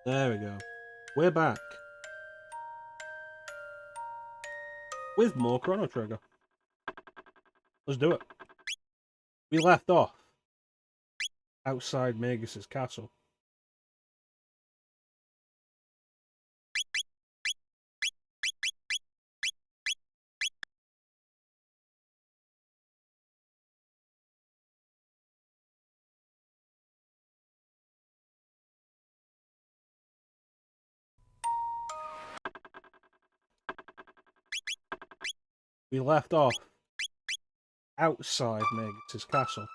There we go. We're back. With more Chrono Trigger. Let's do it. We left off outside Magus's castle. We left off outside Magus's castle.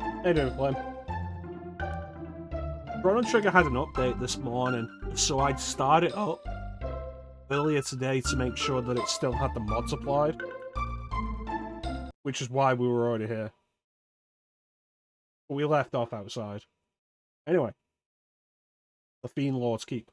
How you doing, Flame? Chrono Trigger had an update this morning, so I'd start it up earlier today to make sure that it still had the mods applied. Which is why we were already here. But we left off outside. Anyway. The Fiendlord's Keep.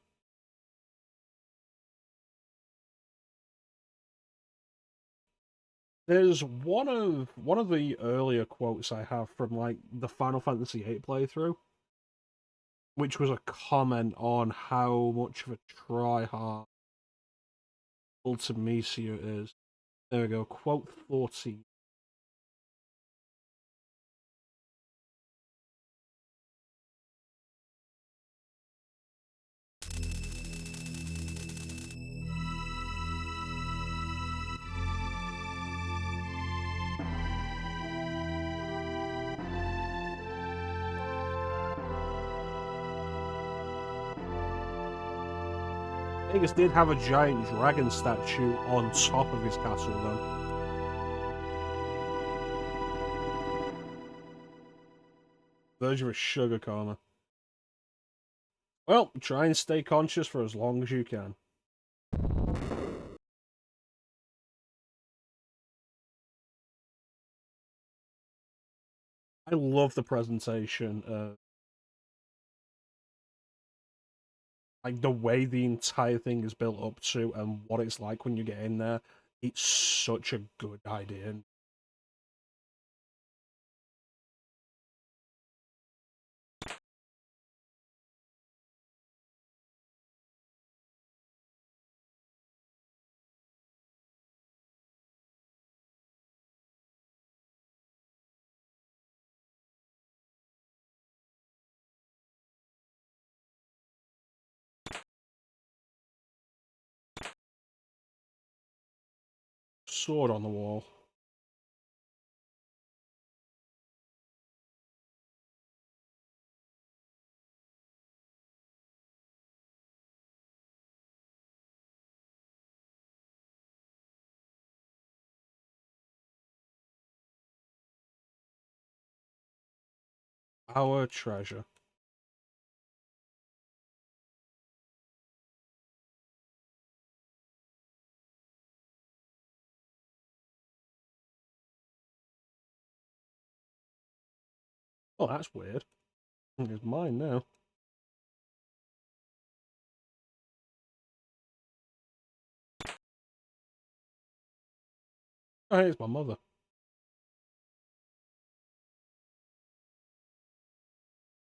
There's one of the earlier quotes I have from like the Final Fantasy VIII playthrough, which was a comment on how much of a tryhard Ultimisia is. There we go, quote 14. Magus did have a giant dragon statue on top of his castle, though. Verge of a sugar coma. Well, try and stay conscious for as long as you can. I love the presentation. Like the way the entire thing is built up to and what it's like when you get in there. It's such a good idea. Sword on the wall. Our treasure. Oh, that's weird. It's mine now. Oh, hey, it's my mother.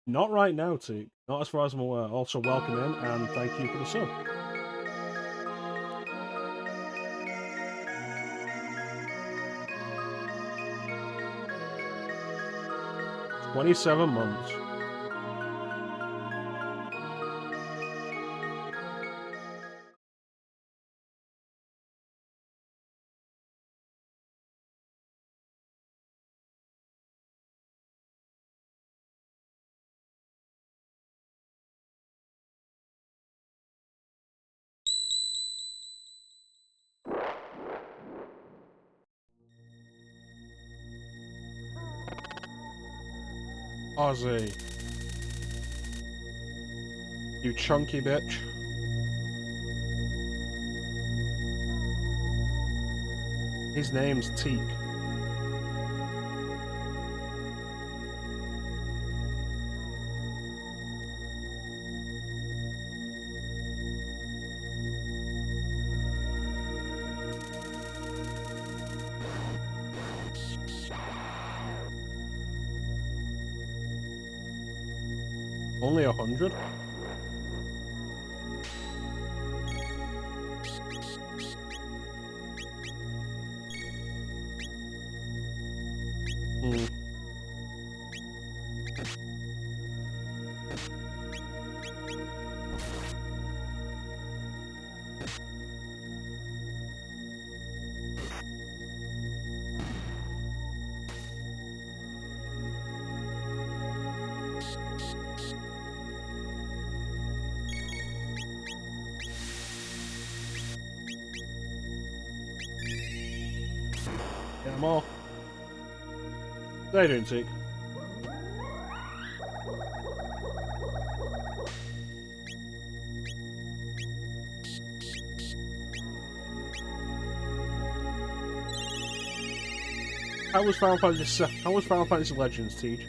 Not right now, Teak. Not as far as I'm aware. Also, welcome in and thank you for the sub. $27. Ozzy. You chunky bitch. His name's Teak. Only 100? Hmm. Get them all. They don't take. How was Final Fantasy Legends, Teach?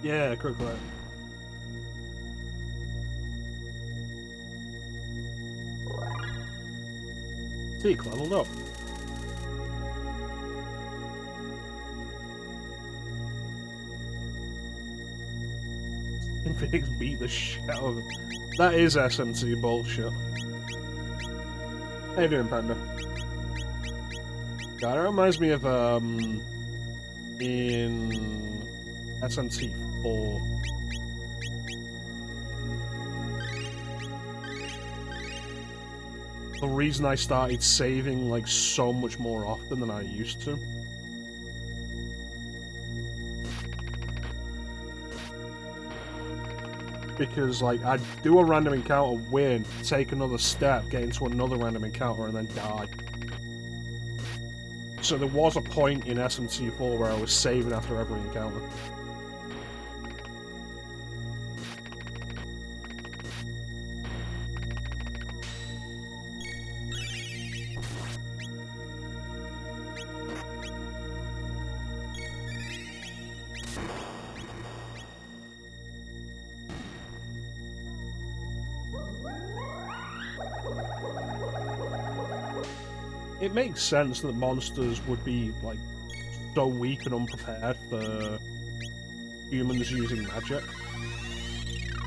Yeah, correct. Zeke leveled up. Phoenix beat the shit out of it. That is SMT bullshit. How you doing, Panda? God, it reminds me of in SMT 4. The reason I started saving like so much more often than I used to. Because like I'd do a random encounter, win, take another step, get into another random encounter, and then die. So there was a point in SMT4 where I was saving after every encounter. It makes sense that monsters would be, like, so weak and unprepared for humans using magic.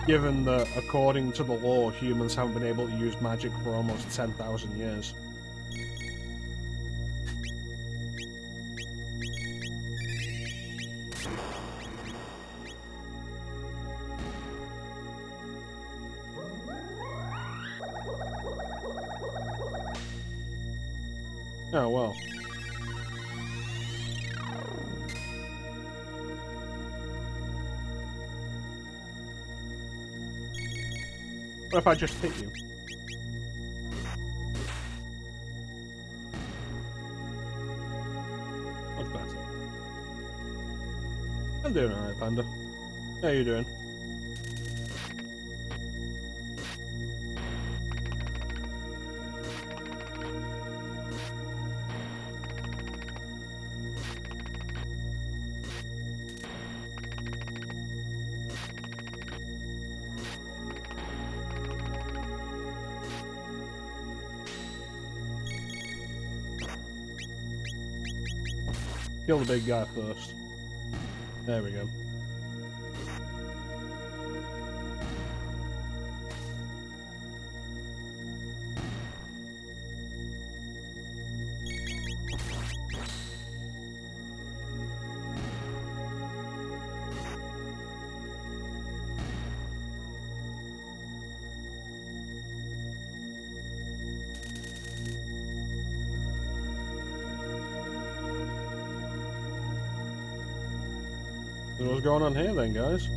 Given that, according to the law, humans haven't been able to use magic for almost 10,000 years. Oh, well. What if I just hit you? Much better. I'm doing alright, Panda. How you doing? Kill the big guy first. There we go. So what's going on here then, guys?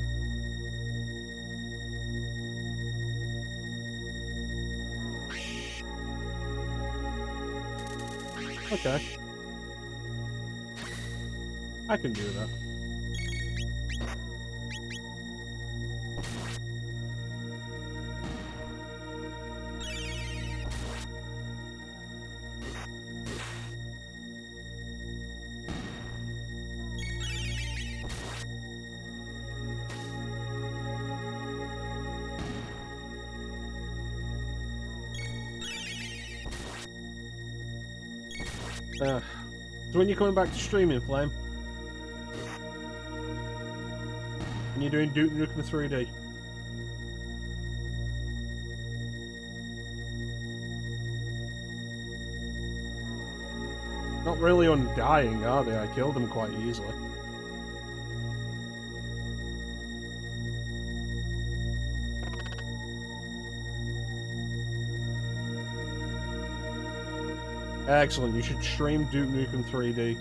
Okay. I can do that. So when you're coming back to streaming, Flame? And you're doing Duke Nukem 3D? Not really undying, are they? I killed them quite easily. Excellent, you should stream Duke Nukem 3D.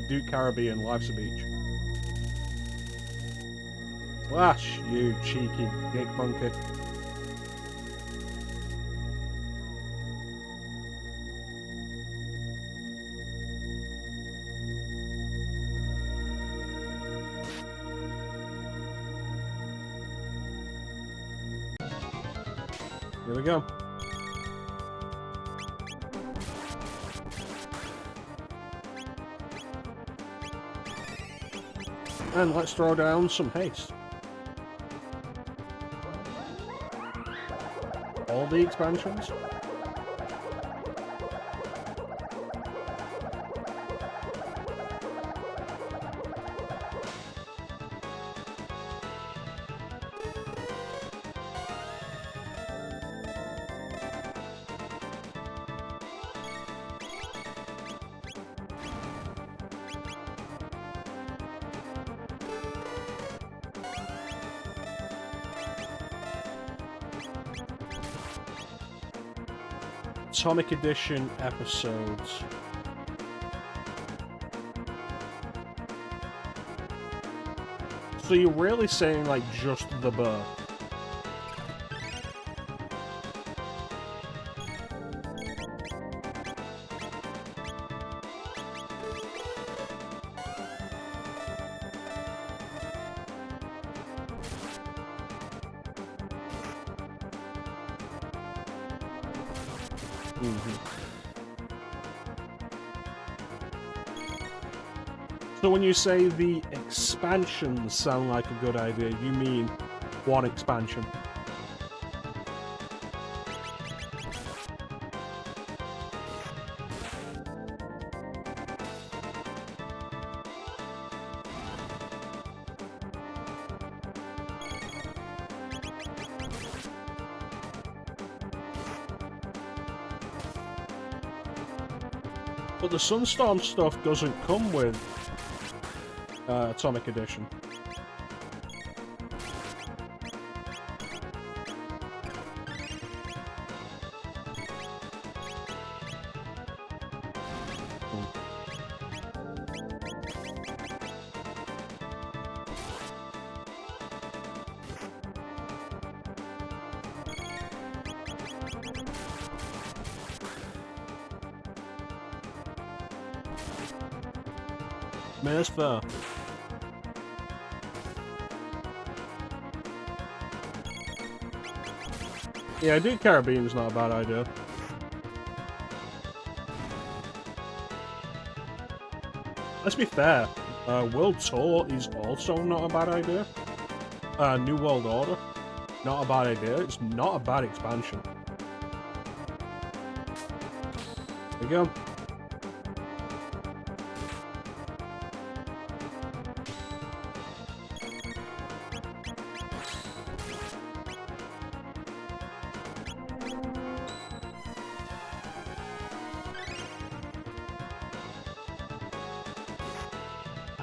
Duke Caribbean, Life's a Beach. Slash, you cheeky dick monkey. Here we go. And let's throw down some haste. All the expansions. Atomic Edition episodes. So you're really saying like just the birth? So when you say the expansions sound like a good idea, you mean one expansion? But the Sunstorm stuff doesn't come with Atomic Edition. That's fair. Yeah, Duke Caribbean's not a bad idea. Let's be fair, World Tour is also not a bad idea. New World Order, not a bad idea. It's not a bad expansion. There we go.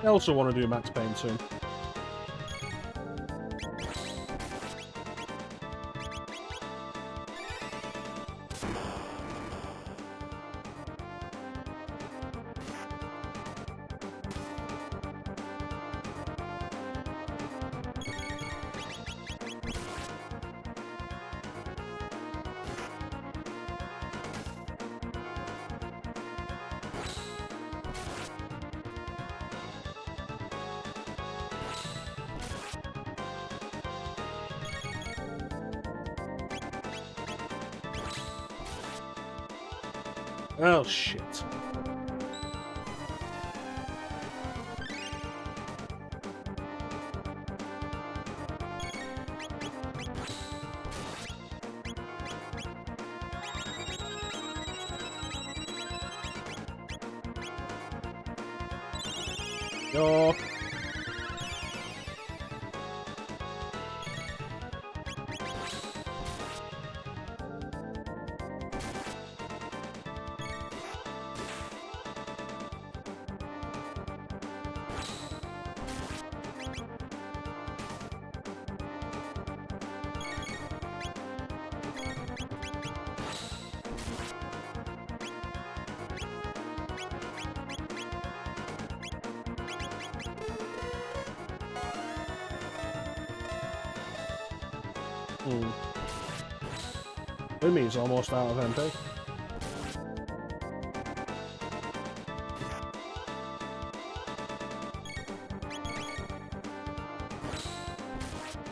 I also want to do Max Payne soon. Oh, shit. Yo. Umi's almost out of MP.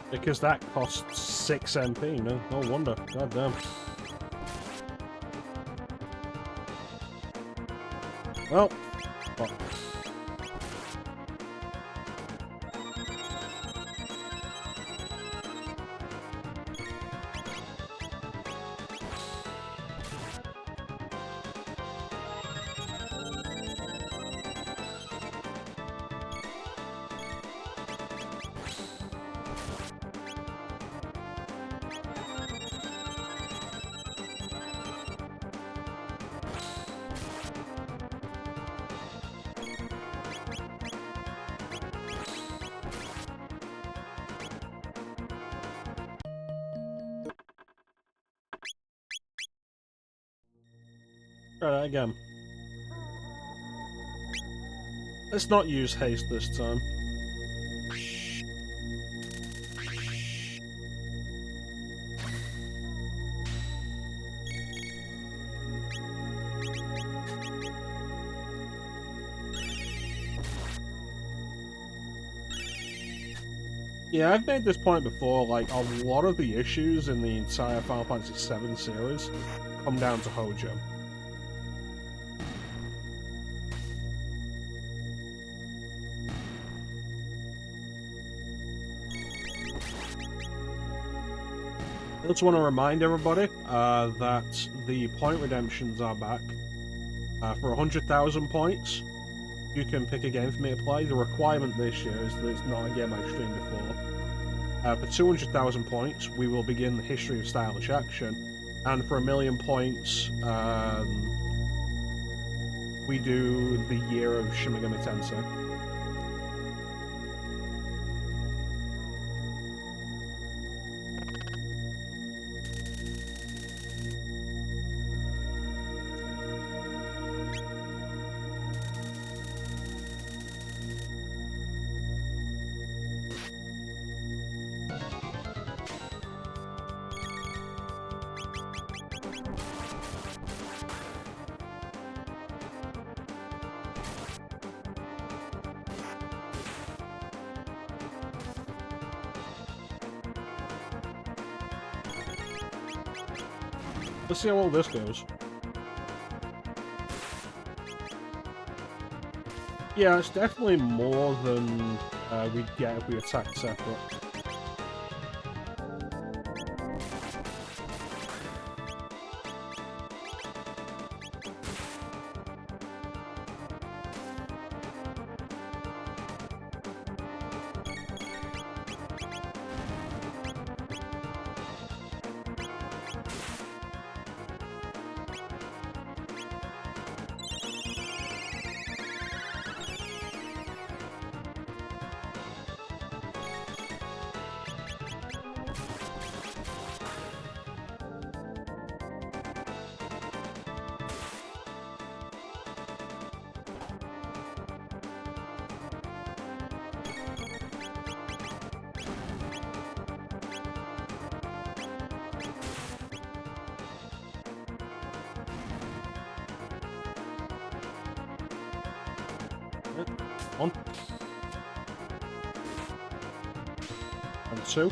Because that costs 6 MP, no wonder. God damn. Well, fuck. Try that again. Let's not use haste this time. Yeah, I've made this point before, like, a lot of the issues in the entire Final Fantasy VII series come down to Hojo. I just want to remind everybody that the point redemptions are back. For 100,000 points, you can pick a game for me to play. The requirement this year is that it's not a game I've streamed before. For 200,000 points, we will begin the history of stylish action. And for 1,000,000 points, we do the year of Shin Megami Tensei. Let's see how well this goes. Yeah, it's definitely more than we'd get if we attacked separate. One. And two.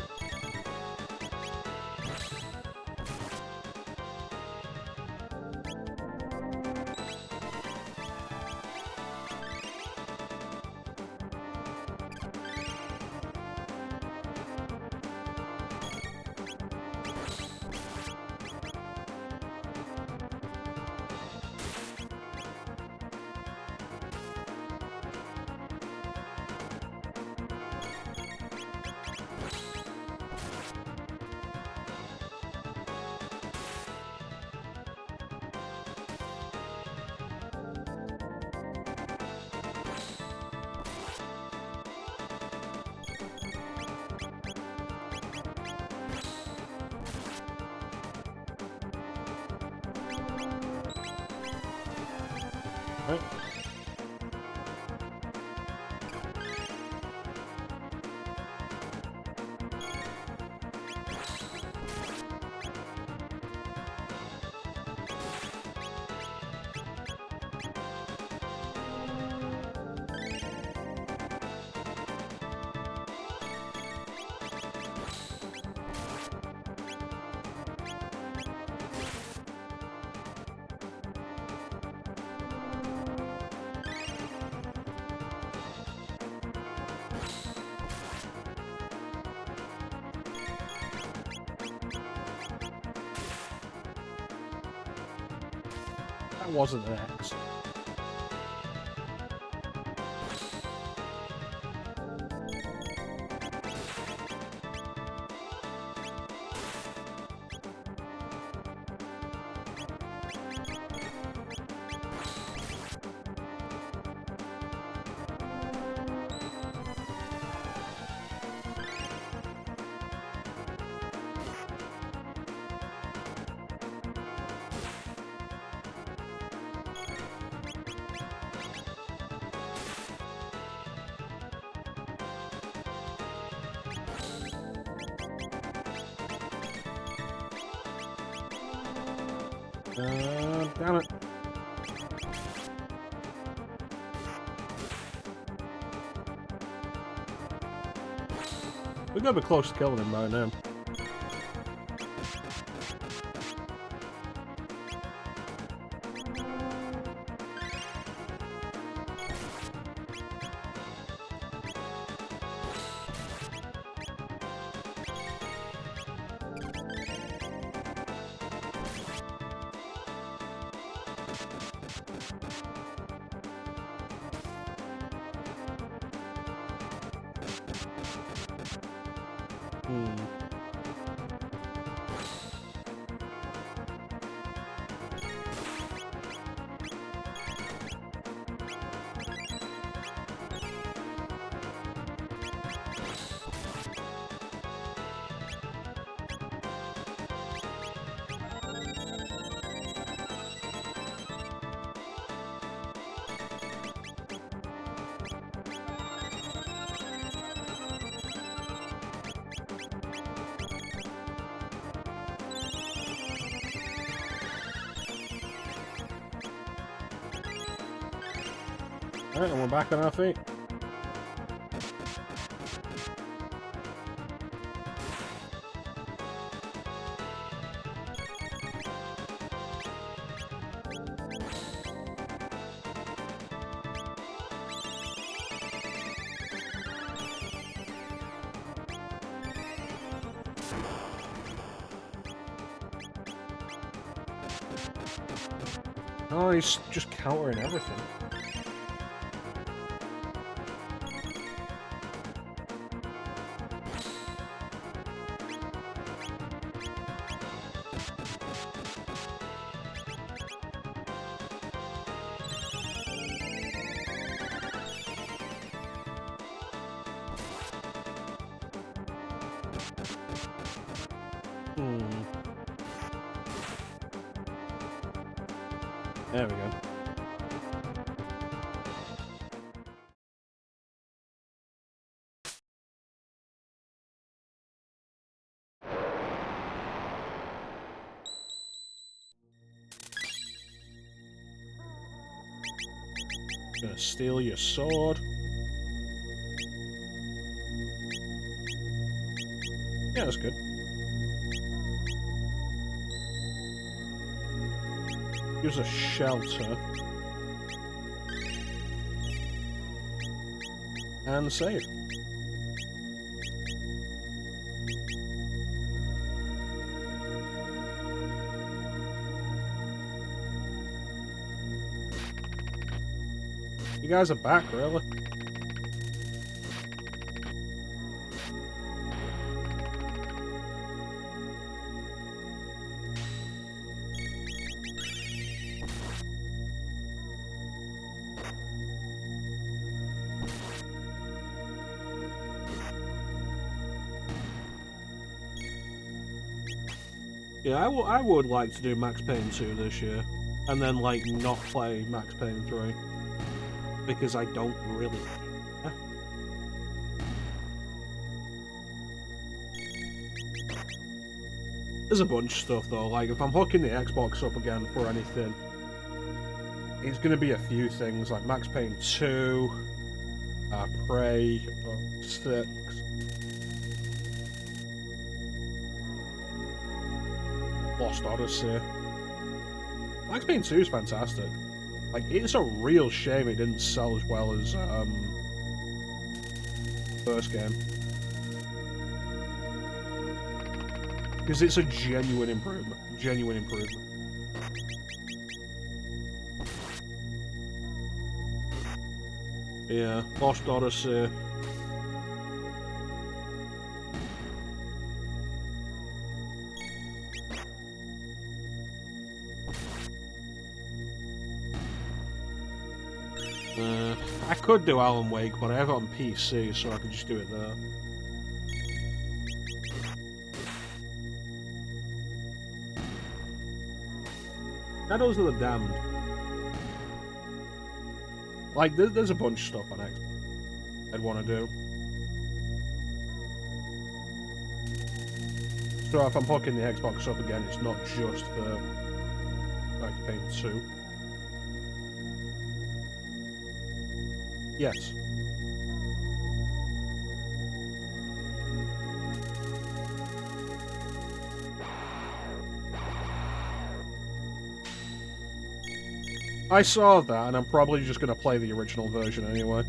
Right. That wasn't an X. Damn it. We're gonna be close to killing him by now. Alright, and we're back on our feet. Oh, he's just countering everything. There we go. Gonna steal your sword. Yeah, that's good. Use a shelter. And save. You guys are back, really? Yeah, I would like to do Max Payne 2 this year. and then like not play Max Payne 3 because I don't really care. There's a bunch of stuff though, like if I'm hooking the Xbox up again for anything, it's going to be a few things like Max Payne 2, Prey, 6. Lost Odyssey. Max Payne 2 is fantastic. Like, it's a real shame it didn't sell as well as first game. Because it's a genuine improvement. Genuine improvement. Yeah, Lost Odyssey. I could do Alan Wake, but I have it on PC, so I could just do it there. Shadows of the Damned. Like, there's a bunch of stuff on Xbox I'd want to do. So if I'm hooking the Xbox up again, it's not just for Max Payne 2. Yes. I saw that, and I'm probably just going to play the original version anyway.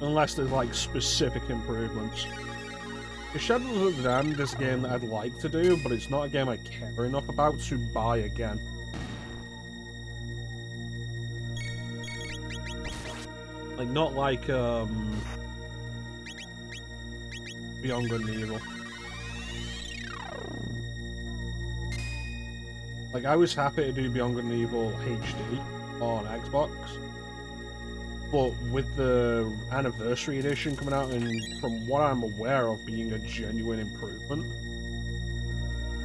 Unless there's, like, specific improvements. The Shadows of the Damned is a game that I'd like to do, but it's not a game I care enough about to buy again. Like, not like, Beyond Good and Evil. Like, I was happy to do Beyond Good and Evil HD on Xbox, but with the Anniversary Edition coming out, and from what I'm aware of being a genuine improvement,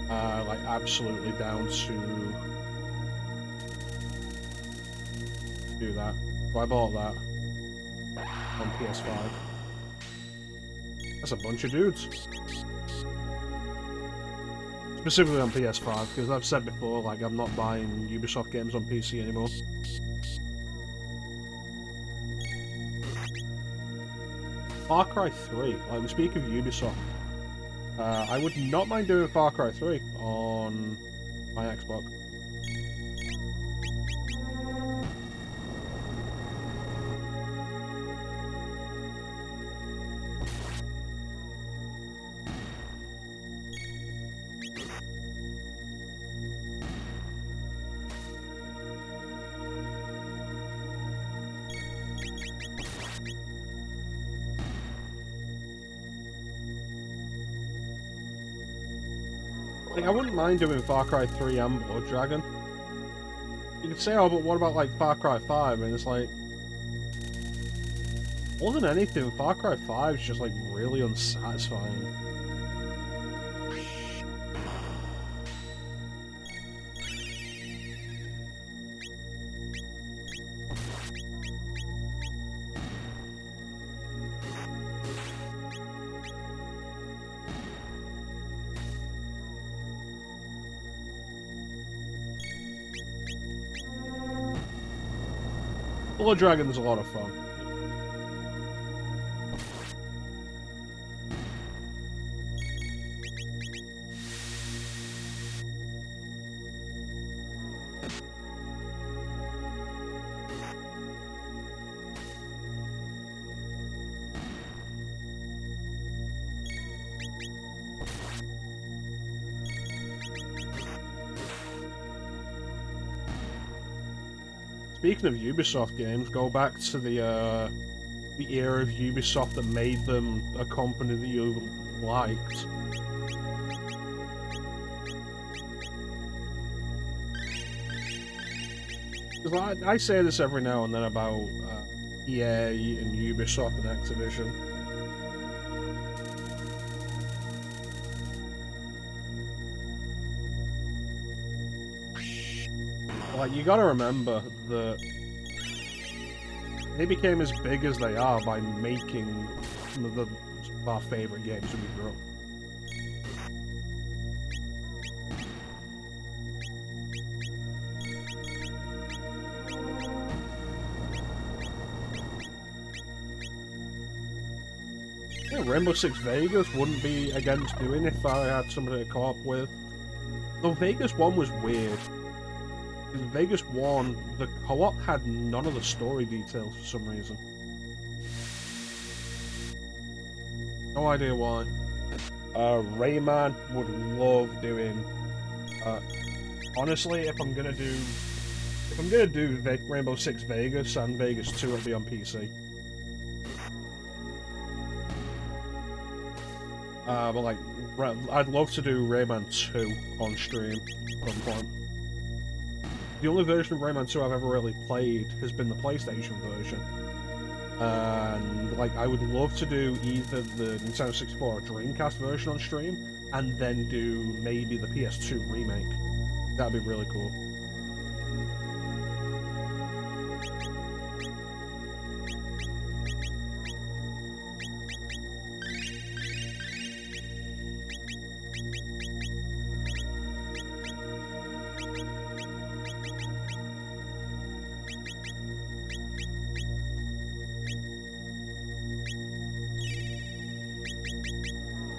like, absolutely down to do that. So I bought that on PS5. That's a bunch of dudes. Specifically on PS5, because I've said before, like, I'm not buying Ubisoft games on PC anymore. Far Cry 3. Like, we speak of Ubisoft. I would not mind doing Far Cry 3 on my Xbox. Like, I wouldn't mind doing Far Cry 3 and Blood Dragon. You could say, oh, but what about, like, Far Cry 5? And it's like, more than anything, Far Cry 5 is just, like, really unsatisfying. Blood Dragon's a lot of fun. Speaking of Ubisoft games, go back to the era of Ubisoft that made them a company that you liked. Because I say this every now and then about EA and Ubisoft and Activision. Like, you gotta remember that they became as big as they are by making some of our favourite games when we grew up. Yeah, Rainbow Six Vegas wouldn't be against doing if I had somebody to co-op with. Though Vegas 1 was weird. In Vegas 1, the co-op had none of the story details for some reason. No idea why. Rayman would love doing. Honestly, if I'm gonna do Rainbow Six Vegas and Vegas 2, it'll be on PC. But like, I'd love to do Rayman 2 on stream at some point. The only version of Rayman 2 I've ever really played has been the PlayStation version. And, like, I would love to do either the Nintendo 64 or Dreamcast version on stream, and then do maybe the PS2 remake. That'd be really cool.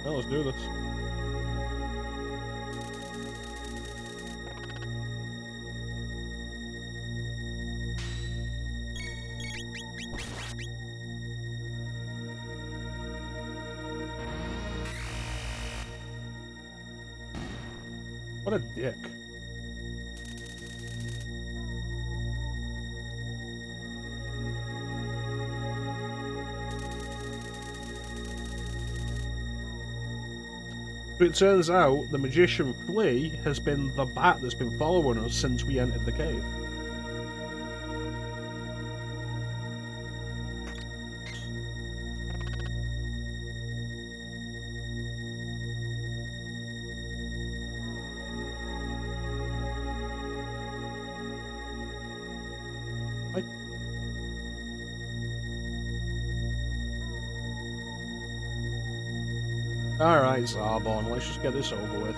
Well, let's do this. What a dick. But it turns out the magician Flea has been the bat that's been following us since we entered the cave. Alright, Zarbon, let's just get this over with.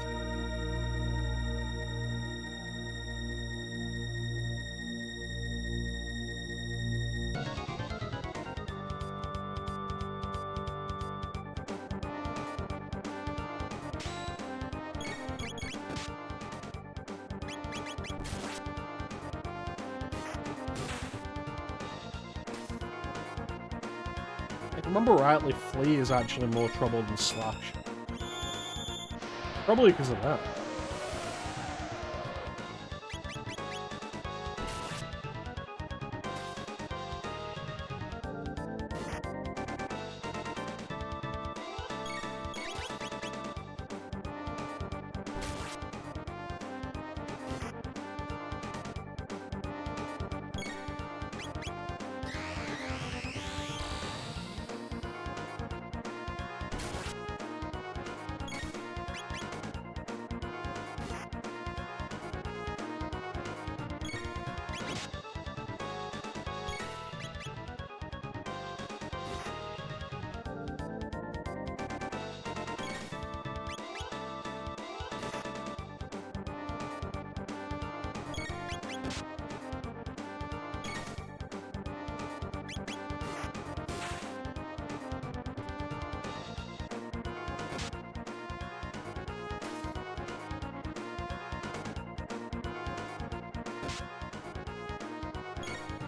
If I remember rightly, Flea is actually more trouble than Slash. Probably because of that.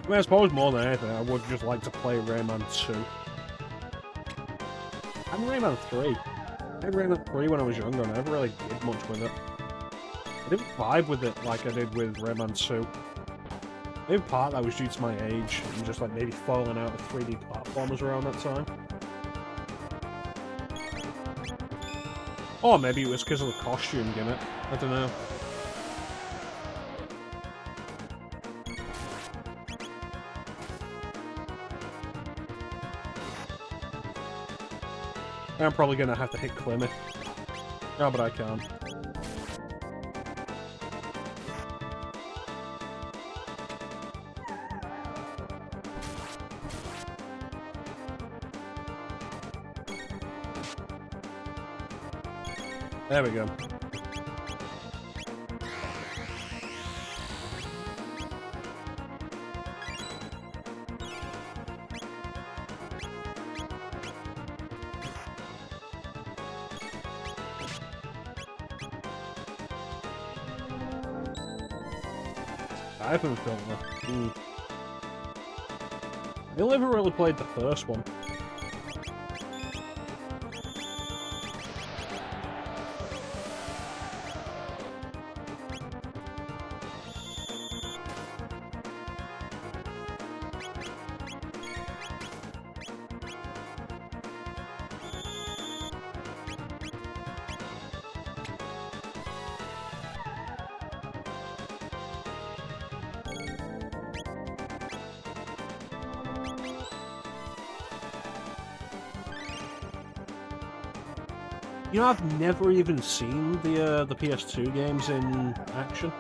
I mean, I suppose more than anything, I would just like to play Rayman 2. And Rayman 3. I had Rayman 3 when I was younger, and I never really did much with it. I didn't vibe with it like I did with Rayman 2. Maybe part of that was due to my age, and just like maybe falling out of 3D platformers around that time. Or maybe it was because of the costume gimmick. I don't know. I'm probably gonna have to hit Clemmy. No, but I can't. There we go. I haven't felt that. I only ever really played the first one. You know, I've never even seen the PS2 games in action.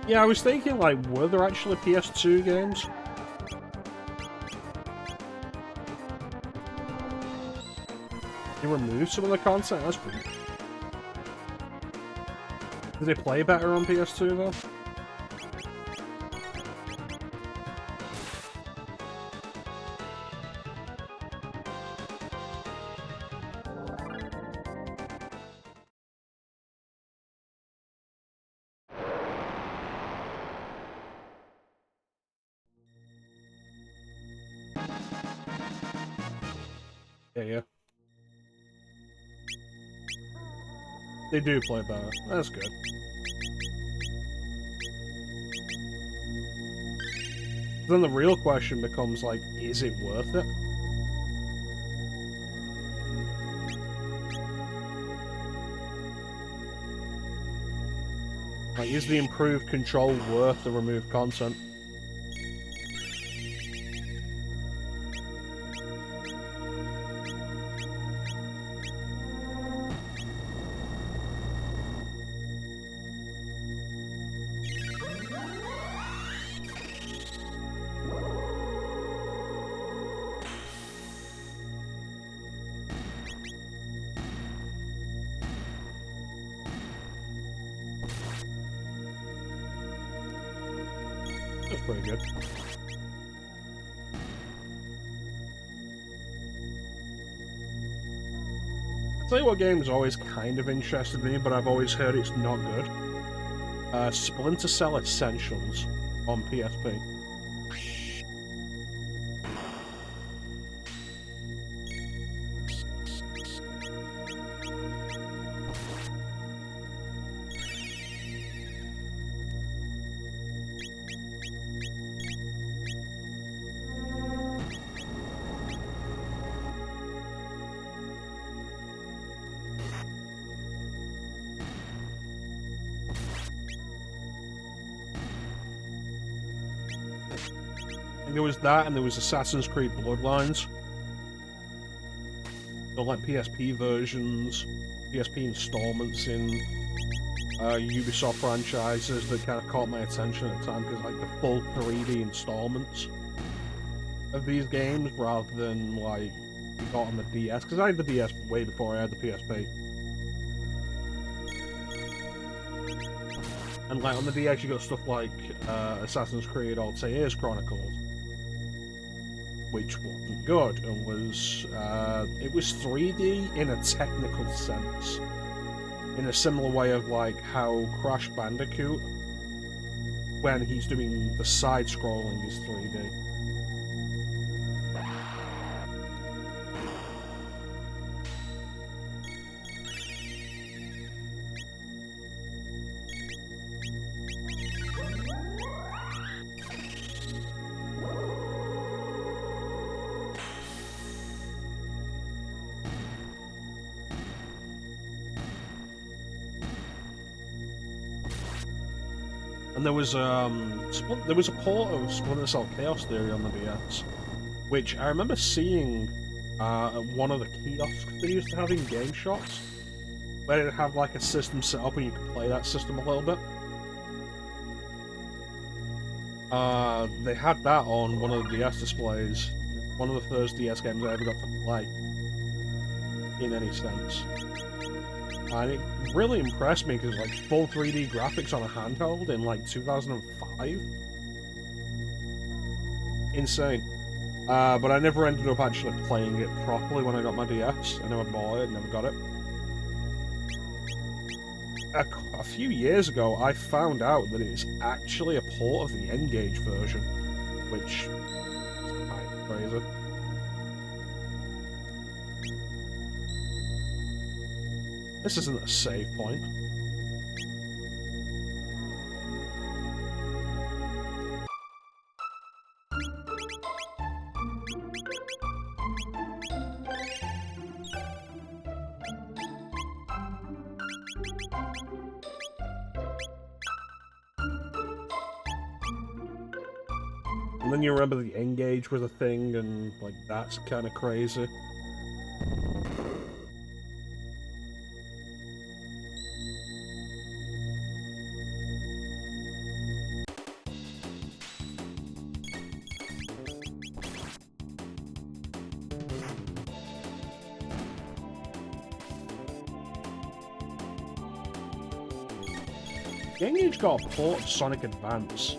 Yeah, I was thinking, like, were there actually PS2 games? They removed some of the content? That's weird. Did it play better on PS2, though? Yeah. They do play better. That's good. Then the real question becomes, like, is it worth it? Like, is the improved control worth the removed content? That's pretty good. I'll tell you what game's always kind of interested me, but I've always heard it's not good. Splinter Cell Essentials on PSP. There was that, and there was Assassin's Creed Bloodlines. They're like PSP versions, PSP installments in Ubisoft franchises that kind of caught my attention at the time, because like the full 3D installments of these games, rather than like you got on the DS, because I had the DS way before I had the PSP. And like on the DS you got stuff like Assassin's Creed Altair's Chronicles, which wasn't good, and was it was 3D in a technical sense, in a similar way of like how Crash Bandicoot, when he's doing the side-scrolling, is 3D. And there was a port of Splinter Cell Chaos Theory on the DS, which I remember seeing at one of the kiosks they used to have in game shops, where they'd have like a system set up and you could play that system a little bit. They had that on one of the DS displays. One of the first DS games I ever got to play, in any sense. And it really impressed me because, like, full 3D graphics on a handheld in, like, 2005? Insane. But I never ended up actually playing it properly when I got my DS. I never bought it, never got it. A few years ago, I found out that it's actually a port of the N-Gage version, which is kind of crazy. This isn't a save point. And then you remember the N-Gage was a thing, and, like, that's kind of crazy. The N-Gage got a port of Sonic Advance.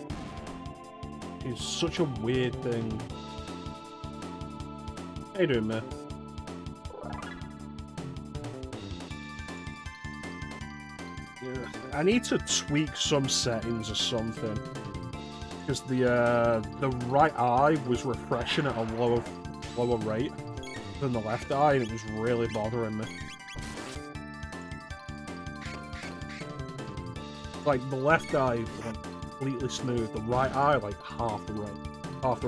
It's such a weird thing. How you doing, man? Yeah. I need to tweak some settings or something. Because the right eye was refreshing at a lower rate than the left eye, and it was really bothering me. Like, the left eye was completely smooth, the right eye, like, half the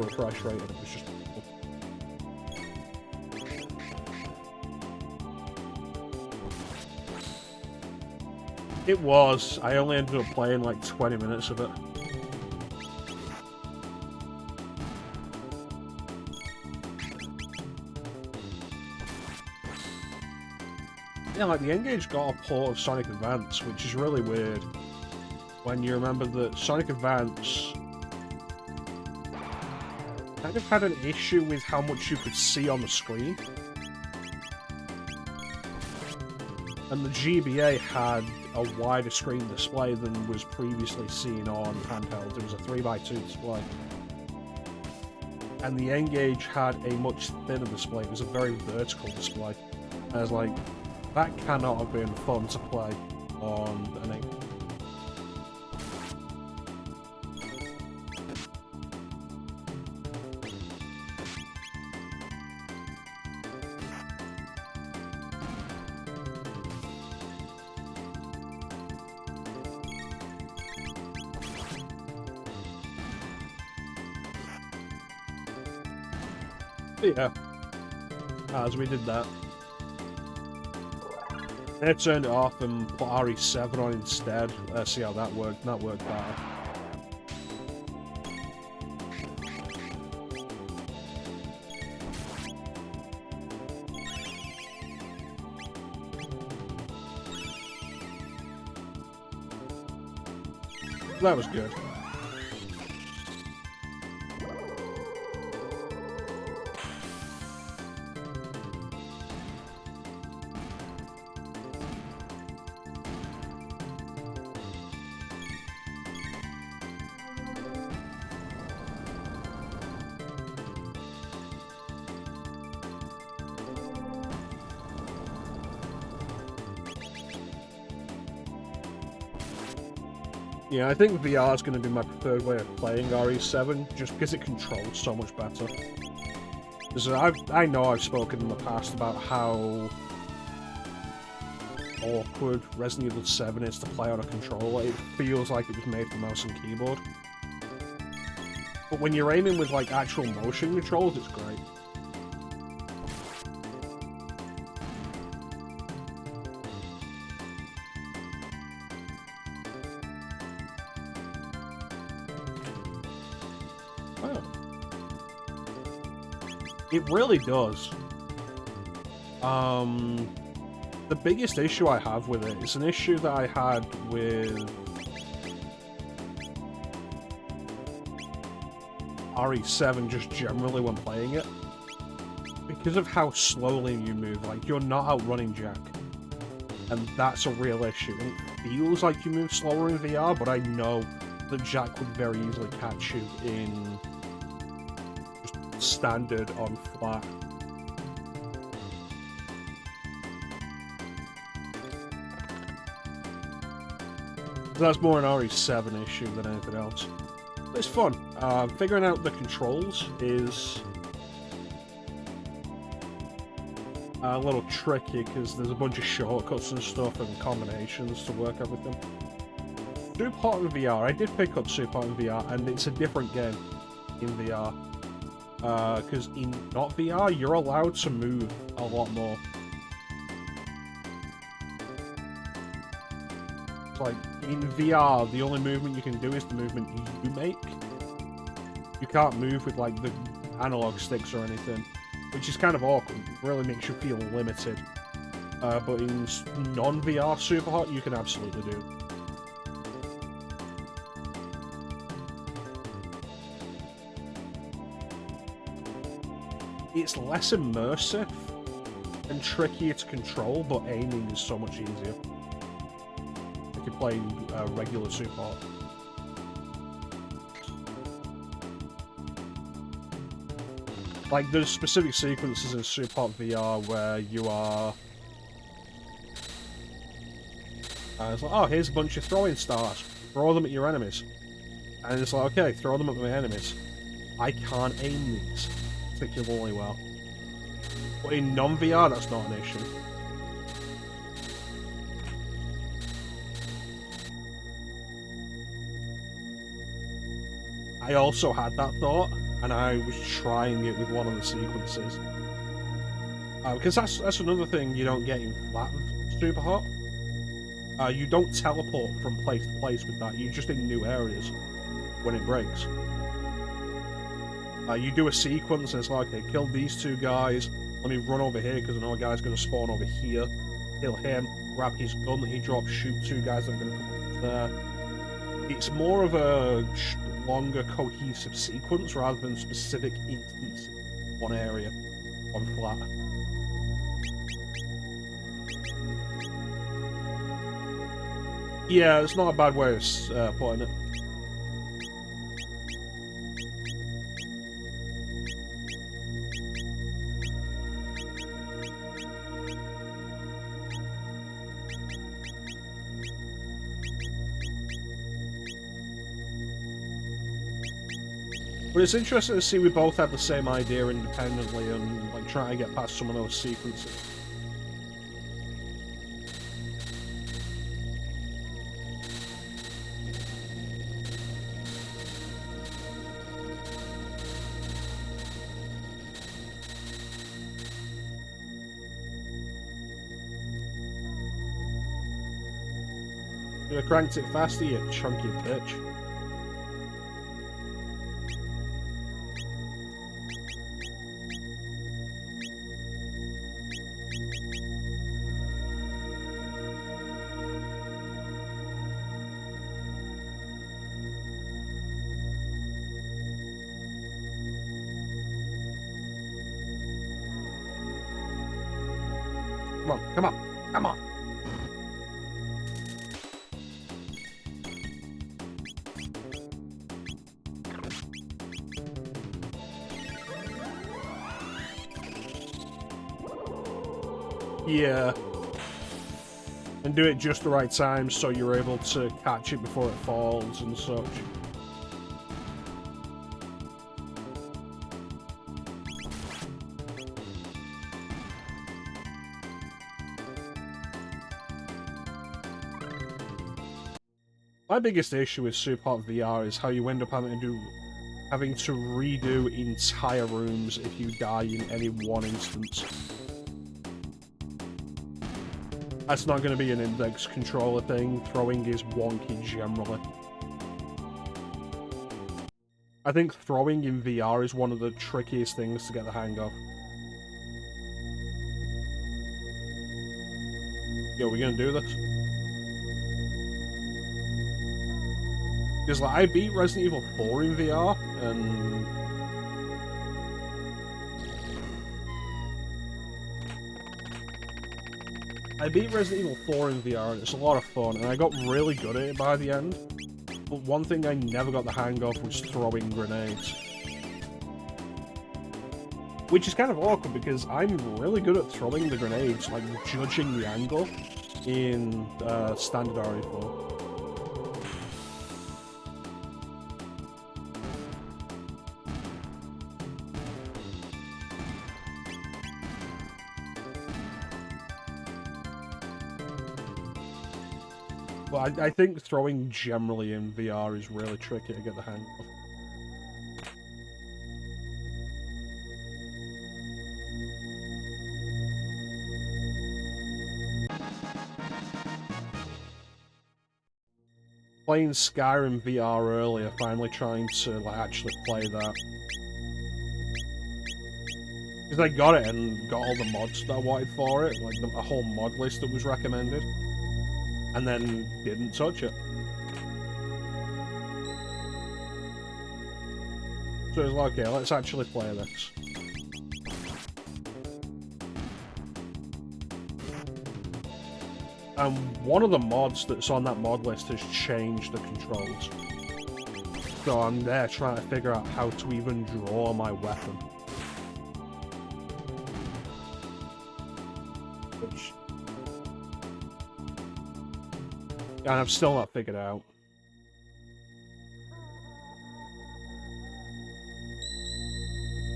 refresh rate, and it was just... It was. I only ended up playing, like, 20 minutes of it. Yeah, like, the N-Gage got a port of Sonic Advance, which is really weird. When you remember that Sonic Advance kind of had an issue with how much you could see on the screen. And the GBA had a wider screen display than was previously seen on handheld. It was a 3x2 display. And the N-Gage had a much thinner display. It was a very vertical display. I was like, that cannot have been fun to play on an N-Gage. Yeah, as we did that. I turned it off and put RE7 on instead. Let's see how that worked. That worked better. That was good. Yeah, I think VR is going to be my preferred way of playing RE7, just because it controls so much better. Because I know I've spoken in the past about how awkward Resident Evil 7 is to play on a controller. It feels like it was made for mouse and keyboard. But when you're aiming with, like, actual motion controls, it's great. It really does. The biggest issue I have with it is an issue that I had with RE7 just generally when playing it. Because of how slowly you move, like, you're not outrunning Jack. And that's a real issue. And it feels like you move slower in VR, but I know that Jack would very easily catch you in just standard on flat. That's more an RE7 issue than anything else. But it's fun. Figuring out the controls is a little tricky because there's a bunch of shortcuts and stuff and combinations to work everything. Super Hot in VR, I did pick up Super Hot in VR, and it's a different game in VR. Because in not VR, you're allowed to move a lot more. Like, in VR, the only movement you can do is the movement you make. You can't move with, like, the analog sticks or anything, which is kind of awkward. It really makes you feel limited. But in non-VR Super Hot, you can absolutely do. It's less immersive and trickier to control, but aiming is so much easier. If you're playing regular Super Hot. Like, there's specific sequences in Super Hot VR where you are... it's like, oh, here's a bunch of throwing stars. Throw them at your enemies. And it's like, okay, throw them at my enemies. I can't aim these particularly well. But in non-VR, that's not an issue. I also had that thought, and I was trying it with one of the sequences. Because that's another thing you don't get in flat Super Hot. You don't teleport from place to place with that, you're just in new areas when it breaks. You do a sequence and it's like, okay, kill these two guys, let me run over here because I know a guy's going to spawn over here, kill him, grab his gun that he drops, shoot two guys that are going to come up there. It's more of a longer, cohesive sequence rather than specific instances in one area on flat. Yeah, it's not a bad way of putting it. But it's interesting to see we both have the same idea independently and like trying to get past some of those sequences. You have cranked it faster, you chunky bitch. Come on, come on, come on! Yeah. And do it just the right time so you're able to catch it before it falls and such. My biggest issue with Super Hot VR is how you end up having to redo entire rooms if you die in any one instance. That's not going to be an index controller thing. Throwing is wonky generally. I think throwing in VR is one of the trickiest things to get the hang of. Yo, we gonna do this? Because, like, I beat Resident Evil 4 in VR, and... I beat Resident Evil 4 in VR, and it's a lot of fun, and I got really good at it by the end. But one thing I never got the hang of was throwing grenades. Which is kind of awkward, because I'm really good at throwing the grenades, like, judging the angle in Standard RE4. Well, I think throwing generally in VR is really tricky to get the hang of. Playing Skyrim VR earlier, finally trying to like actually play that. Because I got it and got all the mods that I wanted for it, like a whole mod list that was recommended. And then didn't touch it. So it was like, okay, let's actually play this. And one of the mods that's on that mod list has changed the controls. So I'm there trying to figure out how to even draw my weapon. Which... and I've still not figured out.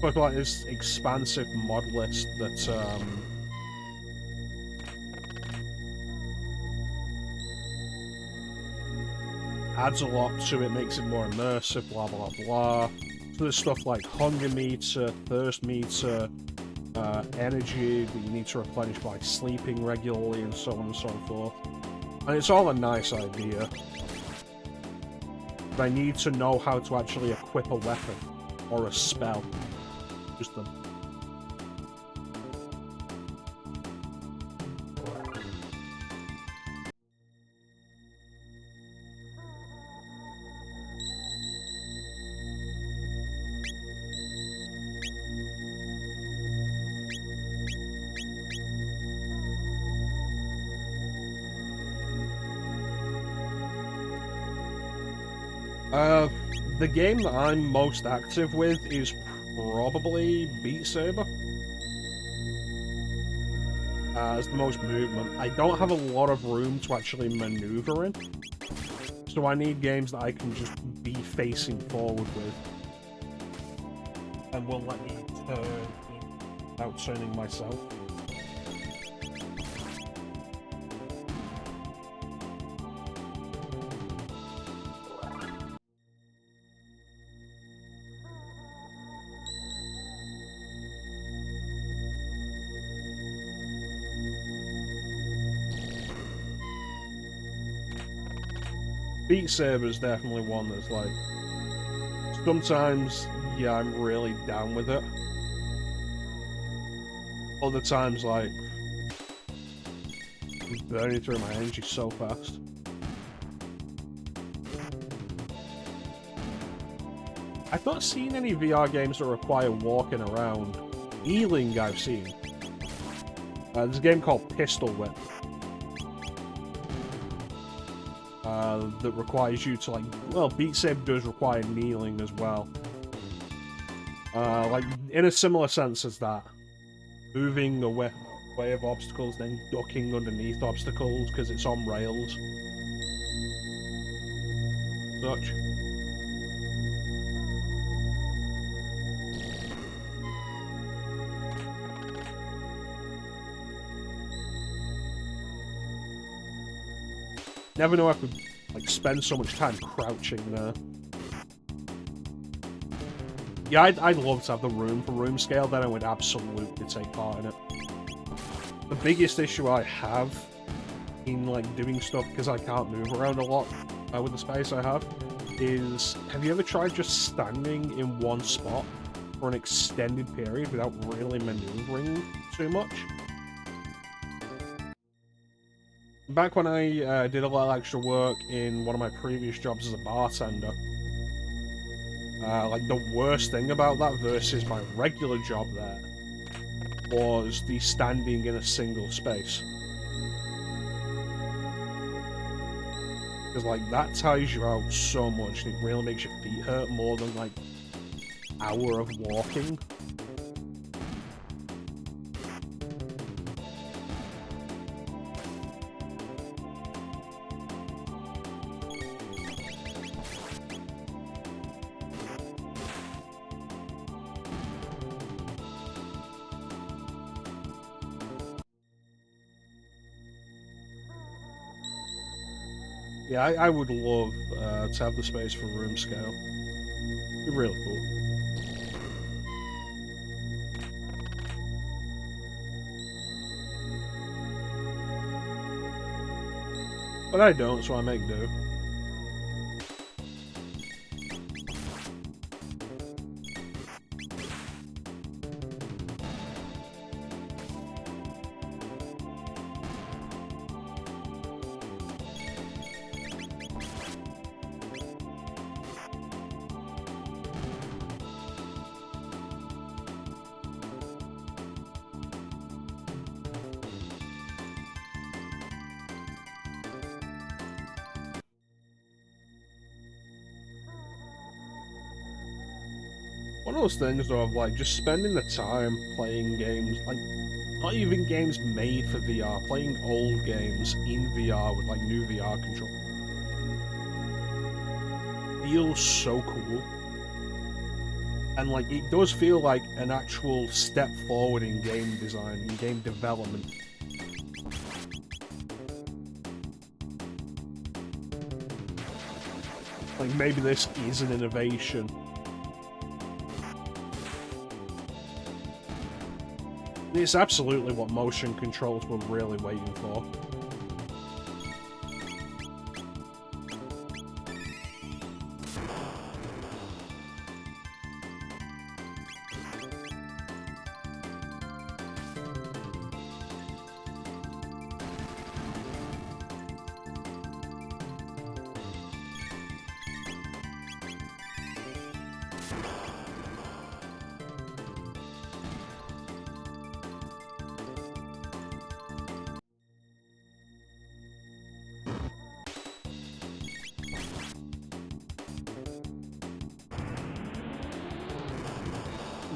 But like this expansive mod list that adds a lot to it, makes it more immersive, blah blah blah. So there's stuff like hunger meter, thirst meter, energy that you need to replenish by sleeping regularly, and so on and so forth. And it's all a nice idea. But I need to know how to actually equip a weapon or a spell. Just them. The game that I'm most active with is probably Beat Saber. As the most movement. I don't have a lot of room to actually maneuver in. So I need games that I can just be facing forward with. And will let me turn without turning myself. Beat Saber is definitely one that's like, sometimes, yeah, I'm really down with it. Other times, like, I'm burning through my energy so fast. I've not seen any VR games that require walking around. Healing, I've seen. There's a game called Pistol Whip. That requires you to, like, well, Beat Saber does require kneeling as well. Like, in a similar sense as that. Moving away of obstacles, then ducking underneath obstacles, because it's on rails. Such. Never know I could, like, spend so much time crouching there. Yeah, I'd love to have the room for room scale, then I would absolutely take part in it. The biggest issue I have in, like, doing stuff, because I can't move around a lot with the space I have, is, have you ever tried just standing in one spot for an extended period without really maneuvering too much? Back when I did a little extra work in one of my previous jobs as a bartender, like the worst thing about that versus my regular job there was the standing in a single space. Because, like, that tires you out so much, and it really makes your feet hurt more than, like, an hour of walking. Yeah, I would love to have the space for room scale. It'd be really cool. But I don't, so I make do. One of those things though of like just spending the time playing games, like not even games made for VR, playing old games in VR with like new VR control feels so cool. And like it does feel like an actual step forward in game design, in game development. Like maybe this is an innovation. It's absolutely what motion controls were really waiting for.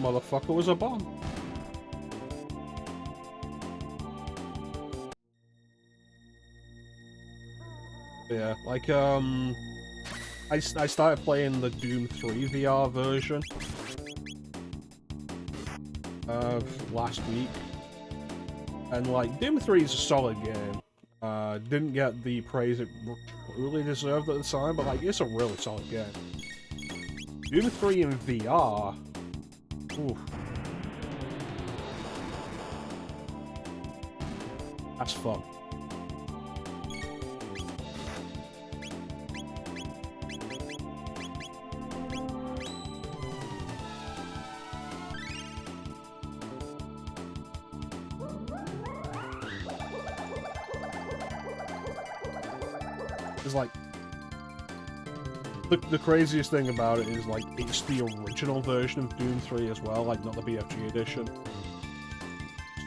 Motherfucker was a bomb. Yeah, like, I started playing the Doom 3 VR version last week, and like, Doom 3 is a solid game. Didn't get the praise it really deserved at the time, but like, it's a really solid game. Doom 3 in VR, oof. That's fun. It's like, the craziest thing about it is like, it's the original version of Doom 3 as well, like not the BFG edition.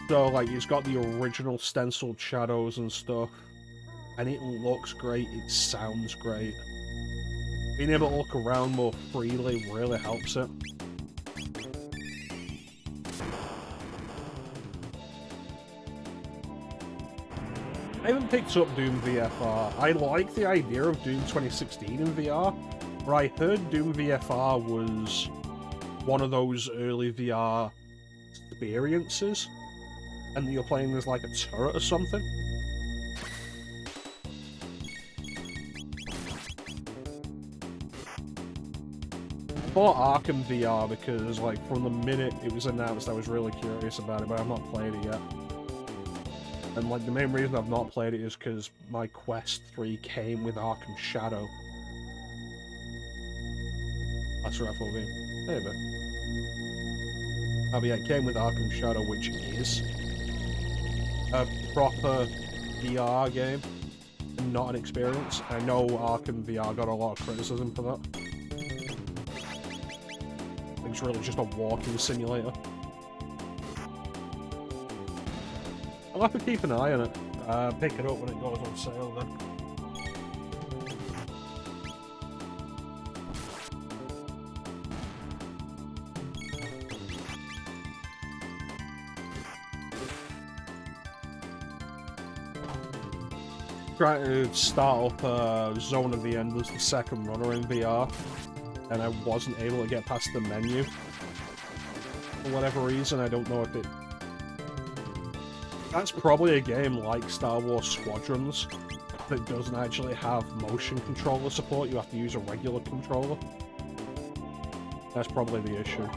So like, it's got the original stenciled shadows and stuff, and it looks great, it sounds great. Being able to look around more freely really helps it. I haven't picked up Doom VFR. I like the idea of Doom 2016 in VR, but I heard Doom VFR was one of those early VR experiences, and you're playing as like a turret or something. I bought Arkham VR because, like, from the minute it was announced, I was really curious about it, but I've not played it yet. And, like, the main reason I've not played it is because my Quest 3 came with Arkham Shadow. That's right, FOV. There you go. Oh, but yeah, it came with Arkham Shadow, which is a proper VR game, and not an experience. I know Arkham VR got a lot of criticism for that. I think it's really just a walking simulator. I'll have to keep an eye on it. Pick it up when it goes on sale then. Trying to start up Zone of the Enders, the second runner in VR, and I wasn't able to get past the menu. For whatever reason, I don't know if it... That's probably a game like Star Wars Squadrons that doesn't actually have motion controller support. You have to use a regular controller. That's probably the issue.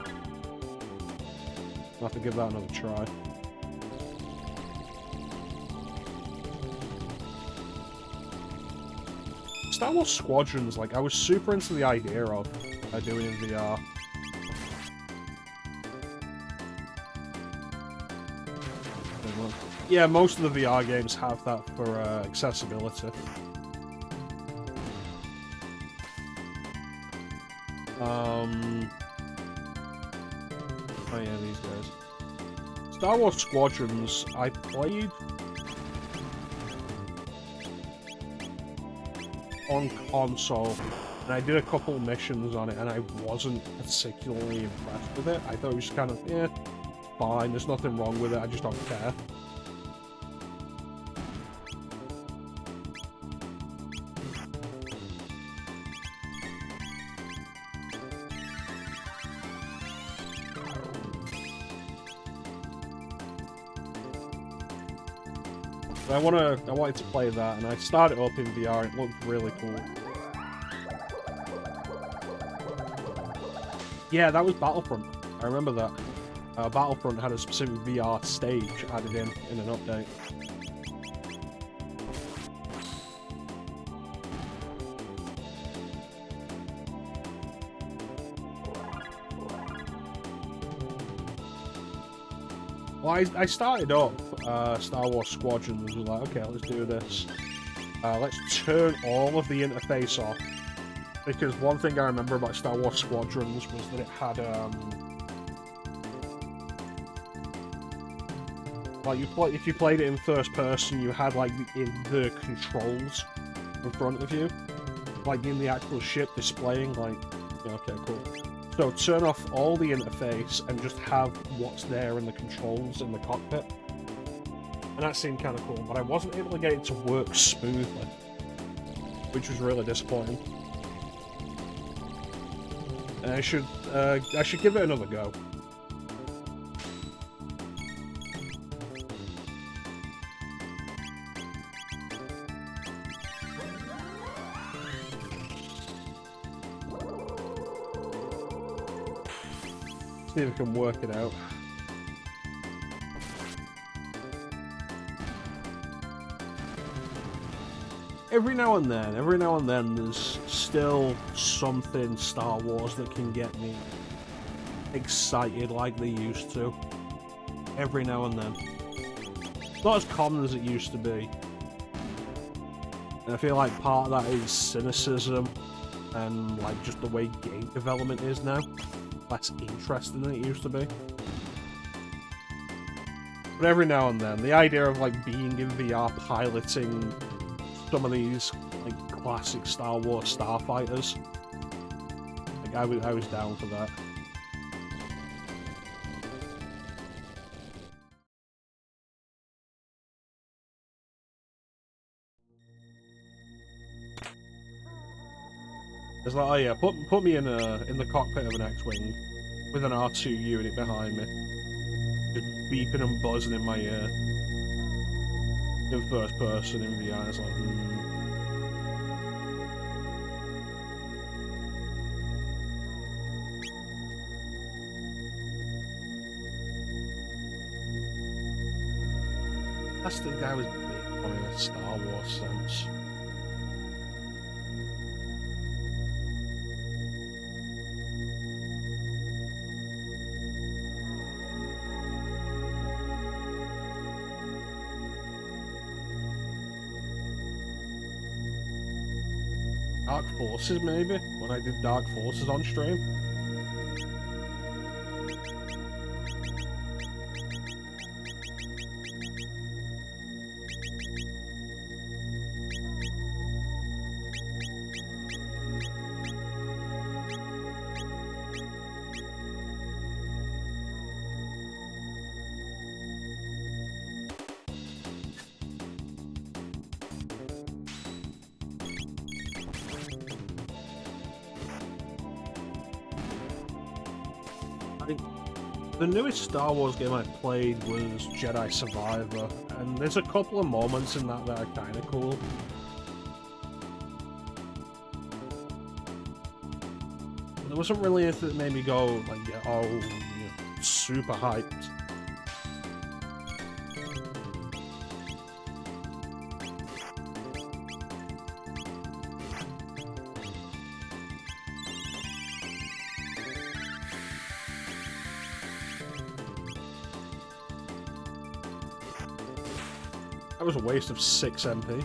I'll have to give that another try. Star Wars Squadrons, like, I was super into the idea of doing in VR. Yeah, most of the VR games have that for accessibility. Oh yeah, these guys. Star Wars Squadrons, I played on console, and I did a couple missions on it, and I wasn't particularly impressed with it. I thought it was kind of, yeah, fine, there's nothing wrong with it, I just don't care. I wanted to play that, and I started up in VR. It looked really cool. Yeah, that was Battlefront. I remember that. Battlefront had a specific VR stage added in an update. Well, I started up Star Wars Squadrons and was like, okay, let's do this. Let's turn all of the interface off. Because one thing I remember about Star Wars Squadrons was that it had, like, if you played it in first person, you had, like, the controls in front of you. Like, in the actual ship displaying, like, yeah, okay, cool. So turn off all the interface and just have what's there in the controls in the cockpit. And that seemed kind of cool, but I wasn't able to get it to work smoothly, which was really disappointing. And I should give it another go. See if we can work it out. Every now and then, there's still something Star Wars that can get me excited like they used to. Every now and then. It's not as common as it used to be. And I feel like part of that is cynicism and like just the way game development is now. Less interesting than it used to be. But every now and then, the idea of like being in VR piloting some of these like classic Star Wars starfighters, like I was down for that. It's like, oh yeah, put me in the cockpit of an X-wing with an R2 unit behind me, just beeping and buzzing in my ear. In first person in VR, it's like, That's the guy was big one in a Star Wars sense. Dark Forces, maybe? When I did Dark Forces on stream? The newest Star Wars game I played was Jedi Survivor, and there's a couple of moments in that are kind of cool. But there wasn't really anything that made me go, like, oh, you know, super hyped. That was a waste of 6 MP.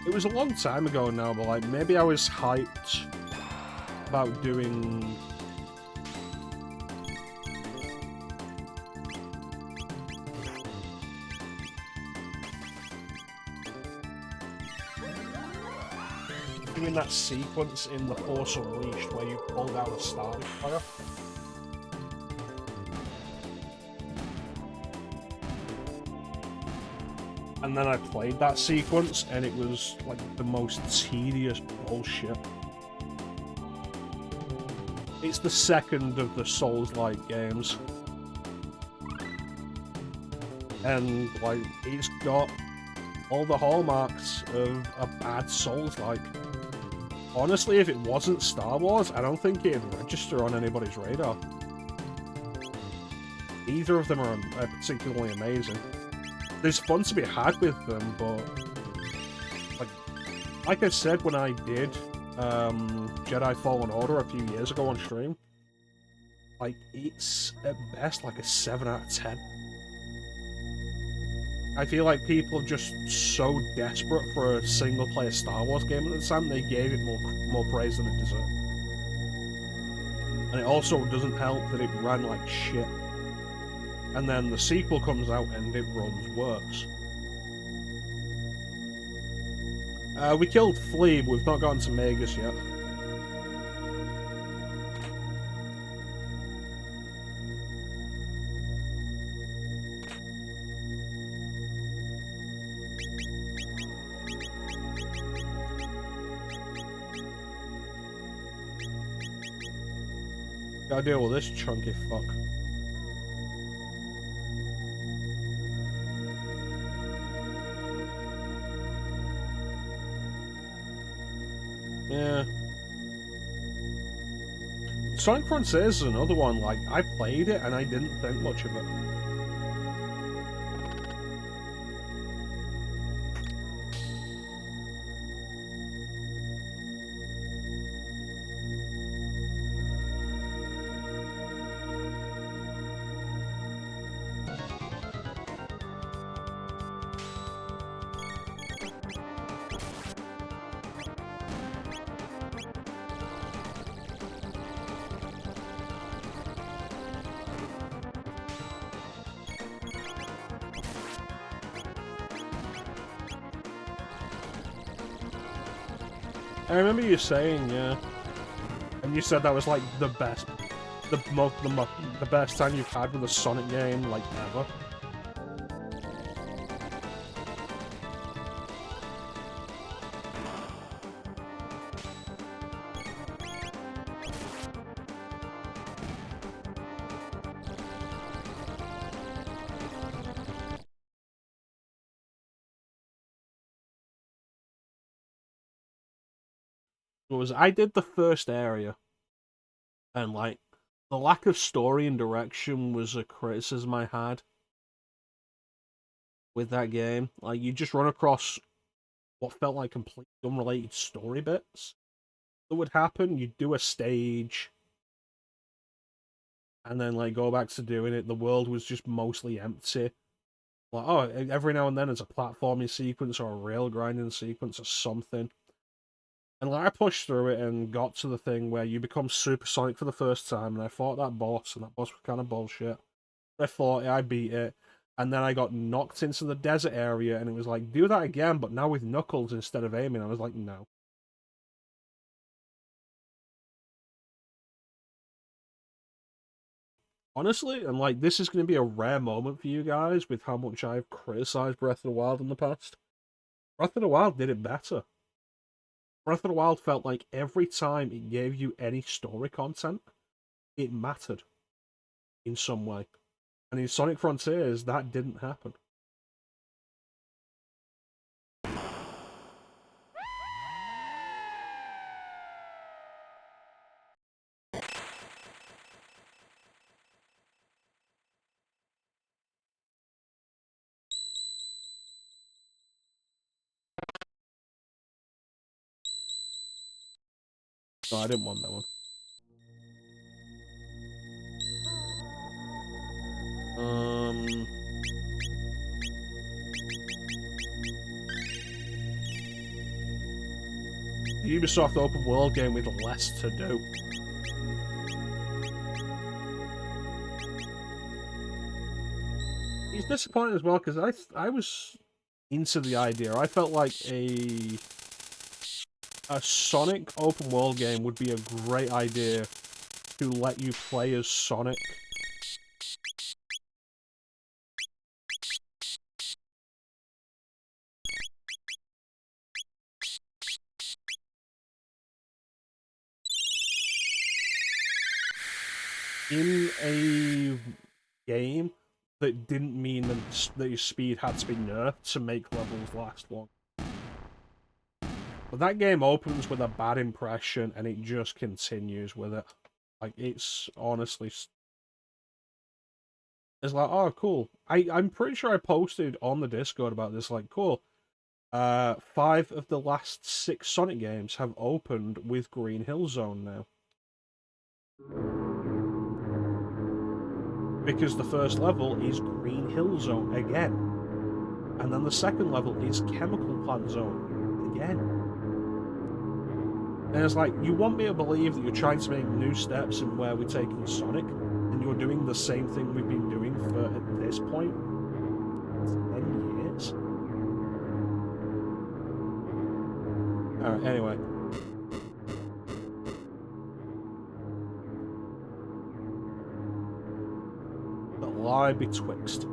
It was a long time ago now, but like maybe I was hyped about doing that sequence in The Force Unleashed where you pull down a Star Destroyer. And then I played that sequence and it was like the most tedious bullshit. It's the second of the Souls-like games. And like it's got all the hallmarks of a bad Souls-like. Honestly, if it wasn't Star Wars, I don't think it'd register on anybody's radar. Either of them are particularly amazing. There's fun to be had with them, but like I said when I did Jedi Fallen Order a few years ago on stream, like it's at best like a 7 out of 10. I feel like people are just so desperate for a single-player Star Wars game at the time, they gave it more praise than it deserved. And it also doesn't help that it ran like shit. And then the sequel comes out and it runs worse. We killed Flea, but we've not gotten to Magus yet. Gotta deal with this chunky fuck. Yeah. Sonic Frontiers is another one, like, I played it and I didn't think much of it. I remember you saying, yeah, and you said that was like the best, the best time you've had with a Sonic game, like, ever. I did the first area, and like the lack of story and direction was a criticism I had. with that game. Like, you just run across what felt like completely unrelated story bits that would happen. You'd do a stage, and then, like, go back to doing it. The world was just mostly empty. Like, oh, every now and then there's a platforming sequence or a rail grinding sequence or something. And like, I pushed through it and got to the thing where you become supersonic for the first time, and I fought that boss, and that boss was kind of bullshit. I fought it, I beat it, and then I got knocked into the desert area, and it was like, do that again, but now with Knuckles instead of aiming. I was like, no. Honestly, and like, this is going to be a rare moment for you guys with how much I've criticized Breath of the Wild in the past. Breath of the Wild did it better. Breath of the Wild felt like every time it gave you any story content, it mattered in some way. And in Sonic Frontiers, that didn't happen. No, I didn't want that one. The Ubisoft open world game with less to do. He's disappointed as well because I was into the idea. I felt like a Sonic open world game would be a great idea to let you play as Sonic. In a game that didn't mean that your speed had to be nerfed to make levels last long. But that game opens with a bad impression and it just continues with it. Like, it's honestly... It's like, oh, cool. I'm pretty sure I posted on the Discord about this, like, cool. 5 of the last 6 Sonic games have opened with Green Hill Zone now. Because the first level is Green Hill Zone again. And then the second level is Chemical Plant Zone again. And it's like, you want me to believe that you're trying to make new steps in where we're taking Sonic, and you're doing the same thing we've been doing for, at this point, 10 years? Alright, anyway. The lie betwixt.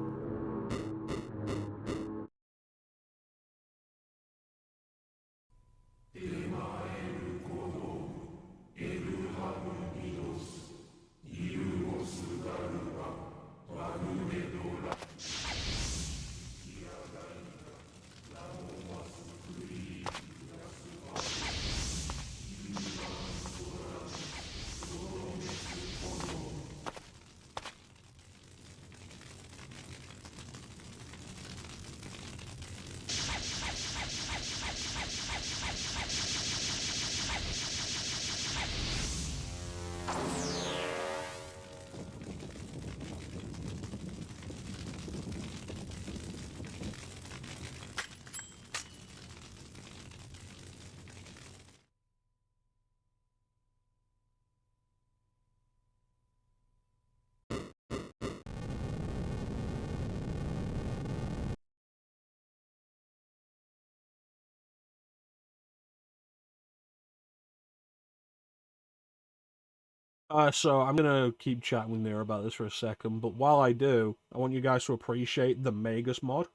So I'm gonna keep chatting with Nero about this for a second, but while I do, I want you guys to appreciate the Magus mod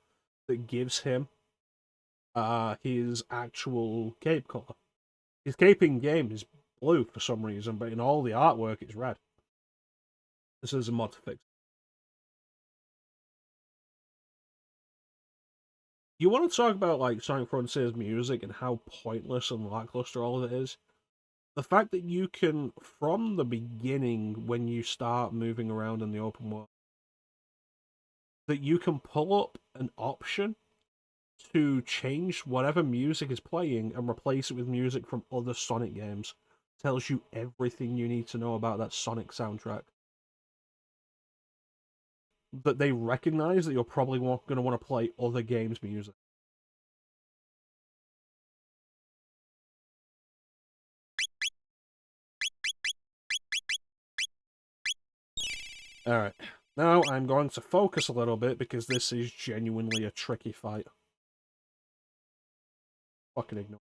that gives him his actual cape color. His cape in game is blue for some reason, but in all the artwork it's red. This is a mod to fix. You want to talk about like Sonic Frontiers music and how pointless and lackluster all of it is? The fact that you can, from the beginning, when you start moving around in the open world, that you can pull up an option to change whatever music is playing and replace it with music from other Sonic games. Tells you everything you need to know about that Sonic soundtrack. That they recognize that you're probably going to want to play other games' music. Alright, now I'm going to focus a little bit because this is genuinely a tricky fight. Fucking ignore.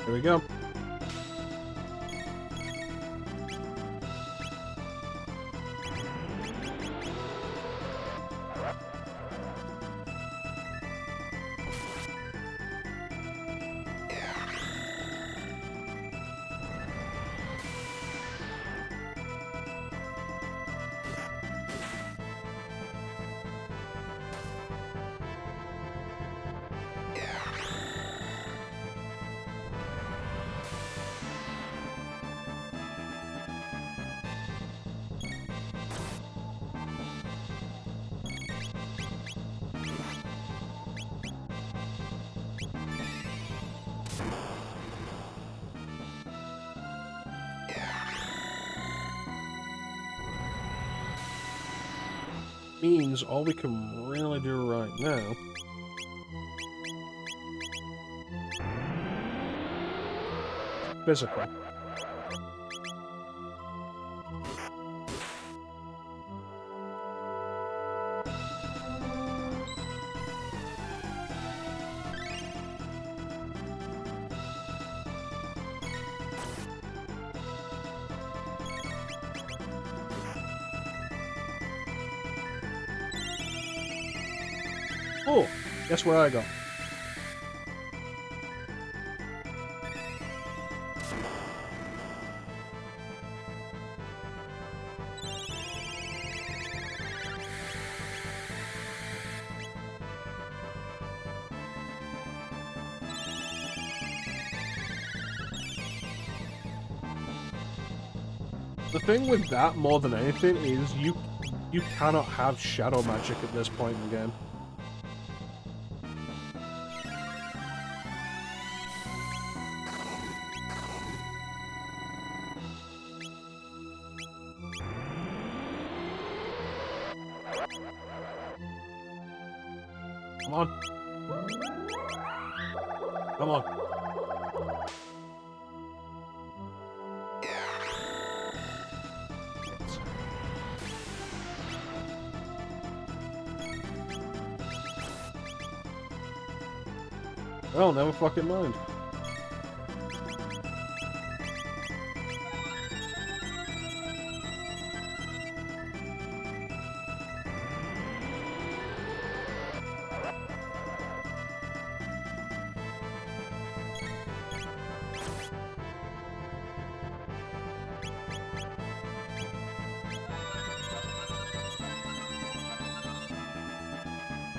Here we go. Means all we can really do right now physical. Oh, guess what I got? The thing with that, more than anything, is you cannot have shadow magic at this point in the game. Come on. Come on. Well, never fucking mind.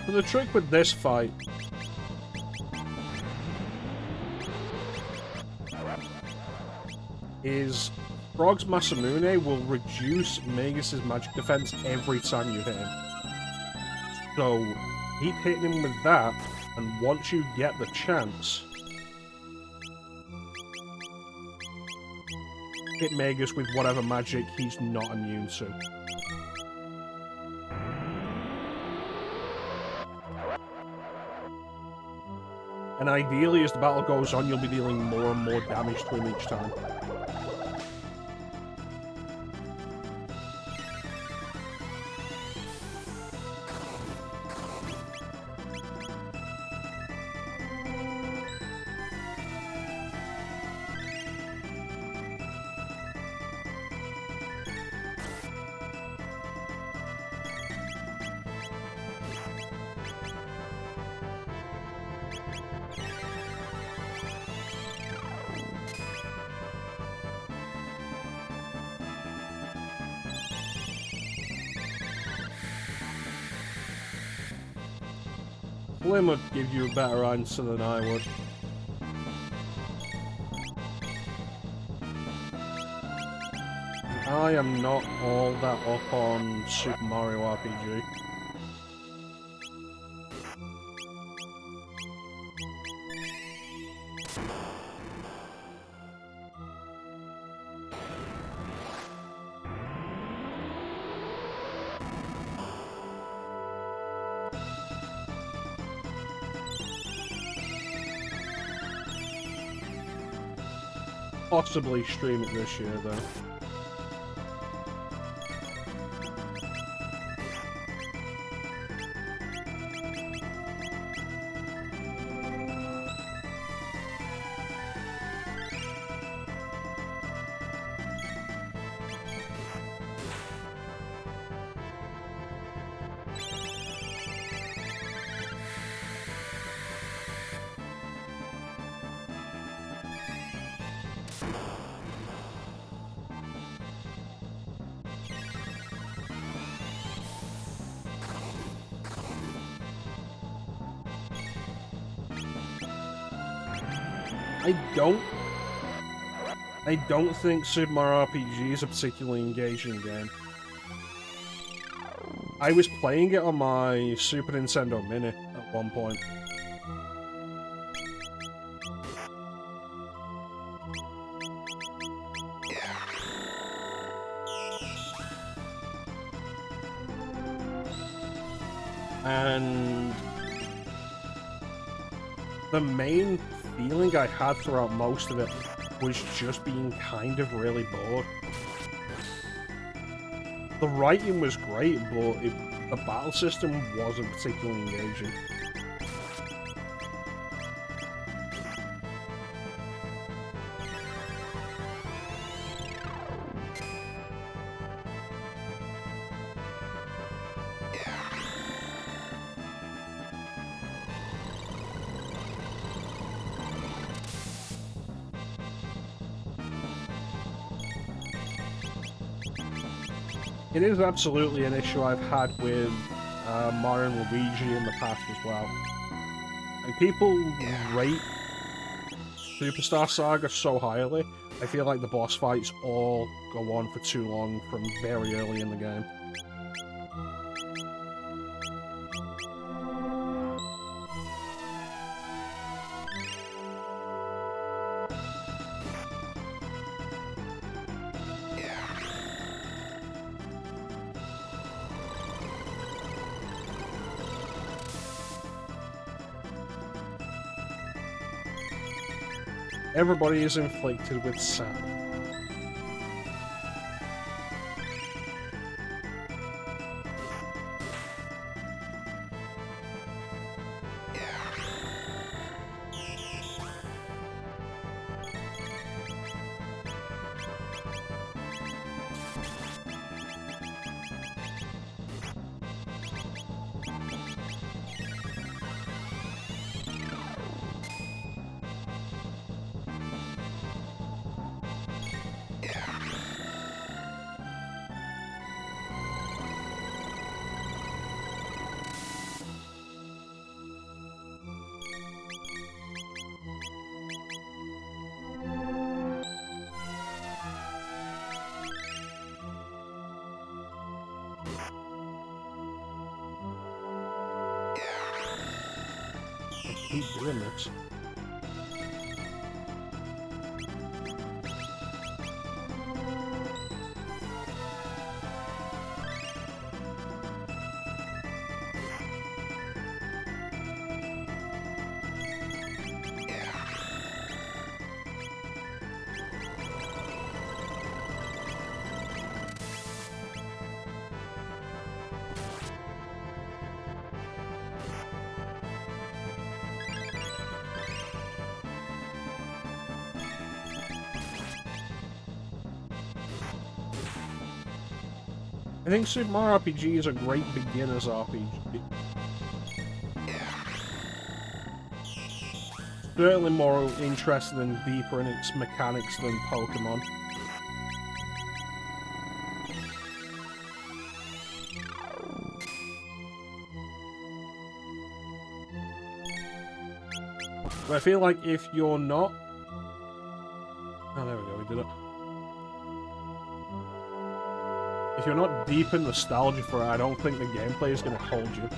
So the trick with this fight is Frog's Masamune will reduce Magus's magic defense every time you hit him. So keep hitting him with that, and once you get the chance, hit Magus with whatever magic he's not immune to. And ideally, as the battle goes on, you'll be dealing more and more damage to him each time. Blim would give you a better answer than I would. I am not all that up on Super Mario RPG. Possibly stream it this year, though. I don't think Super Mario RPG is a particularly engaging game. I was playing it on my Super Nintendo Mini at one point. And the main feeling I had throughout most of it was just being kind of really bored. The writing was great, but the battle system wasn't particularly engaging. It is absolutely an issue I've had with Mario and Luigi in the past as well. And people rate Superstar Saga so highly, I feel like the boss fights all go on for too long from very early in the game. Everybody is inflicted with sap. Keep doing this. I think Super Mario RPG is a great beginner's RPG. Certainly more interested and deeper in its mechanics than Pokemon. But I feel like if you're not... Oh, there we go, we did it. If you're not deep in nostalgia for it, I don't think the gameplay is going to hold you.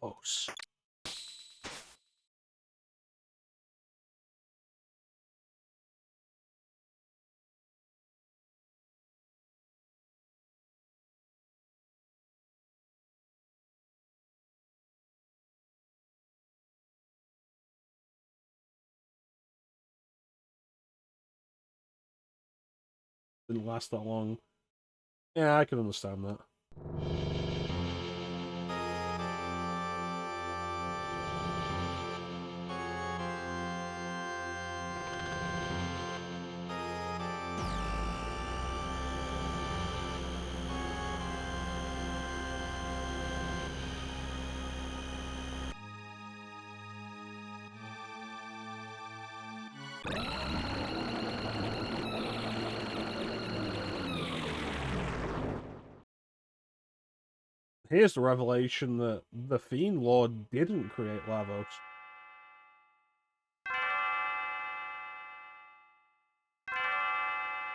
Lavos. Didn't last that long. Yeah, I can understand that. Here's the revelation that the Fiendlord didn't create Lavos.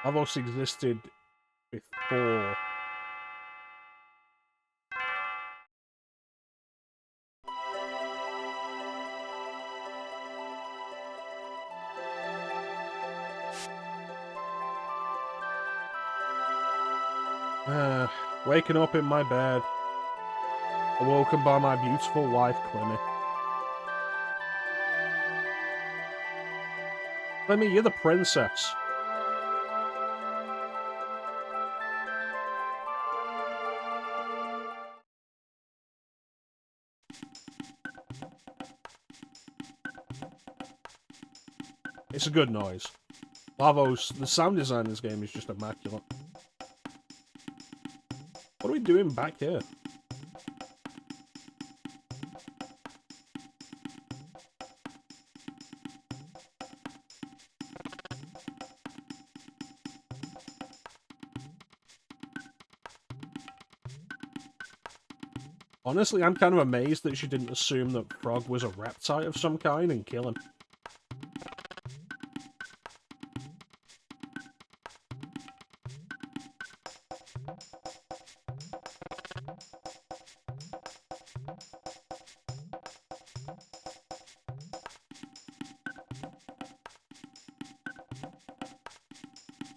Lavos existed before. Waking up in my bed, awoken by my beautiful wife, Clemmy. Clemmy, you're the princess. It's a good noise. Lavos, the sound design in this game is just immaculate. What are we doing back here? Honestly, I'm kind of amazed that she didn't assume that Frog was a reptile of some kind and kill him.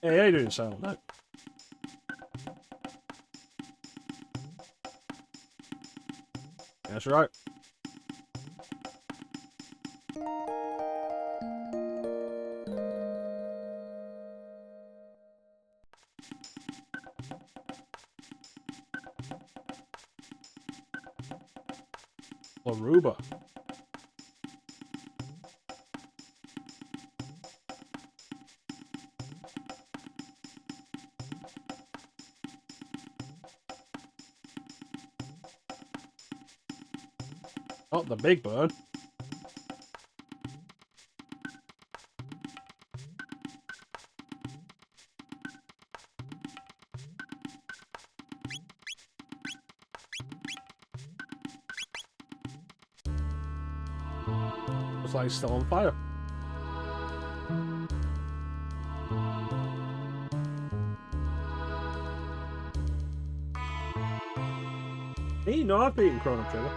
Hey, how you doing, Silent Night? That's right. Aruba. Not the big bird. Looks like it's still on fire. Me not beating Chrono Trigger.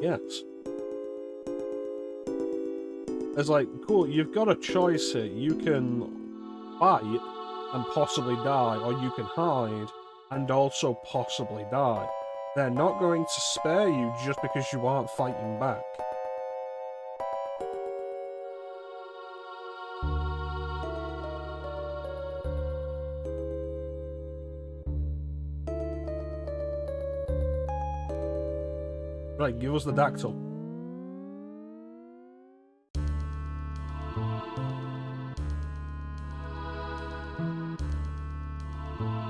Yes. It's like, cool, you've got a choice here. You can fight and possibly die, or you can hide and also possibly die. They're not going to spare you just because you aren't fighting back. Right, give us the dactyl.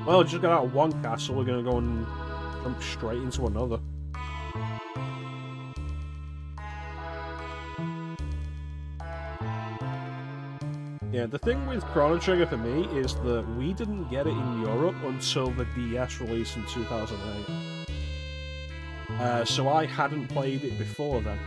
Well, just got out of one castle, we're gonna go and jump straight into another. Yeah, the thing with Chrono Trigger for me is that we didn't get it in Europe until the DS release in 2008. So I hadn't played it before then.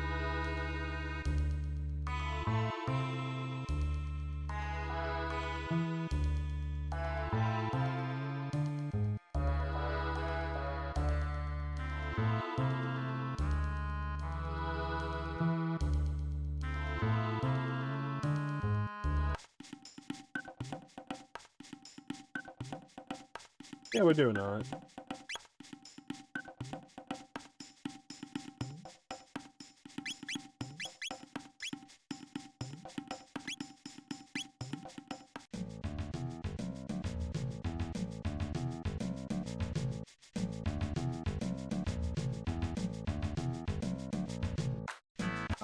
Yeah, we're doing alright.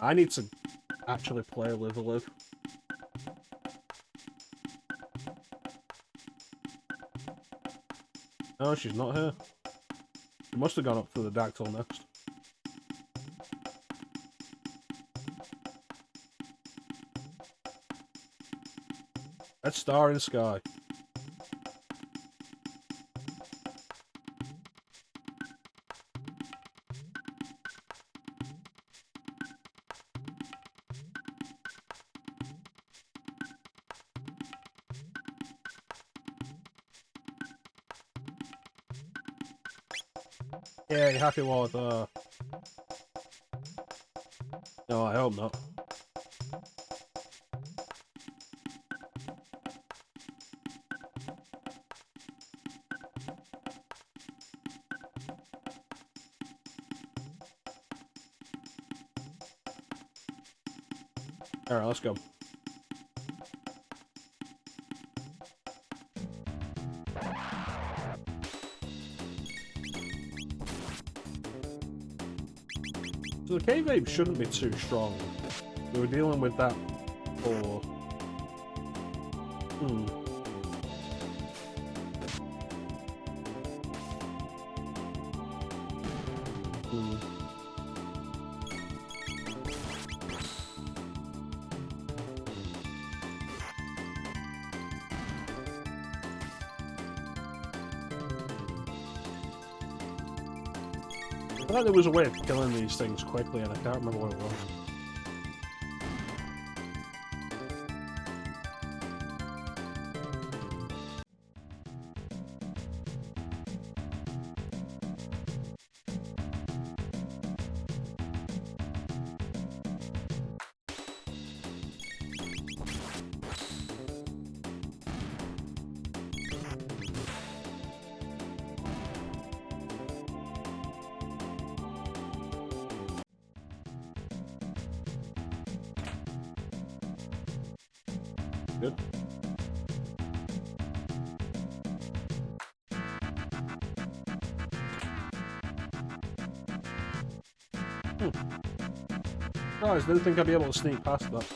I need to actually play Live a Live. No, she's not here. She must have gone up for the dactyl next. Red star in the sky. Yeah, you happy with No, I hope not. Alright, let's go. So the cave ape shouldn't be too strong. We were dealing with that for... I thought there was a way of killing these things quickly, and I can't remember what it was. Good. Guys, didn't think I'd be able to sneak past that.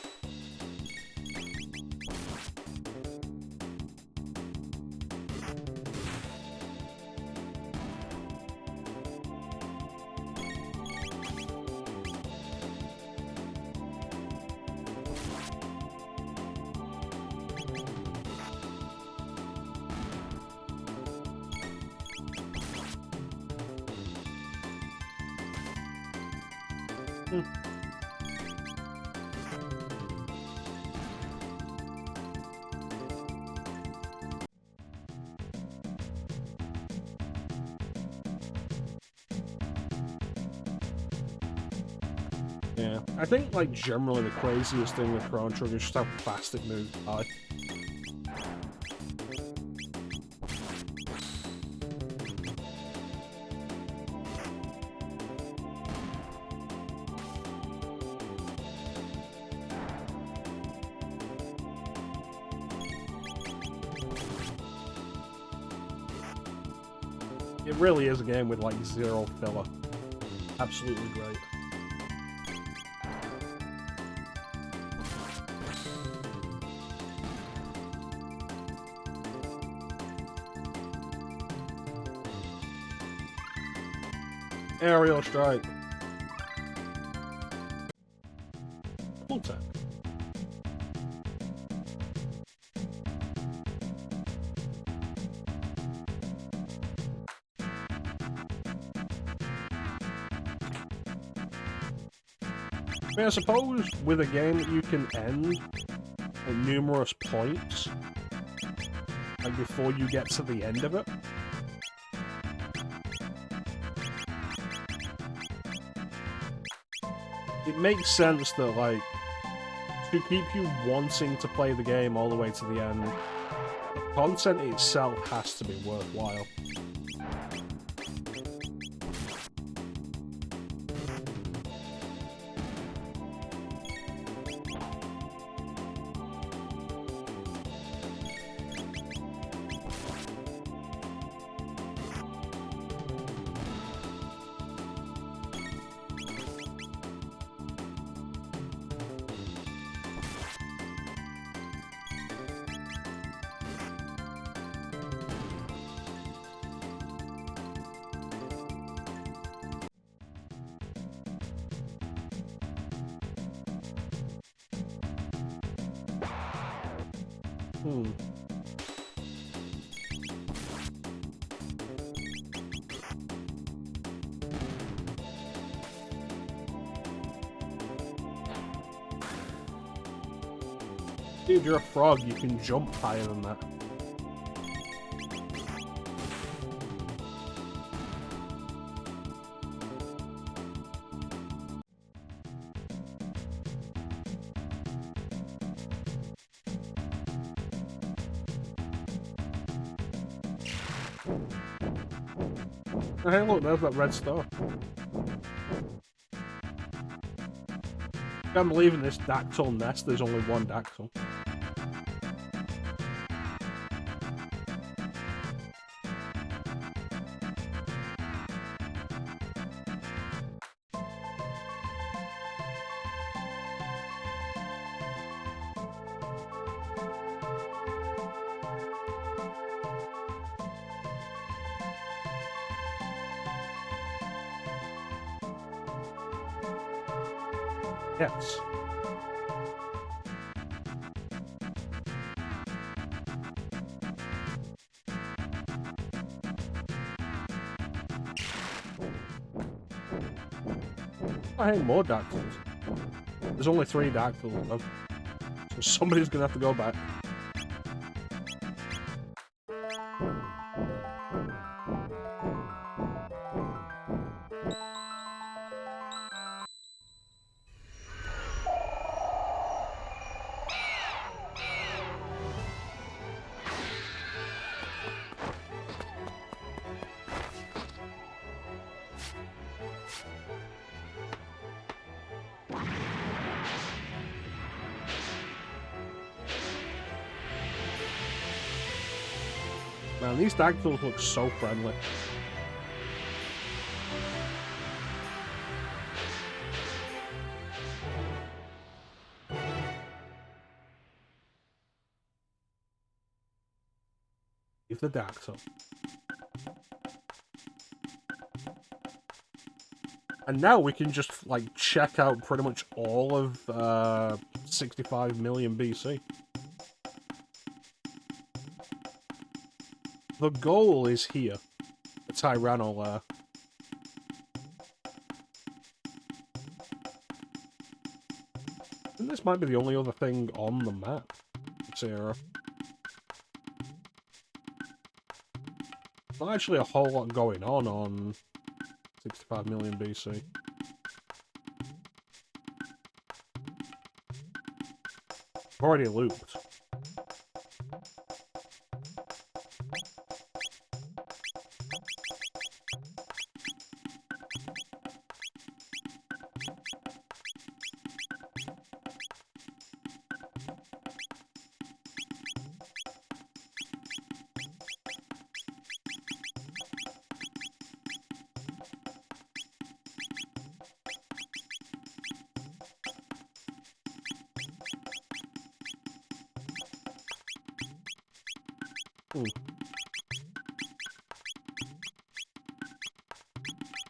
Yeah, I think, like, generally the craziest thing with Chrono Trigger is just how fast it moves by. It really is a game with like zero filler. Absolutely great. Aerial strike. Full tech. I mean, I suppose with a game that you can end at numerous points, like before you get to the end of it, it makes sense that, like, to keep you wanting to play the game all the way to the end, the content itself has to be worthwhile. Dude, you're a frog, you can jump higher than that. Hey, look, there's that red star. I can't believe in this dactyl nest there's only one dactyl. Yes. I hate more dactyls. There's only 3 dactyls, though. So somebody's gonna have to go back. Man, these dactyls look so friendly. Leave the dactyl. And now we can just, like, check out pretty much all of 65 million BC. The goal is here. The Tyranno lair. And this might be the only other thing on the map. This era. Not actually a whole lot going on 65 million BC. I've already looped.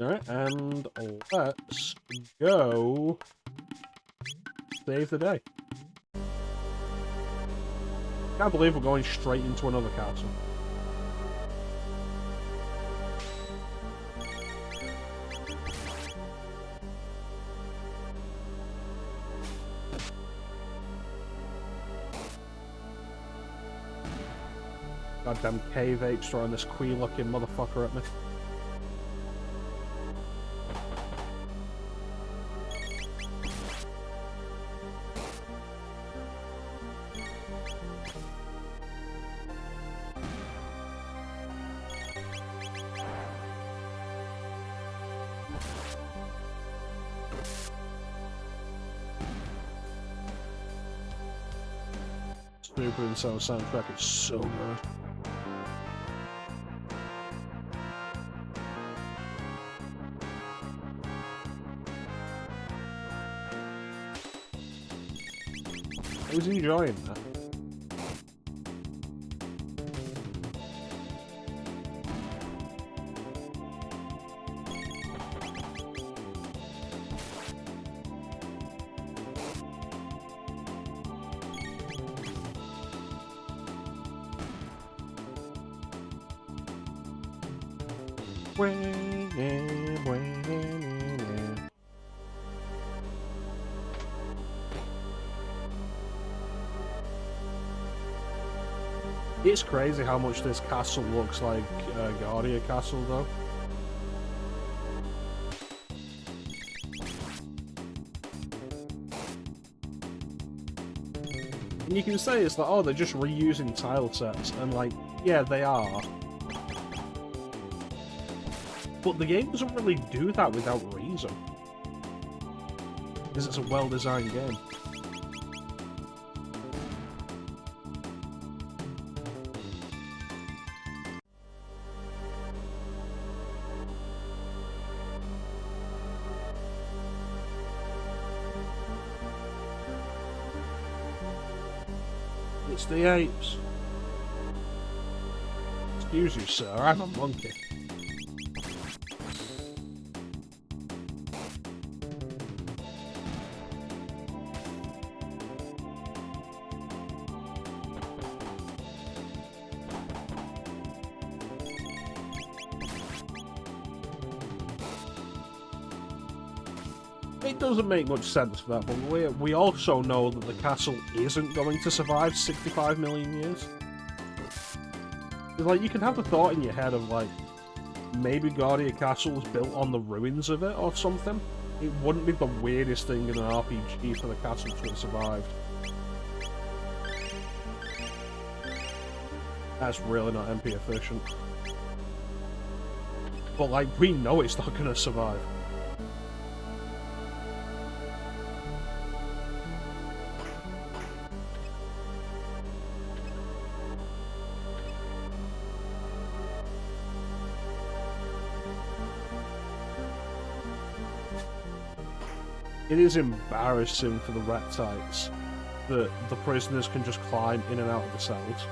Alright, and let's go save the day. Can't believe we're going straight into another castle. Goddamn cave apes throwing this queen-looking motherfucker at me. Super Insane soundtrack is so good. I was enjoying that. It's crazy how much this castle looks like Guardia Castle, though. And you can say it's like, oh, they're just reusing tile sets, and like, yeah, they are. But the game doesn't really do that without reason. Because it's a well-designed game. It's the apes. Excuse you, sir, I'm a monkey. It doesn't make much sense for that, but we also know that the castle isn't going to survive 65 million years. Like, you can have the thought in your head of, like, maybe Guardia Castle was built on the ruins of it or something. It wouldn't be the weirdest thing in an RPG for the castle to have survived. That's really not MP efficient. But, like, we know it's not going to survive. It is embarrassing for the reptiles that the prisoners can just climb in and out of the cells.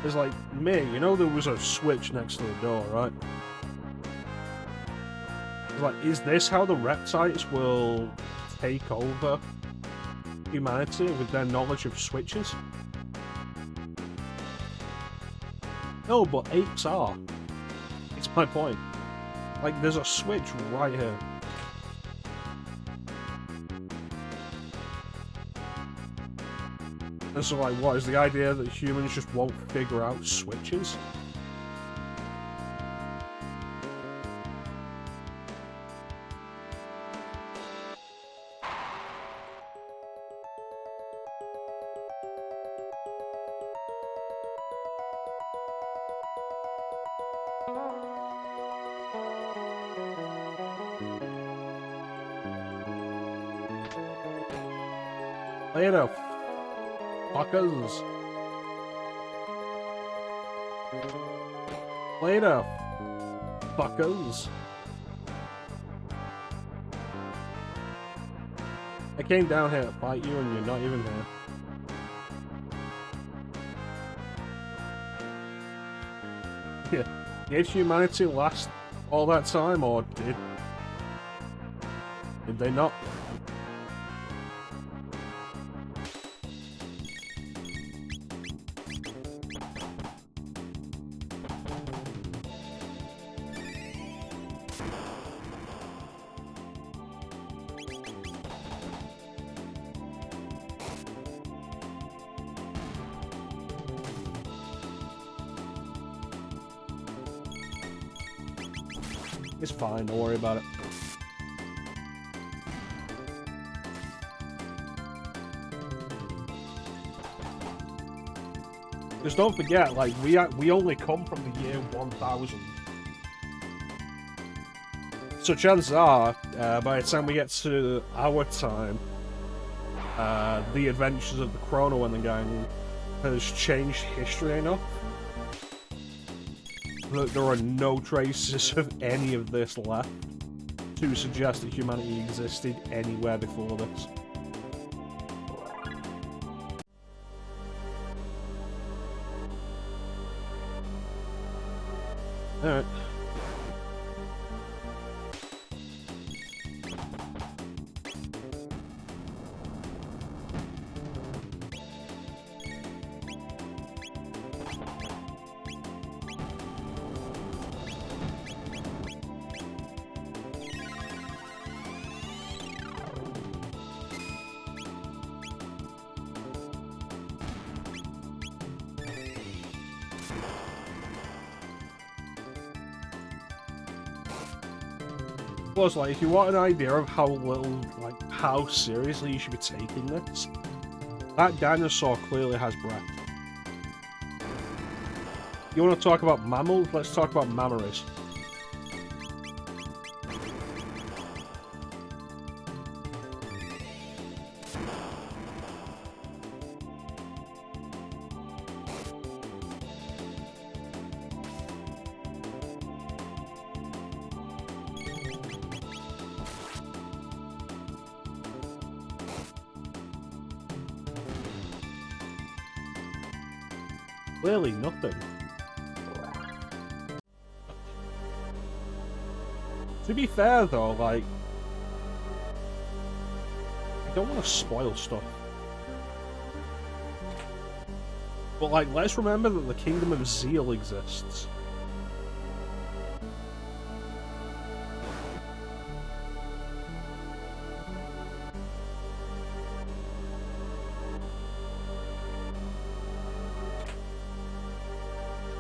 It's like, me, you know there was a switch next to the door, right? It's like, is this how the reptiles will take over humanity with their knowledge of switches? No, but apes are. It's my point. Like, there's a switch right here. And so, like, what is the idea that humans just won't figure out switches? Later, fuckers. Later, fuckers. I came down here to fight you and you're not even here. Yeah. Did humanity last all that time, or did they not? It's fine, don't worry about it. Just don't forget, like, we only come from the year 1000. So chances are, by the time we get to our time, the adventures of the Chrono and the gang has changed history enough that there are no traces of any of this left to suggest that humanity existed anywhere before this. Alright. Plus, like, if you want an idea of how little, like, how seriously you should be taking this, that dinosaur clearly has breath. You want to talk about mammals? Let's talk about mammaries. Clearly nothing. To be fair though, like, I don't want to spoil stuff. But like, let's remember that the Kingdom of Zeal exists.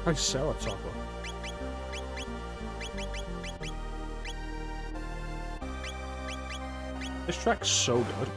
Triceratops. This track's so good.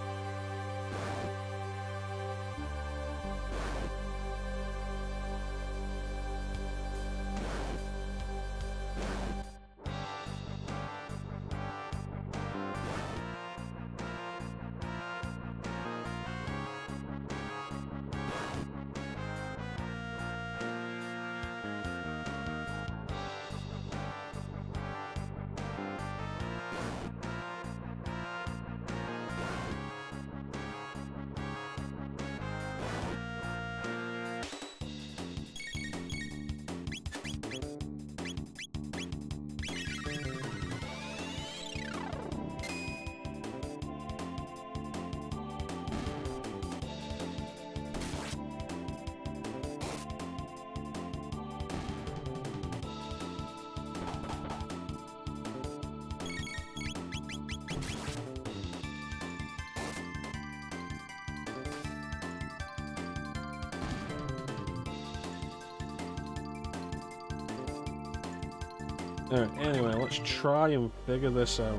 Alright, anyway, let's try and figure this out.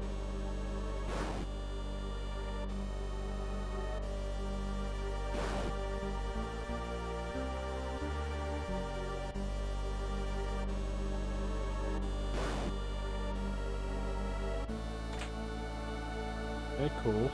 Okay, cool.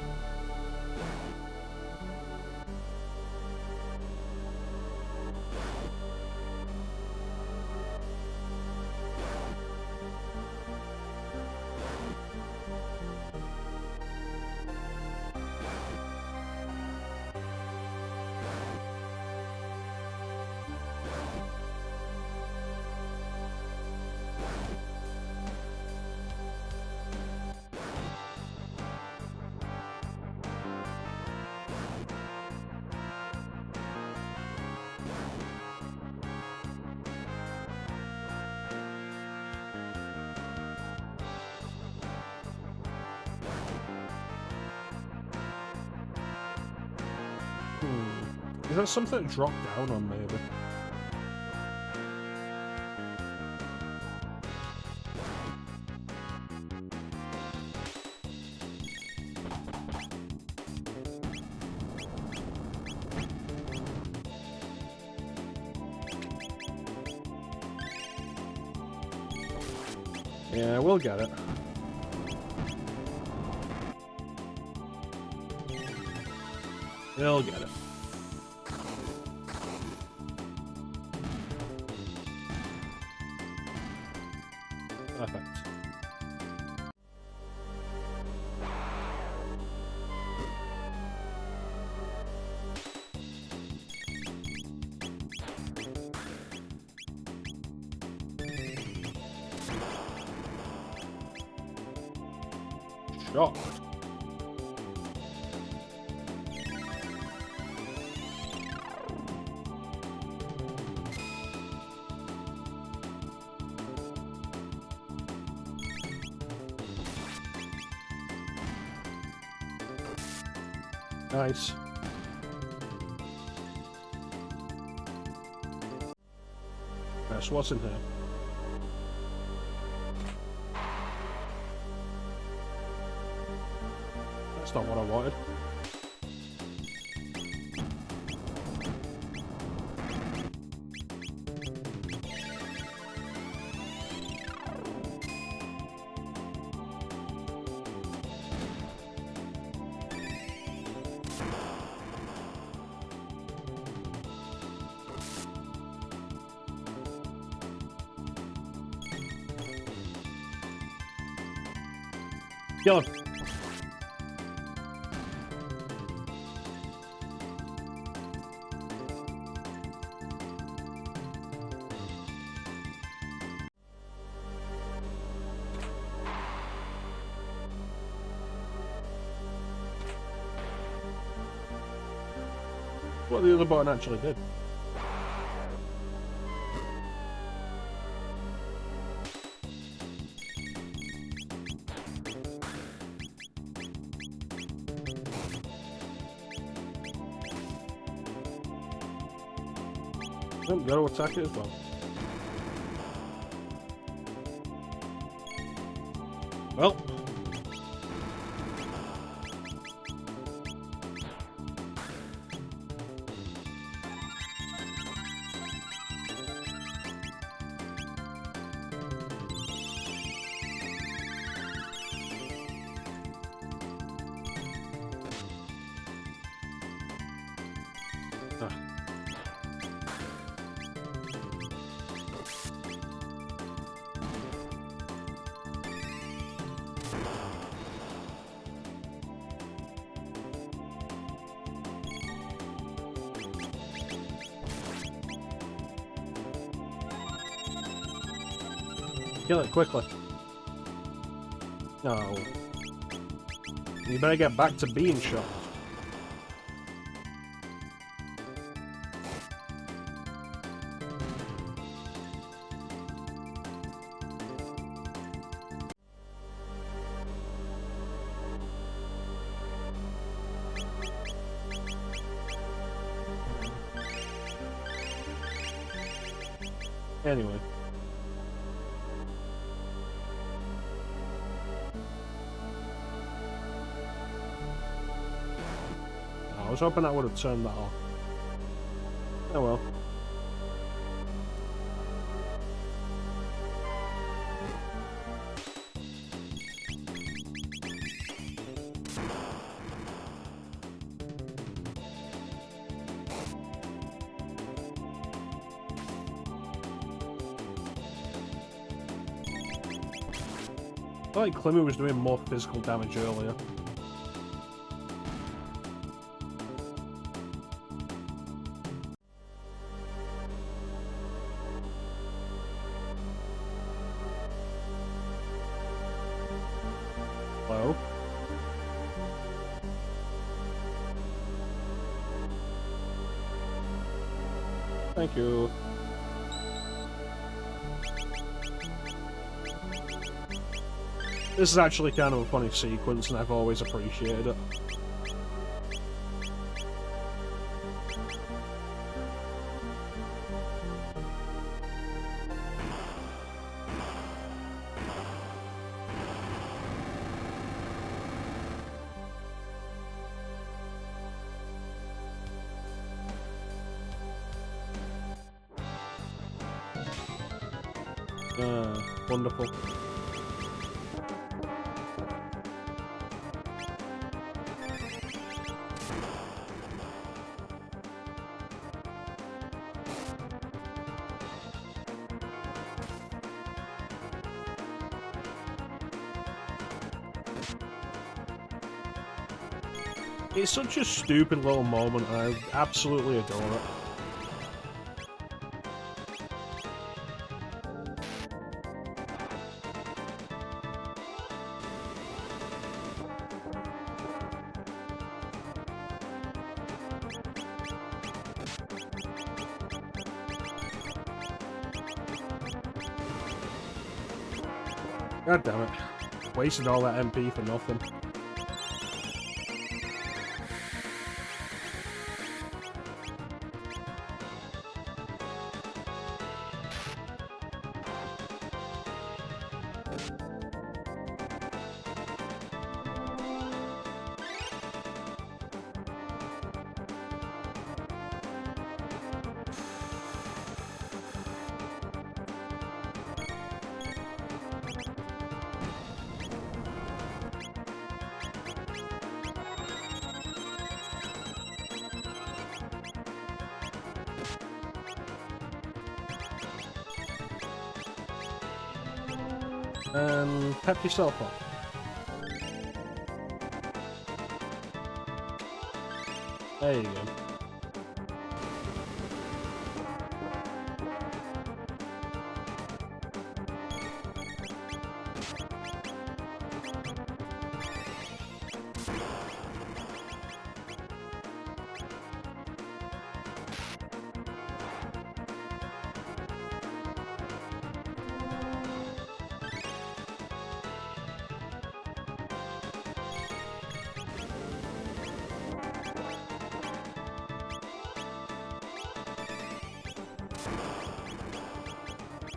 there something to drop down on, maybe? Yeah, we'll get it. We'll get it. Perfect. Shot. Nice. That's what's in here. That's not what I wanted. Kill him. What the other button actually did. Oh, gotta attack it as well. Well. Kill it quickly. No. You better get back to being shot. Anyway. I was hoping that would have turned that off. Oh well. I feel like Clemmy was doing more physical damage earlier. Hello? Thank you. This is actually kind of a funny sequence, and I've always appreciated it. Wonderful. It's such a stupid little moment, and I absolutely adore it. God damn it. Wasted all that MP for nothing. Pep yourself up. There you go.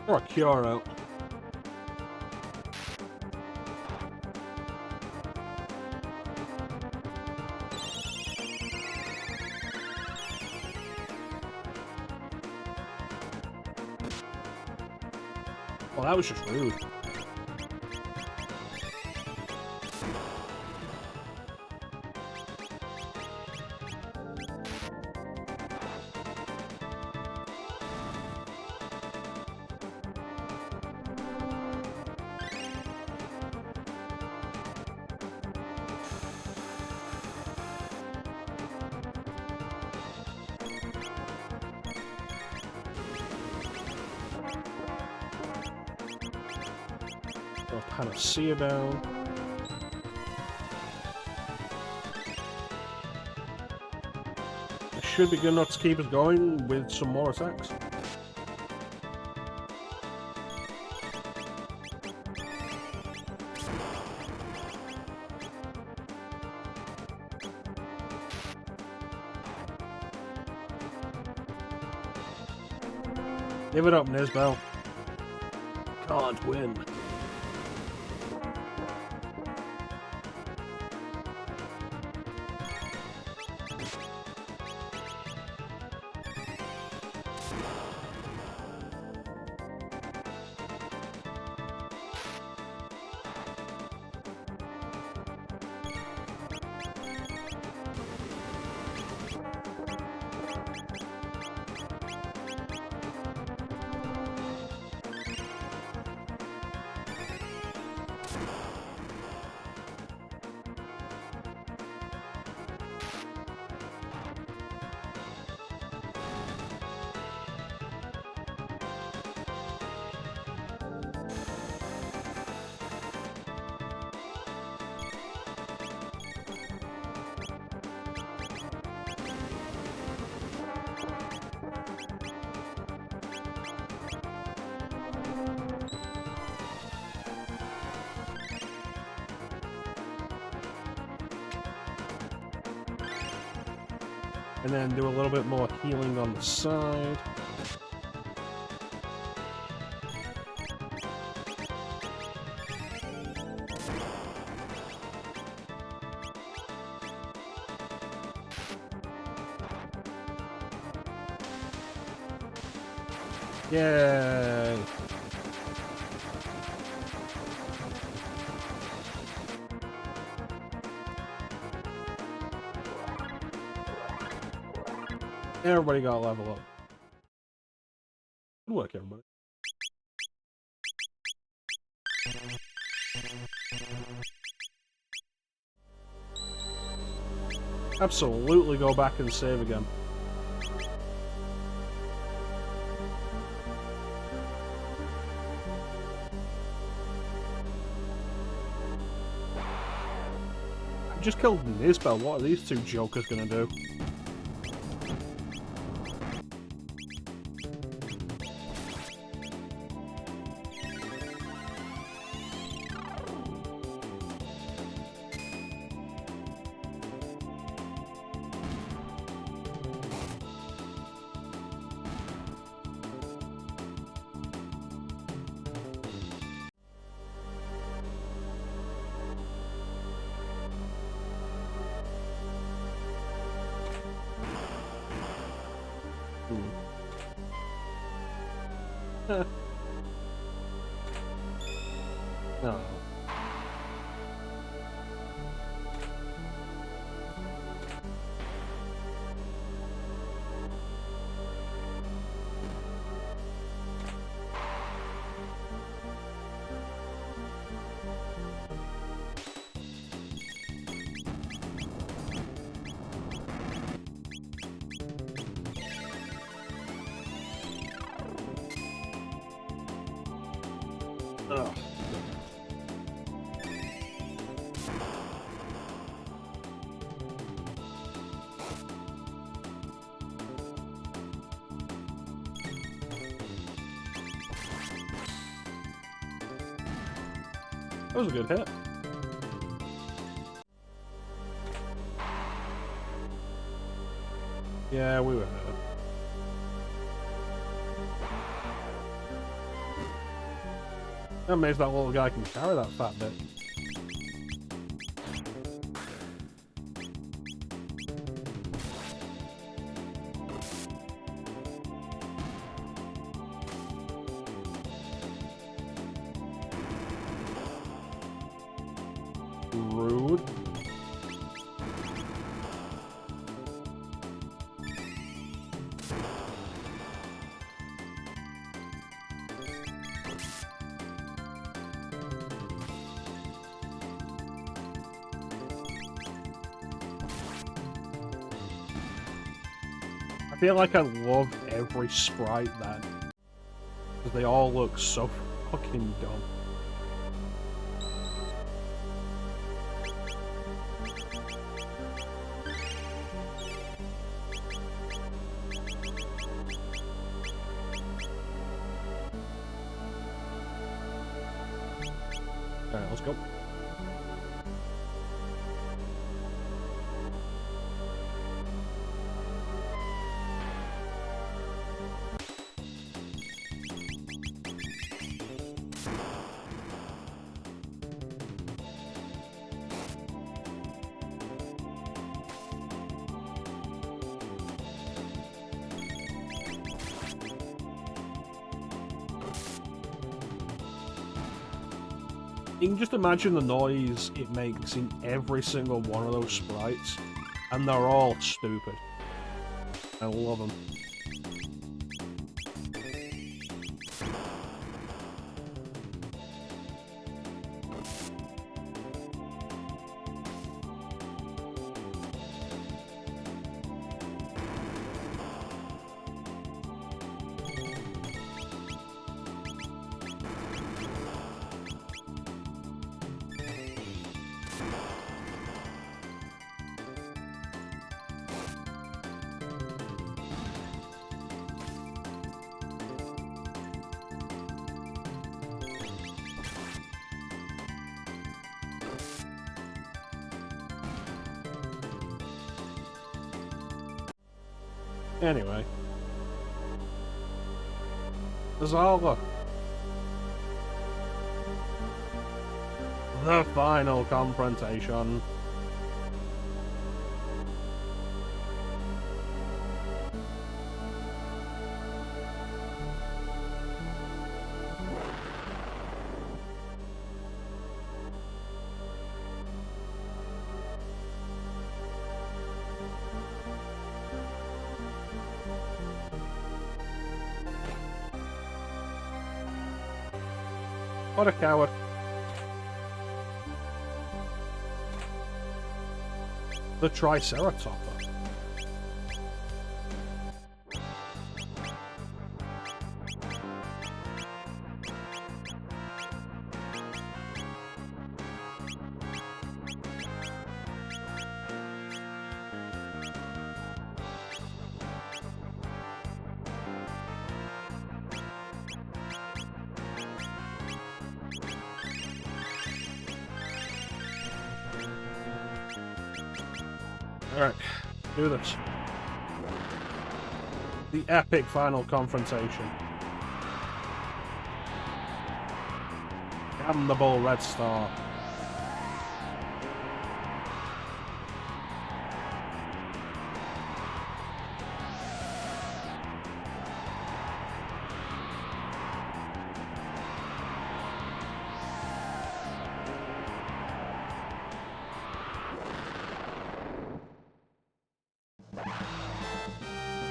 Or a cure out. Well, that was just rude. Panacea down. It should be good enough to keep us going with some more attacks. Give it up, Nisbel. Can't win. And then do a little bit more healing on the side. Yay! Everybody got a level up. Good work, everybody. Absolutely go back and save again. I just killed Nisbel. What are these two jokers gonna do? No. Ugh. That was a good hit. Yeah, we were hurt. I'm amazed that little guy can carry that fat bit. Rude. I feel like I love every sprite then. Because they all look so fucking dumb. Alright, let's go. You can just imagine the noise it makes in every single one of those sprites, and they're all stupid. I love them. Anyway. Zala. The final confrontation. What a coward. The Triceratopper. Alright, do this. The epic final confrontation. Damnable Red Star.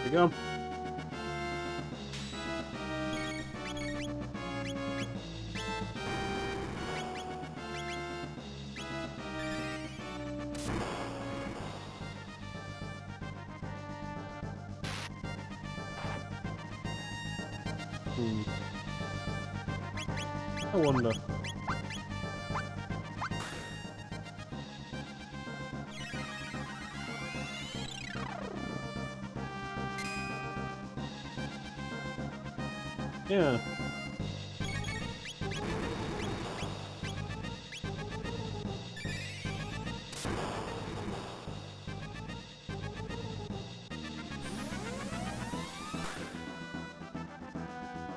Here you go. I wonder. Yeah.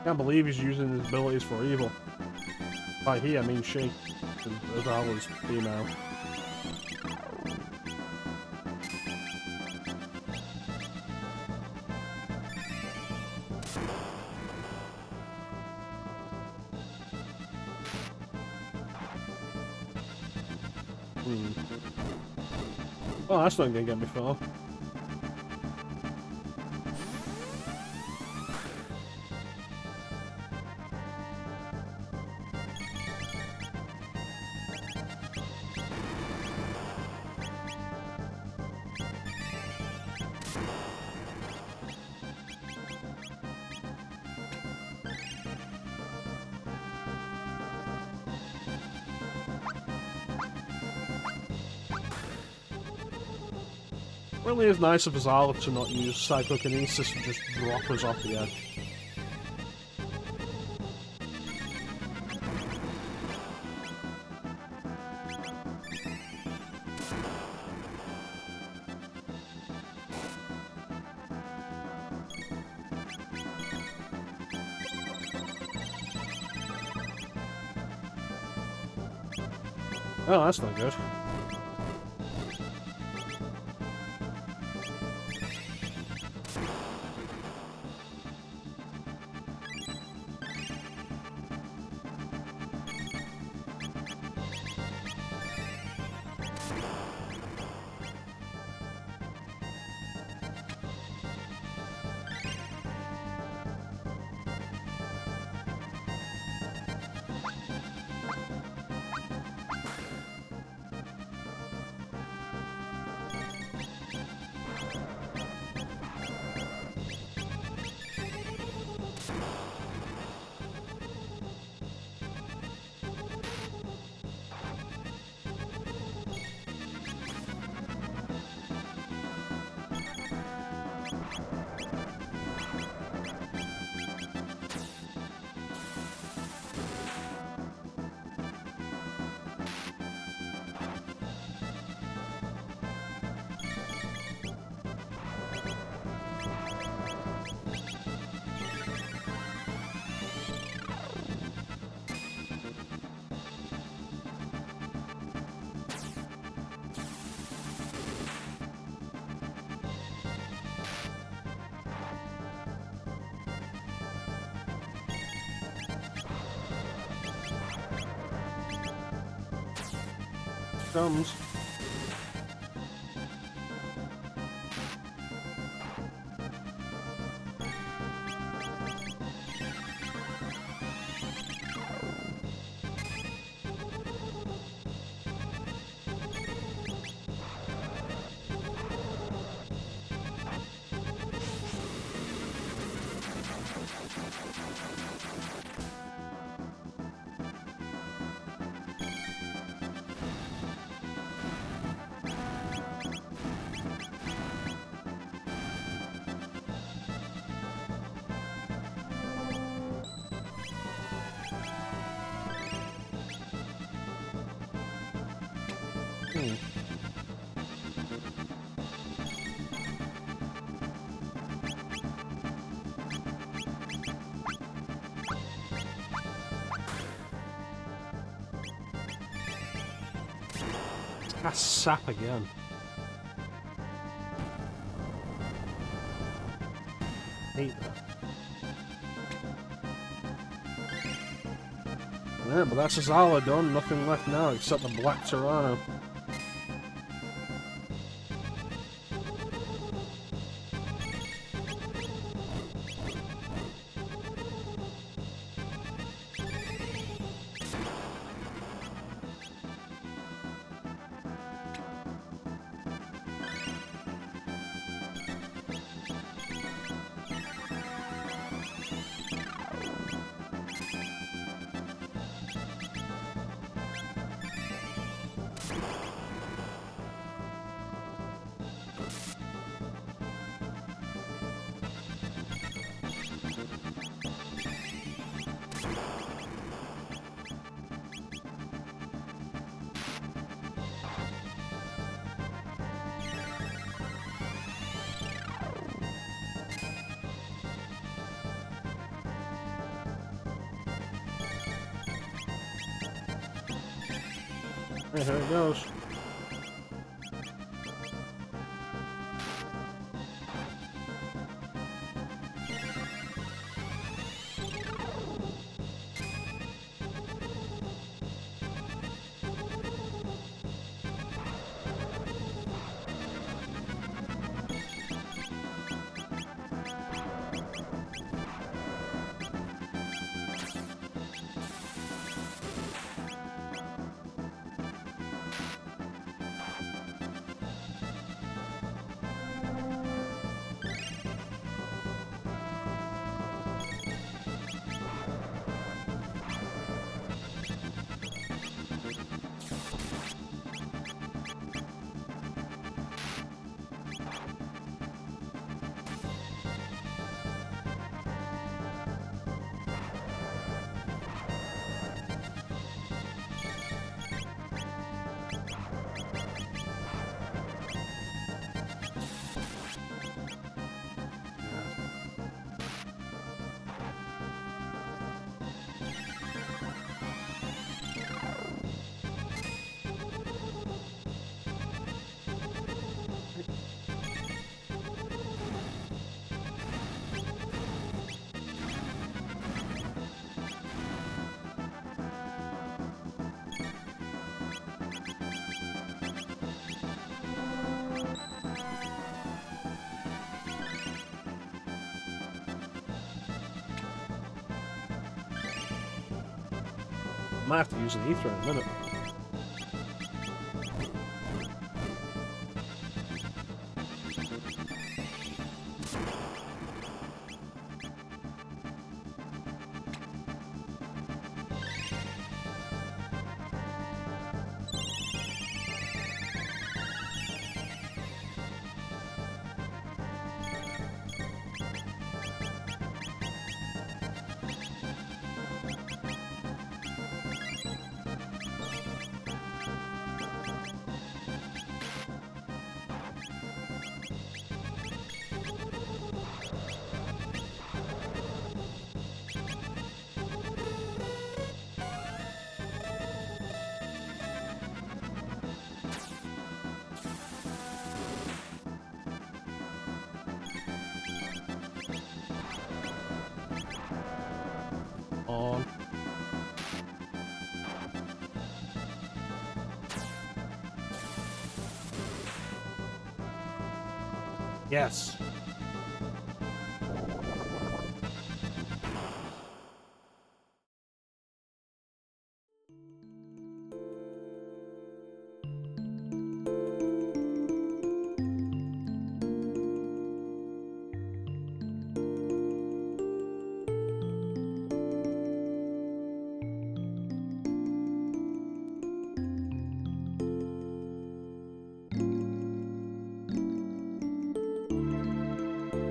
Can't believe he's using his abilities for evil. By he, I mean she. As I was female. Oh, that's not gonna get me far. Really is nice of Azala to not use psychokinesis and just drop us off the edge. Oh, that's not good. Comes. Hmm. That's sap again. Hate that. Yeah, but that's Azala done. Nothing left now except the Black Tyranno. Right, here it goes. I might have to use an ether in a minute. On. Yes.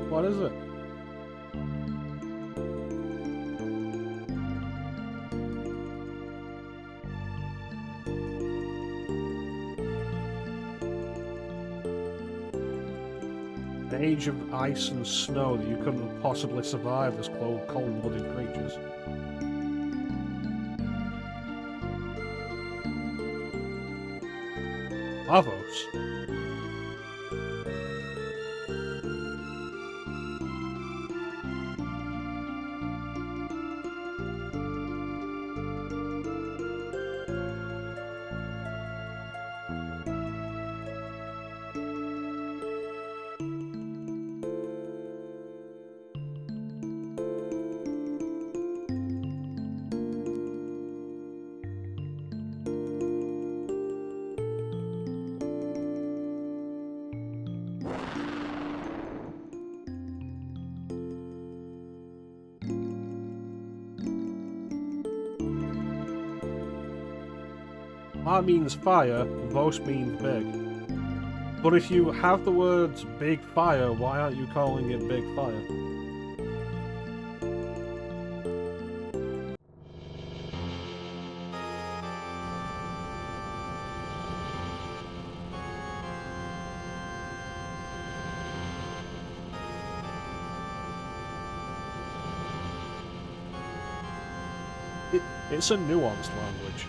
What is it? age of ice and snow that you couldn't possibly survive as cold-blooded creatures. Lavos. Ma means fire, Vos means big. But if you have the words big fire, why aren't you calling it big fire? It's a nuanced language.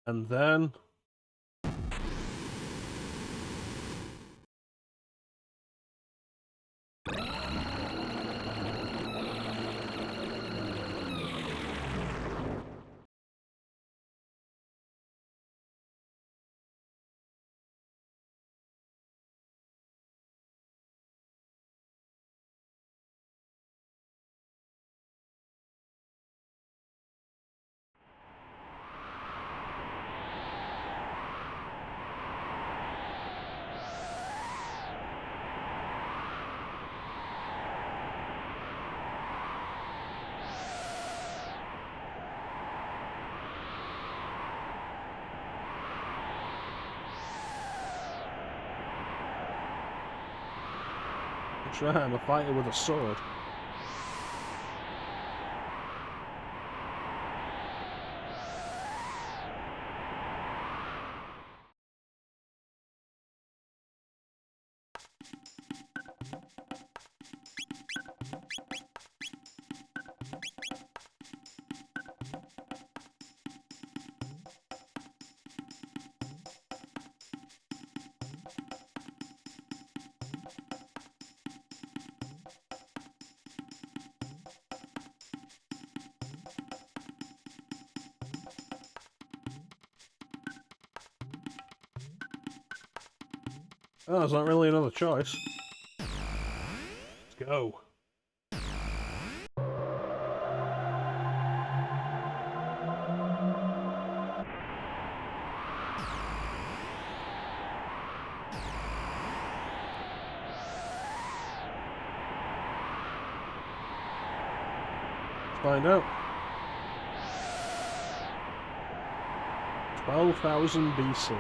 And then... I'm a fighter with a sword. Oh, there's not really another choice. Let's go. Let's find out. 12,000 BC.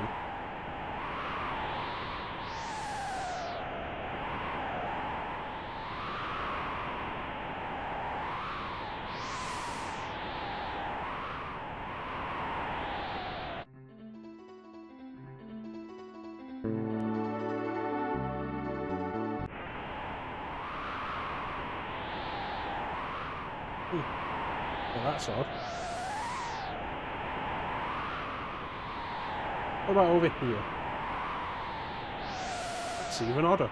Well, that's odd. What about over here? That's even odder.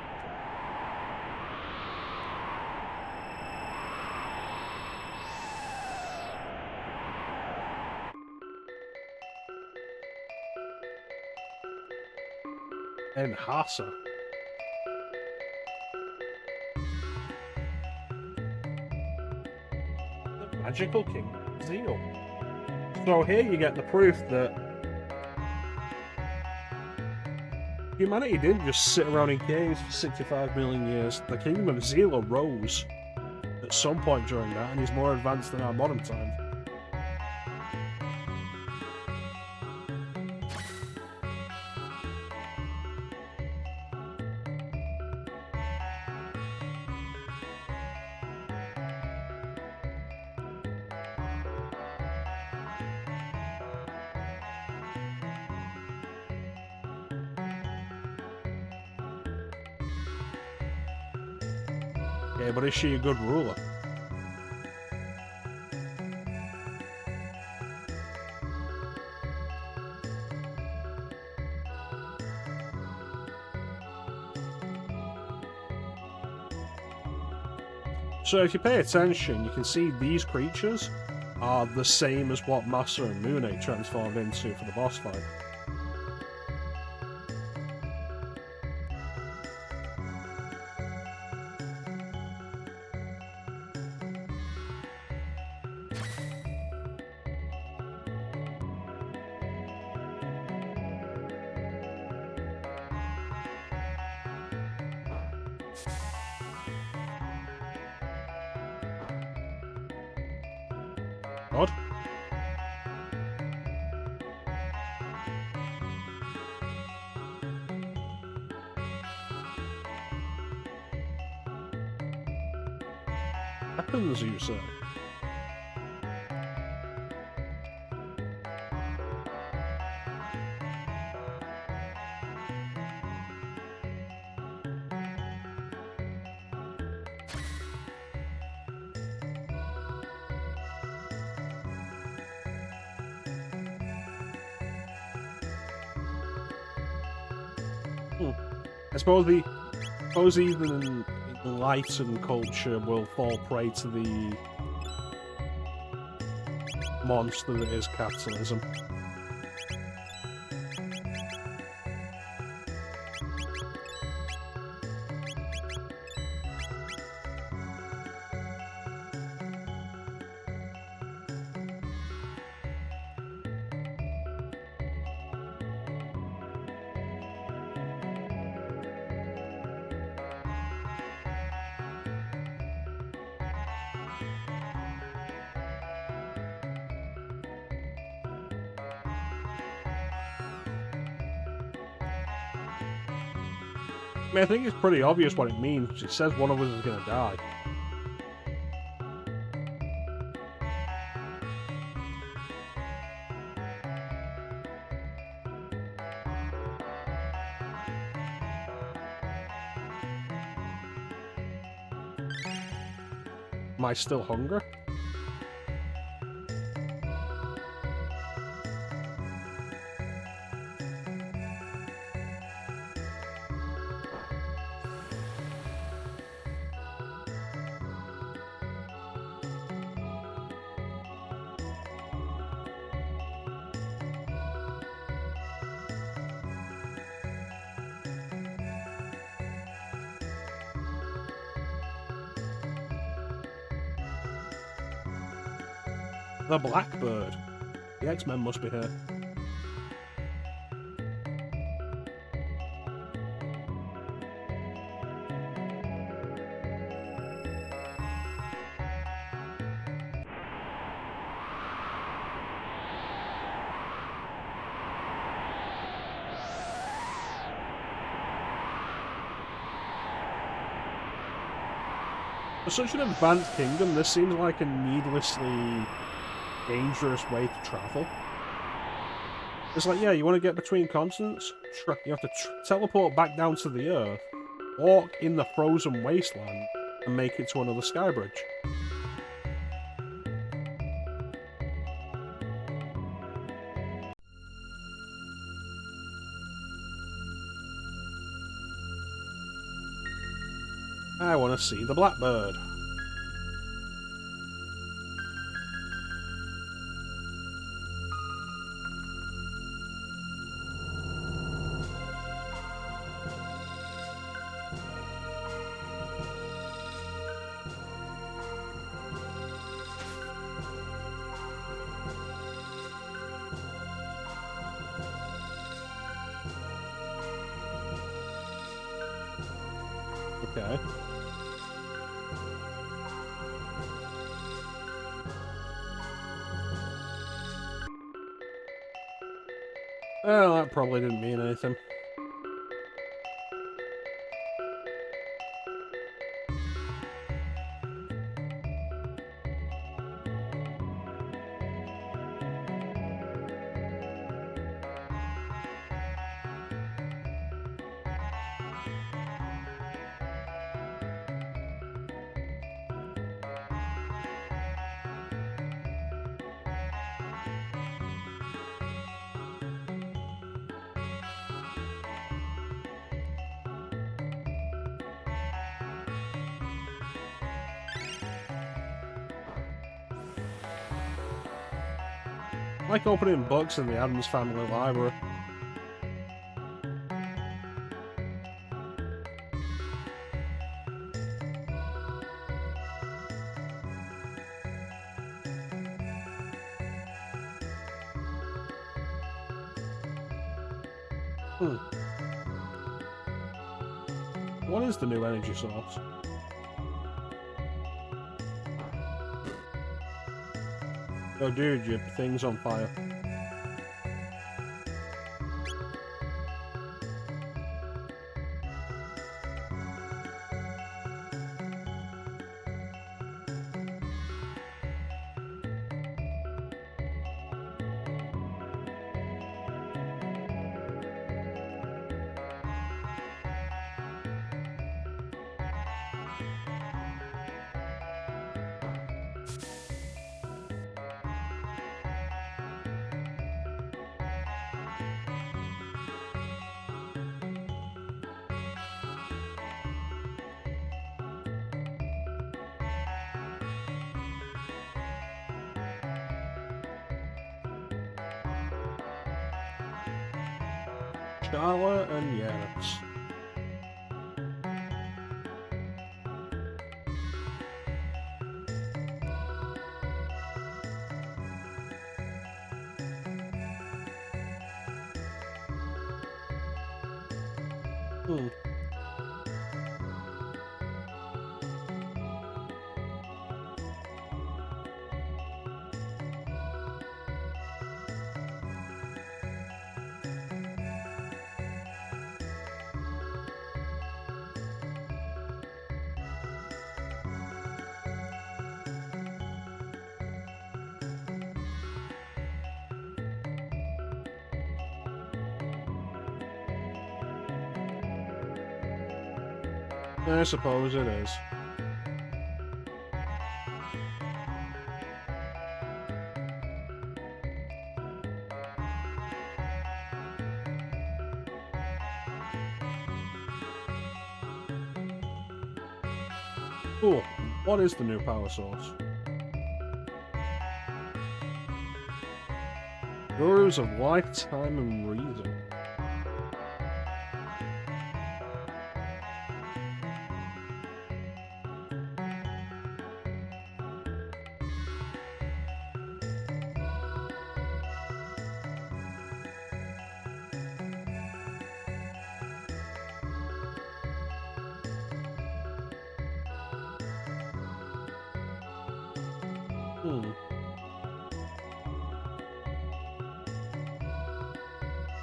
And Hassa. The Magical King Zeal. So here you get the proof that Humanity didn't just sit around in caves for 65 million years. The Kingdom of Zila rose at some point during that, and is more advanced than our modern times. Yeah, but is she a good ruler? So if you pay attention, you can see these creatures are the same as what Massa and Mune transformed into for the boss fight. Odd. Weapons, you say? I suppose even in enlightened culture will fall prey to the monster that is capitalism. I mean, I think it's pretty obvious what it means. It says one of us is going to die. Am I still hungry? The Blackbird. The X-Men must be here. For such an advanced kingdom, this seems like a needlessly dangerous way to travel. It's like, yeah, you want to get between continents? You have to teleport back down to the Earth, walk in the frozen wasteland, and make it to another sky bridge. I want to see the Blackbird. Okay. Well, that probably didn't mean anything. Like opening books in the Addams Family Library. What is the new energy source? Oh dude, your thing's on fire. Charlotte and Yanis. I suppose it is. Cool. What is the new power source? Gurus of Life, Time, and Reason.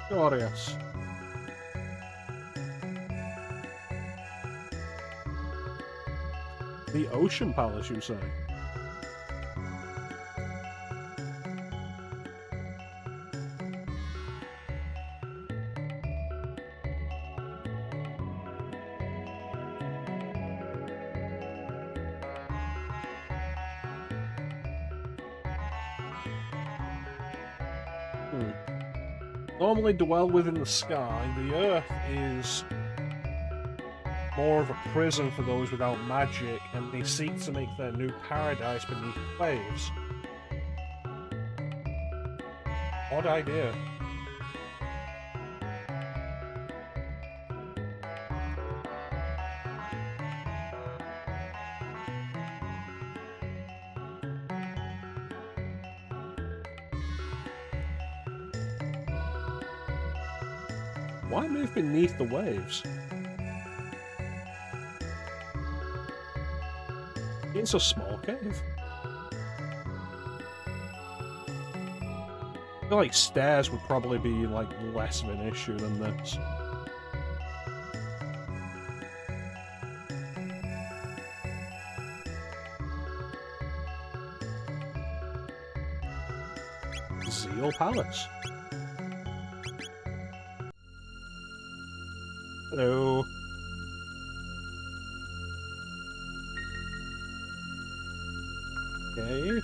Glorious. The Ocean Palace, you say? Normally dwell within the sky, the Earth is more of a prison for those without magic, and they seek to make their new paradise beneath the waves. Odd idea. Why move beneath the waves? It's a small cave. I feel like stairs would probably be, like, less of an issue than this. Zeal Palace. Hello. Okay.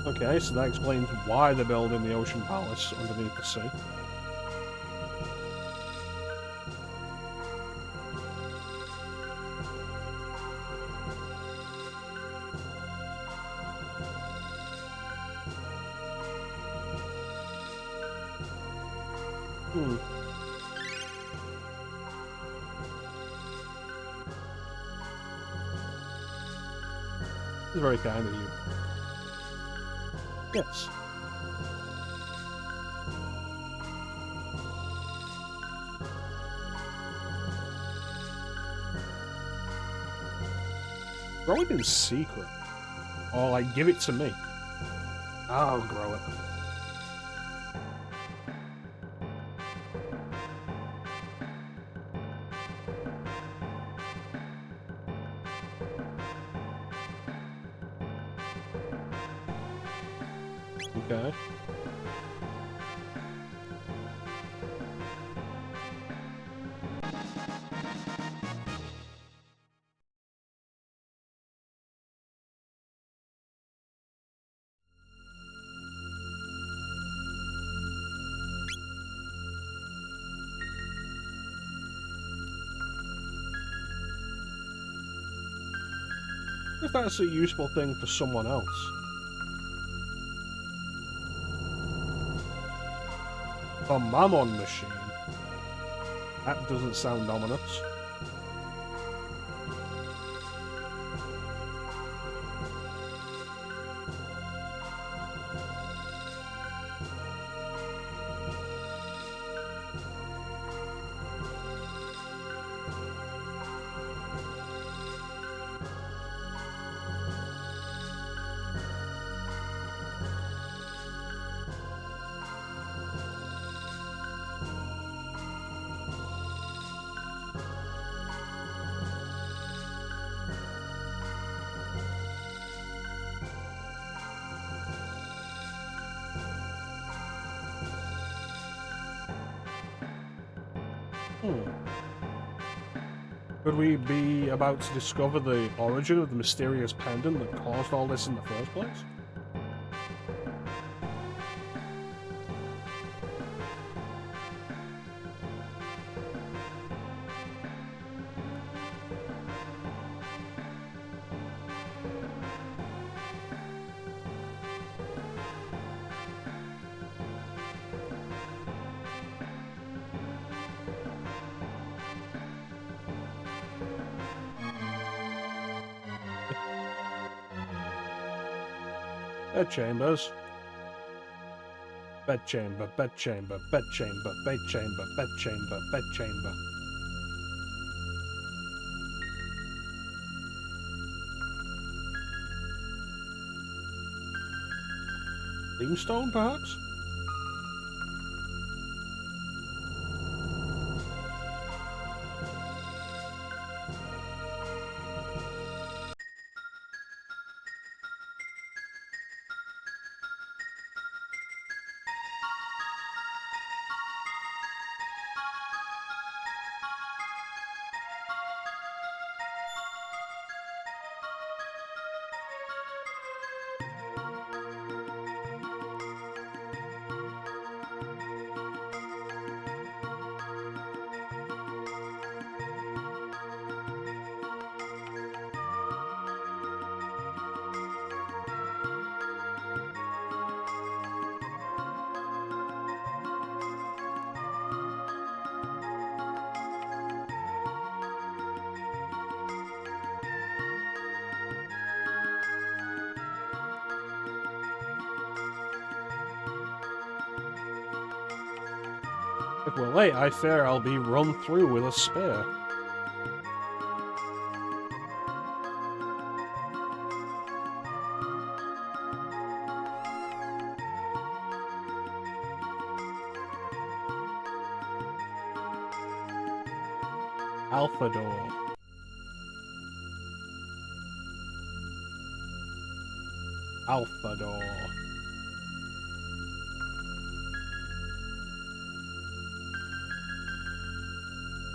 Okay, so that explains why they're building the Ocean Palace underneath the sea. It's very kind of you. Yes. Grow it in secret. Or, like, give it to me. I'll grow it. Okay. If that's a useful thing for someone else. A Mammon machine. That doesn't sound ominous. Could we be about to discover the origin of the mysterious pendant that caused all this in the first place? Bedchambers. Bedchamber, bedchamber, bedchamber, bedchamber, bedchamber, bedchamber. Limestone, perhaps? If we're late, I fear I'll be run through with a spear. Alpha door. Alpha door.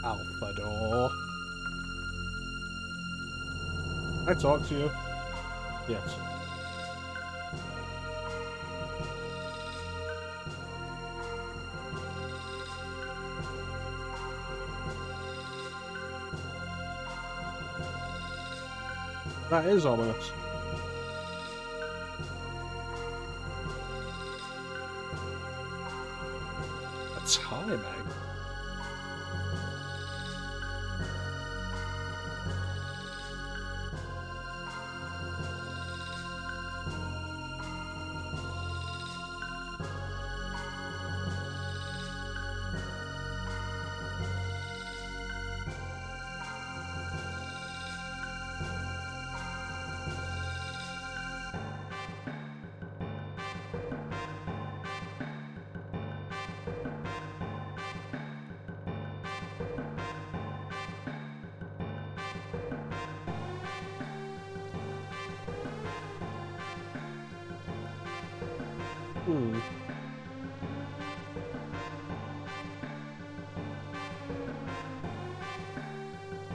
Alpha door. Can I talk to you? Yes. That is ominous. A time egg.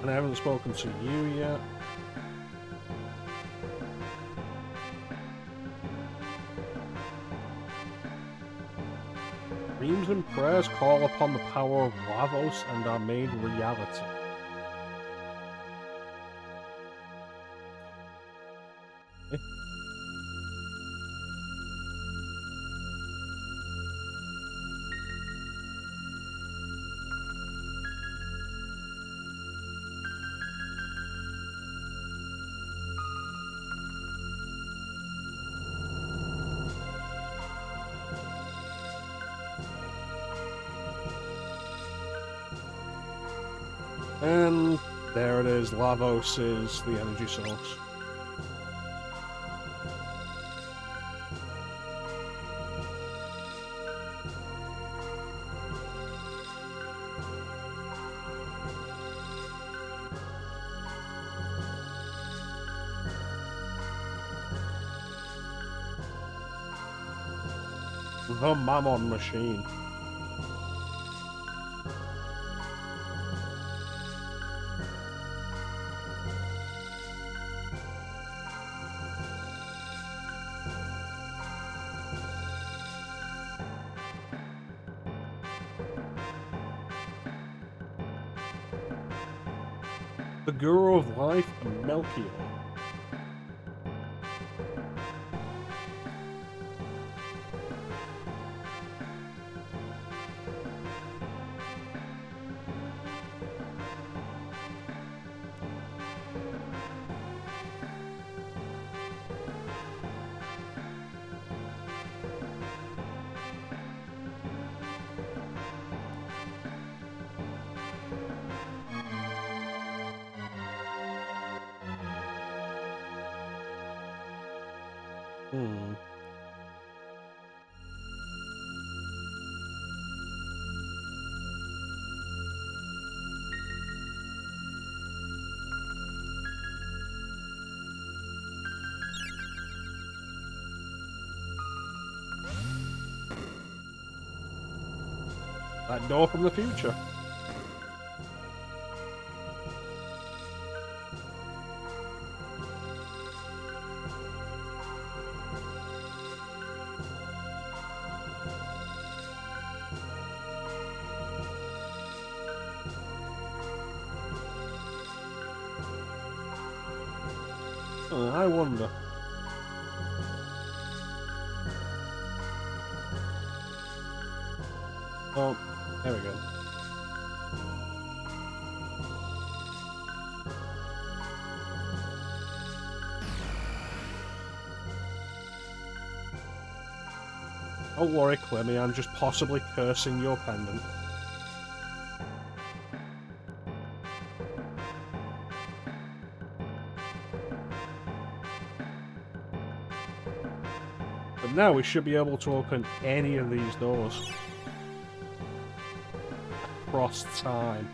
And I haven't spoken to you yet. Dreams and prayers call upon the power of Lavos and are made reality. And there it is, Lavos is the energy source. The Mammon Machine. The Guru of Life, Melchior. That door from the future. I wonder. Oh, there we go. Don't worry, Clemmy, I'm just possibly cursing your pendant. Now we should be able to open any of these doors. Across time.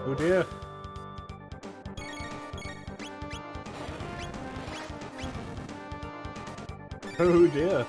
Oh dear. Oh dear.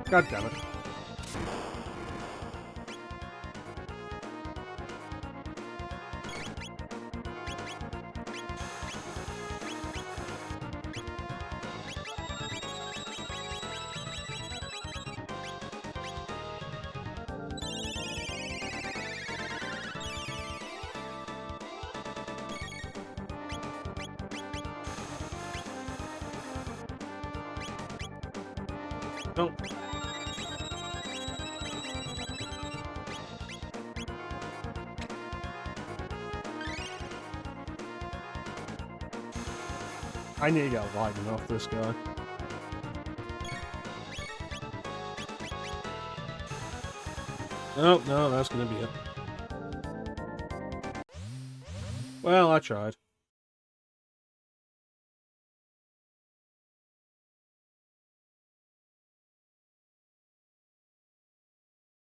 God damn it. No. I need to get lightning off this guy. Oh, no, that's gonna be it. Well, I tried.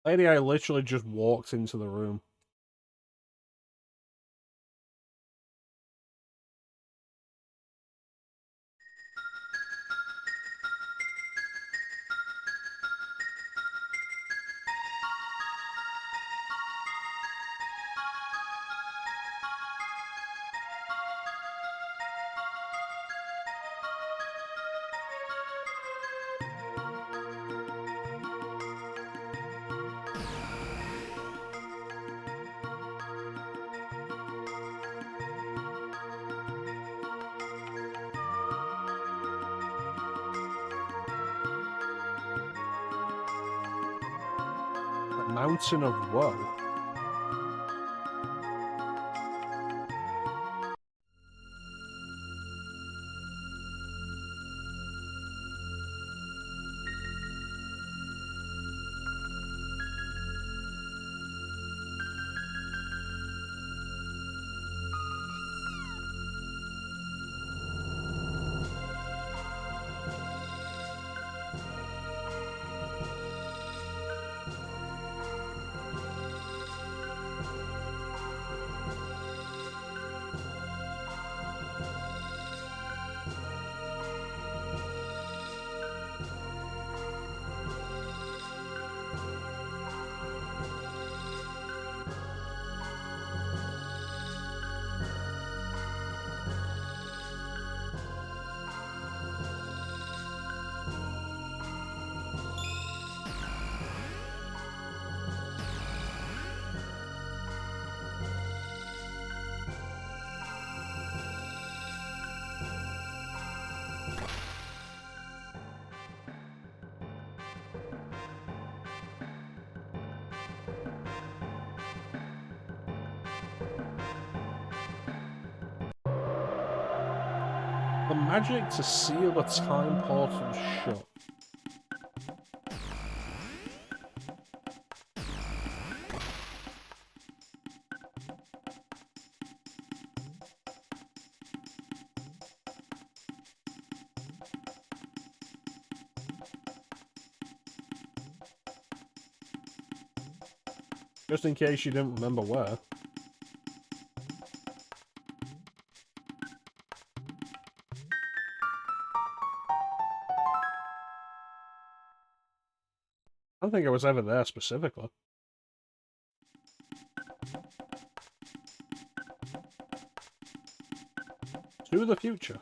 Lady, I literally just walked into the room. A mountain of woe. The magic to seal the time portal shut. Just in case you didn't remember where. I don't think I was ever there specifically. To the future.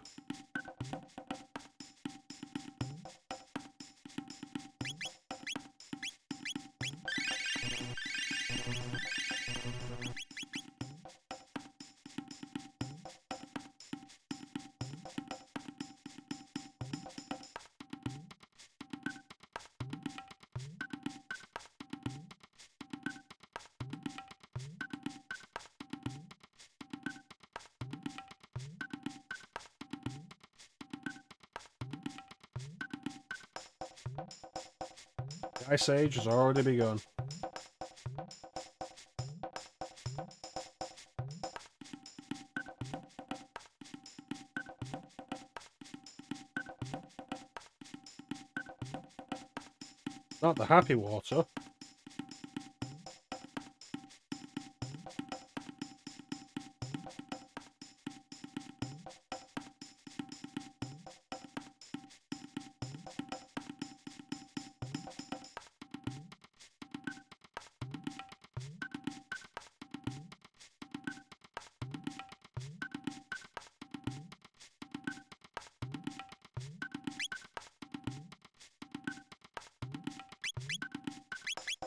The Ice Age has already begun. Not the happy water.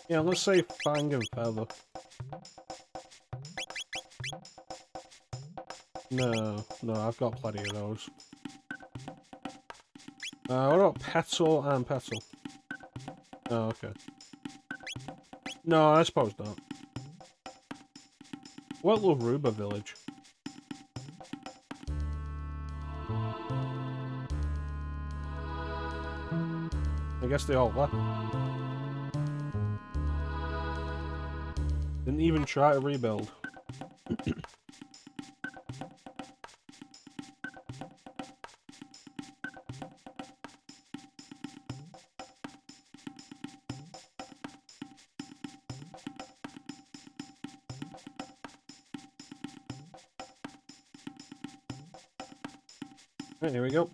Yeah, let's say Fang and Feather. No, I've got plenty of those. What about Petal and Petal? Oh, okay. No, I suppose not. What Laruba village? I guess they all left. Didn't even try to rebuild. Right, here we go.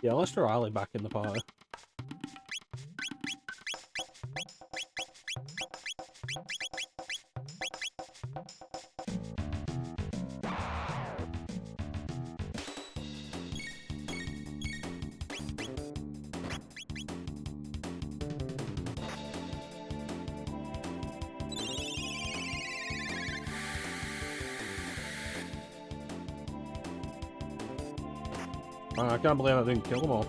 Yeah, let's throw Ali back in the party. I can't believe I didn't kill them all.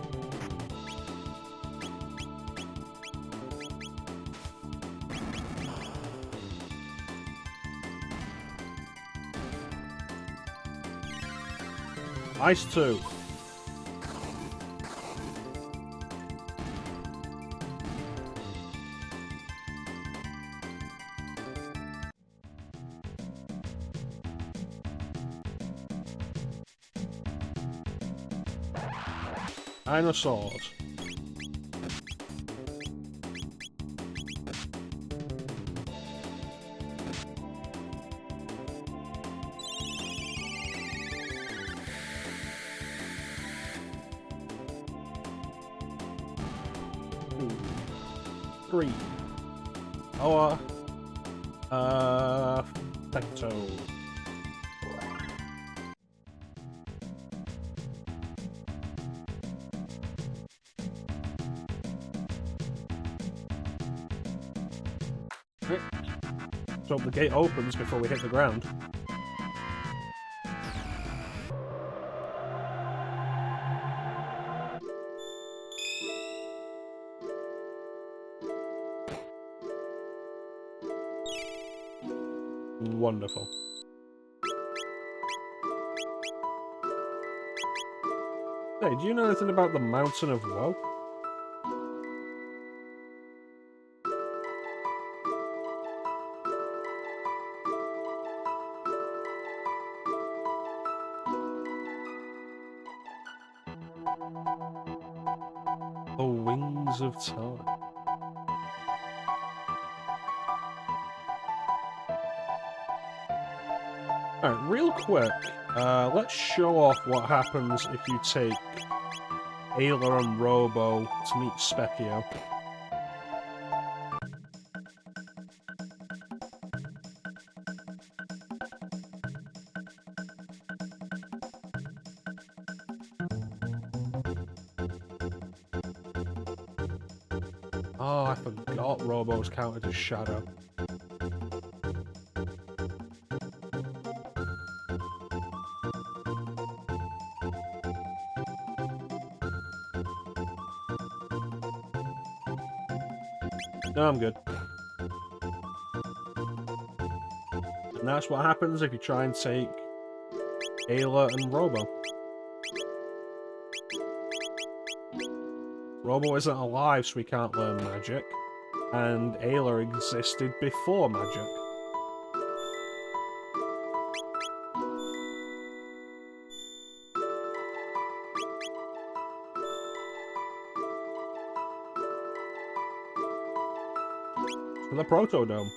Ice 2. Dinosaurs. Three. Oh, Pecto. So the gate opens before we hit the ground. Wonderful. Hey, do you know anything about the Mountain of Woe? The Wings of Time. Alright, real quick, let's show off what happens if you take Ayla and Robo to meet Specchio. Oh, I forgot Robo's counted as Shadow. No, I'm good. And that's what happens if you try and take Ayla and Robo. Robo isn't alive, so he can't learn magic. And Ayla existed before magic. For the Protodome.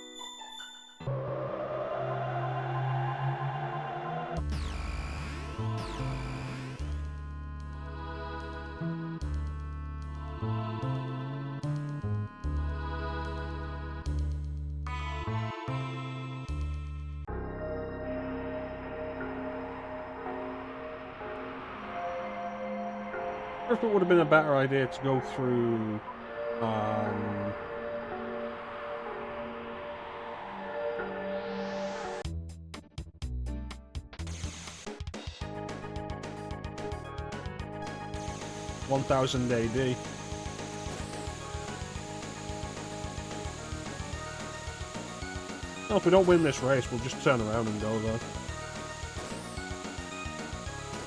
I wonder if it would have been a better idea to go through, 1000 AD. No, if we don't win this race, we'll just turn around and go there.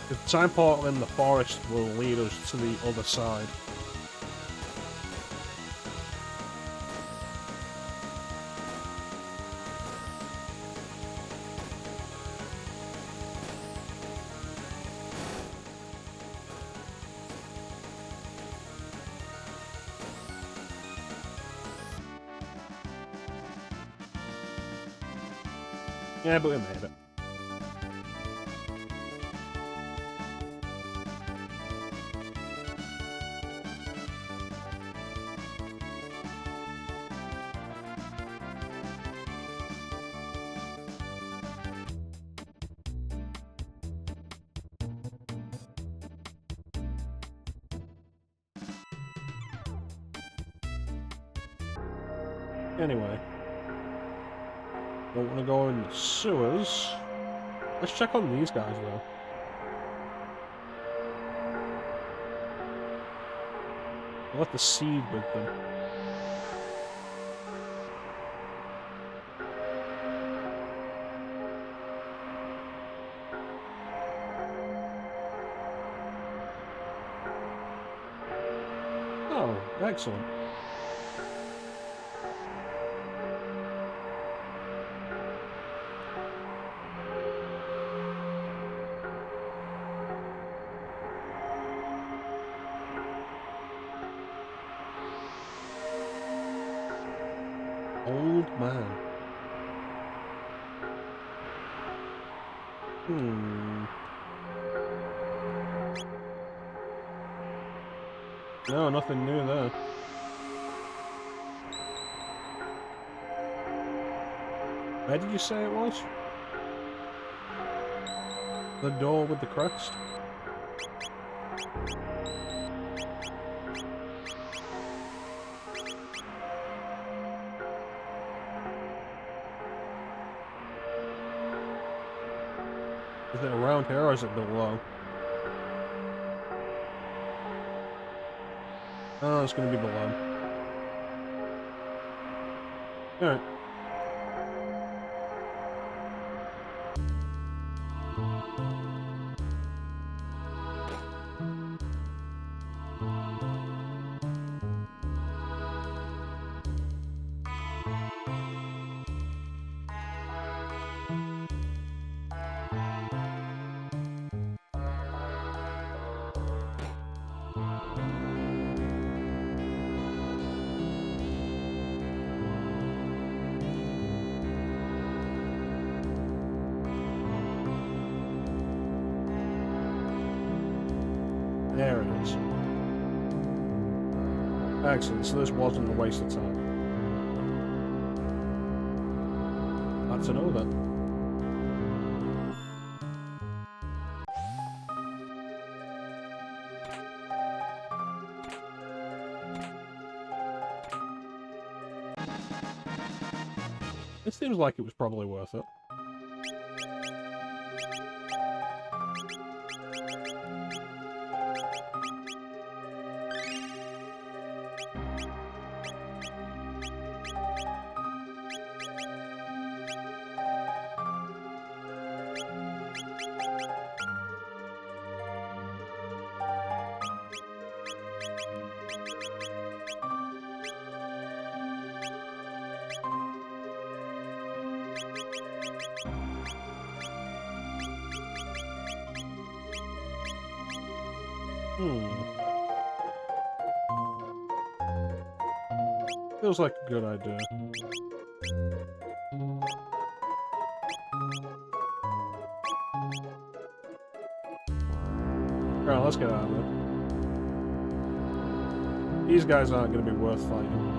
The time portal in the forest will lead us to the other side. Yeah, but we made it. Anyway. Don't want to go in the sewers. Let's check on these guys, though. I left the seed with them. Oh, excellent. Old man. No, nothing new there. Where did you say it was? The door with the crest? Is it around here or is it below? Oh, it's gonna be below. Alright. Excellent, so this wasn't a waste of time. Glad to know that. It seems like it was probably worth it. Feels like a good idea. Alright, let's get out of there. These guys aren't going to be worth fighting.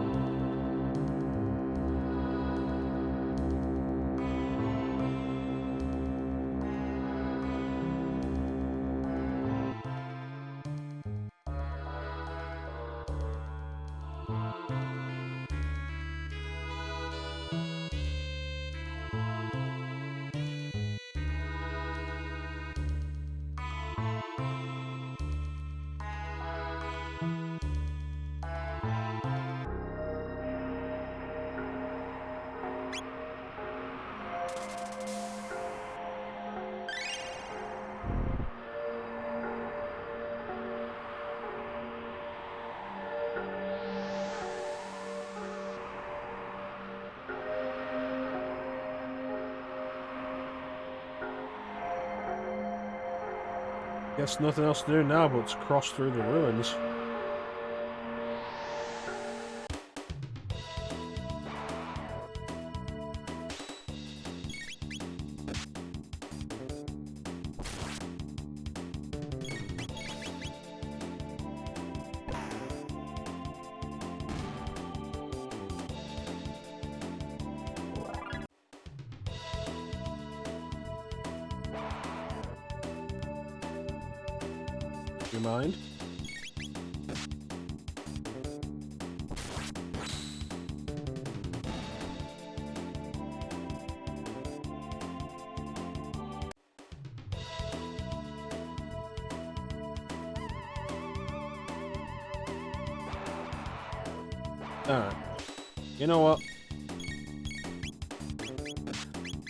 Guess nothing else to do now but to cross through the ruins. Do you mind? Alright. You know what?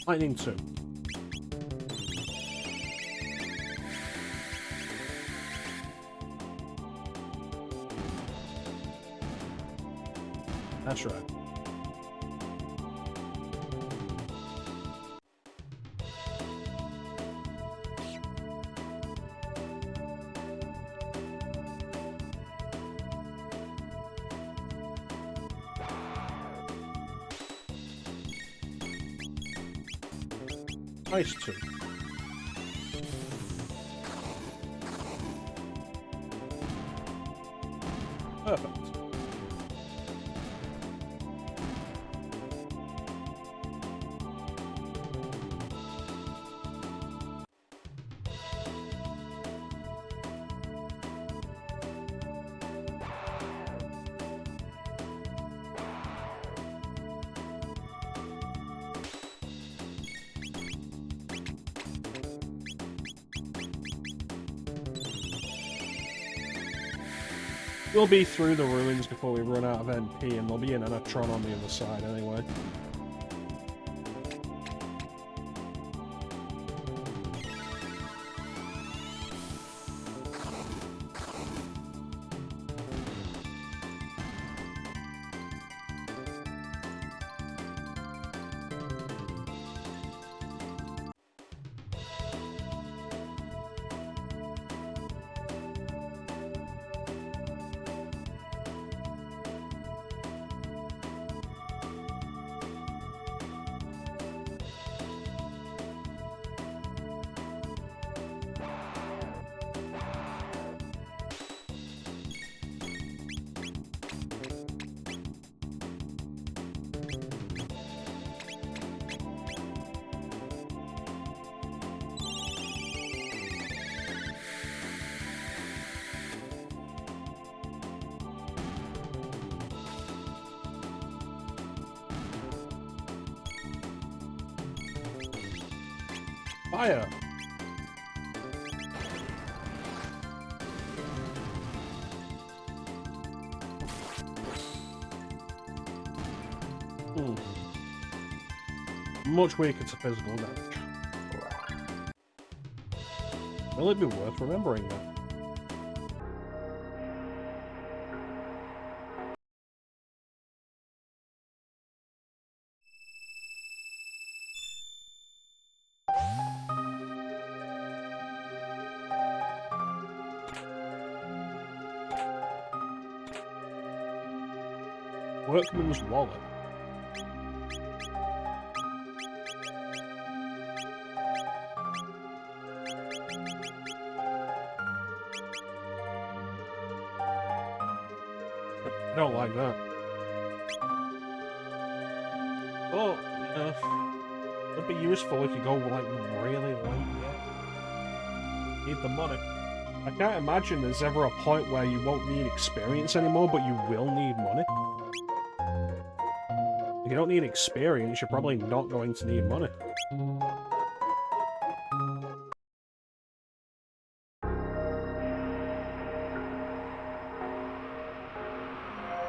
Lightning 2. That's right. Ice 2. Perfect. We'll be through the ruins before we run out of NP, and there'll be an mecha-chrono on the other side anyway. Fire! Much weaker to physical damage. Will it be worth remembering that? Workman's wallet. I don't like that. Oh, yeah. It'd be useful if you go like really late yet. Need the money. I can't imagine there's ever a point where you won't need experience anymore, but you will need money. If you don't need experience, you're probably not going to need money.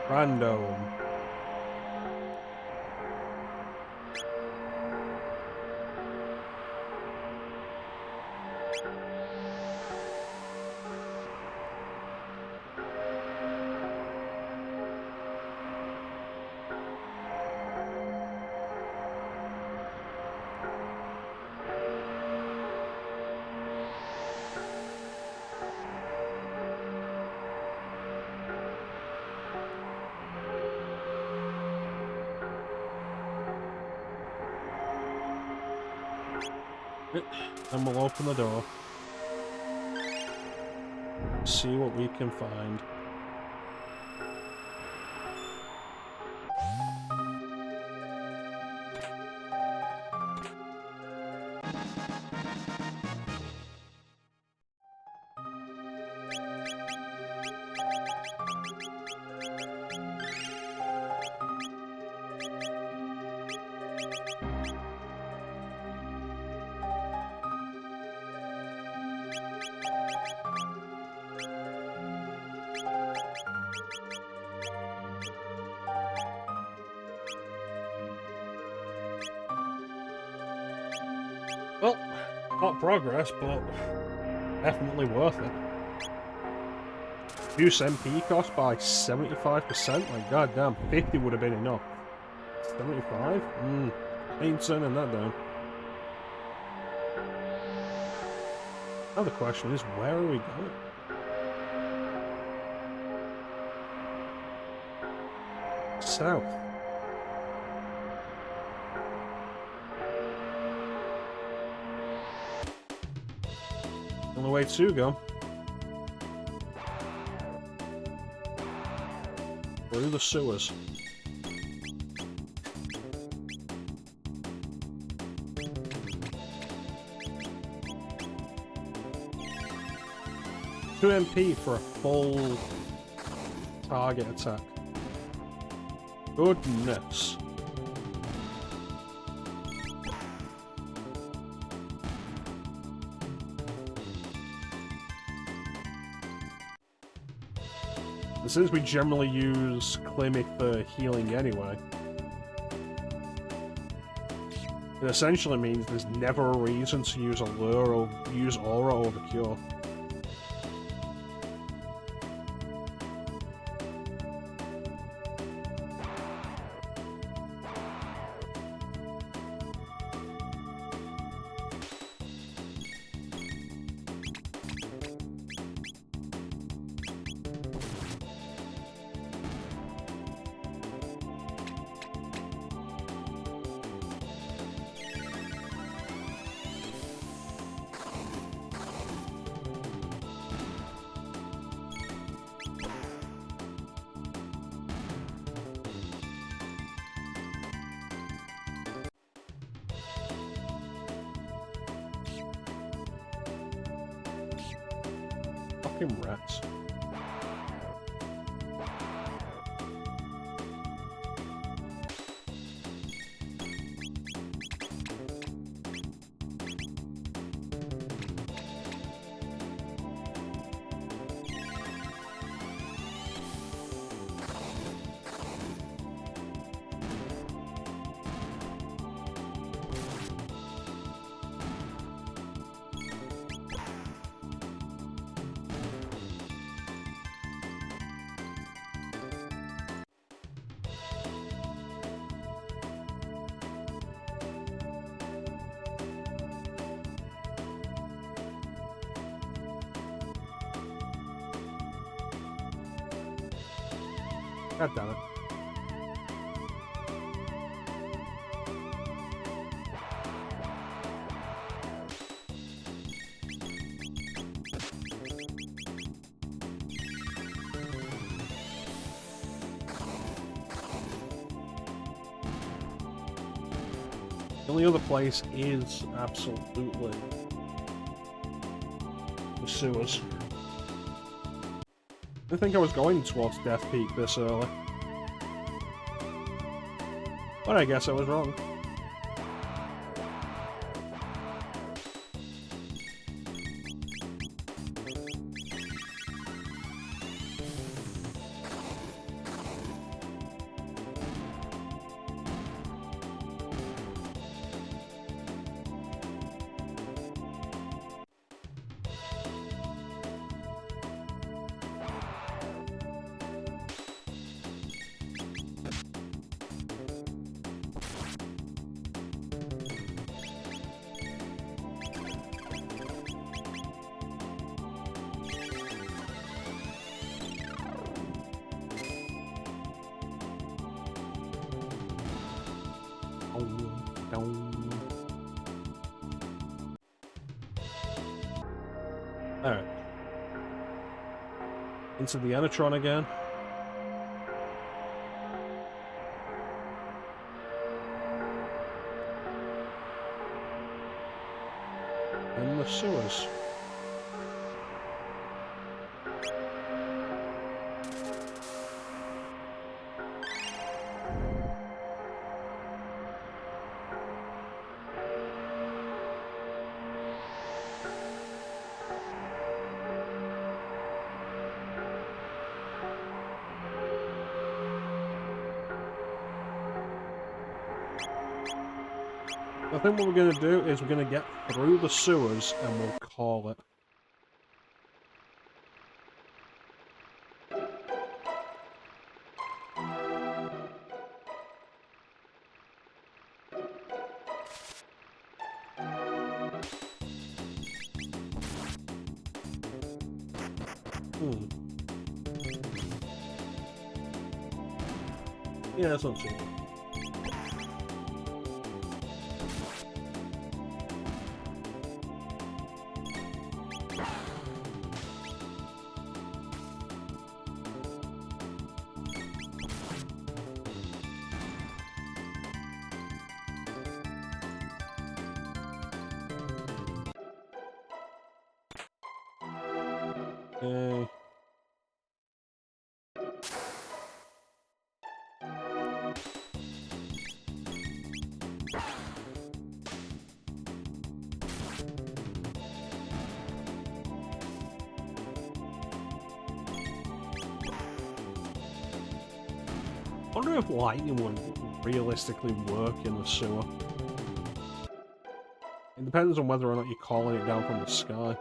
Random. And we'll open the door. See what we can find. Well, not progress, but definitely worth it. Reduce MP cost by 75%? Like, goddamn, 50 would have been enough. 75? Ain't turning that down. Now the question is, where are we going? South. Only way to go. Through the sewers. Two MP for a full target attack. Goodness. Since we generally use Climic for healing anyway, it essentially means there's never a reason to use Allure or use Aura over Cure. Fucking rats. God damn it. The only other place is absolutely the sewers. I think I was going towards Death Peak this early. But I guess I was wrong. Alright. Into the Enatron again. And the sewers. I think what we're going to do is we're going to get through the sewers and we'll call it. Yeah, that's not too bad. Okay. I wonder if lightning would realistically work in the sewer. It depends on whether or not you're calling it down from the sky.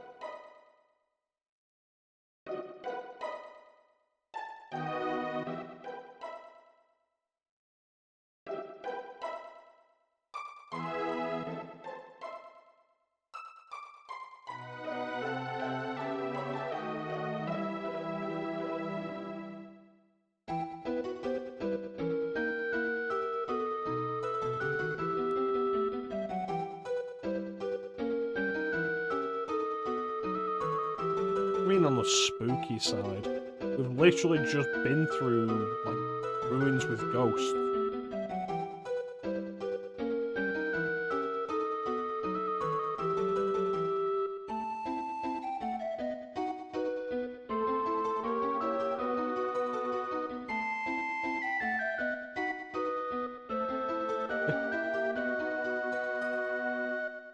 I mean, on the spooky side, we've literally just been through, like, ruins with ghosts.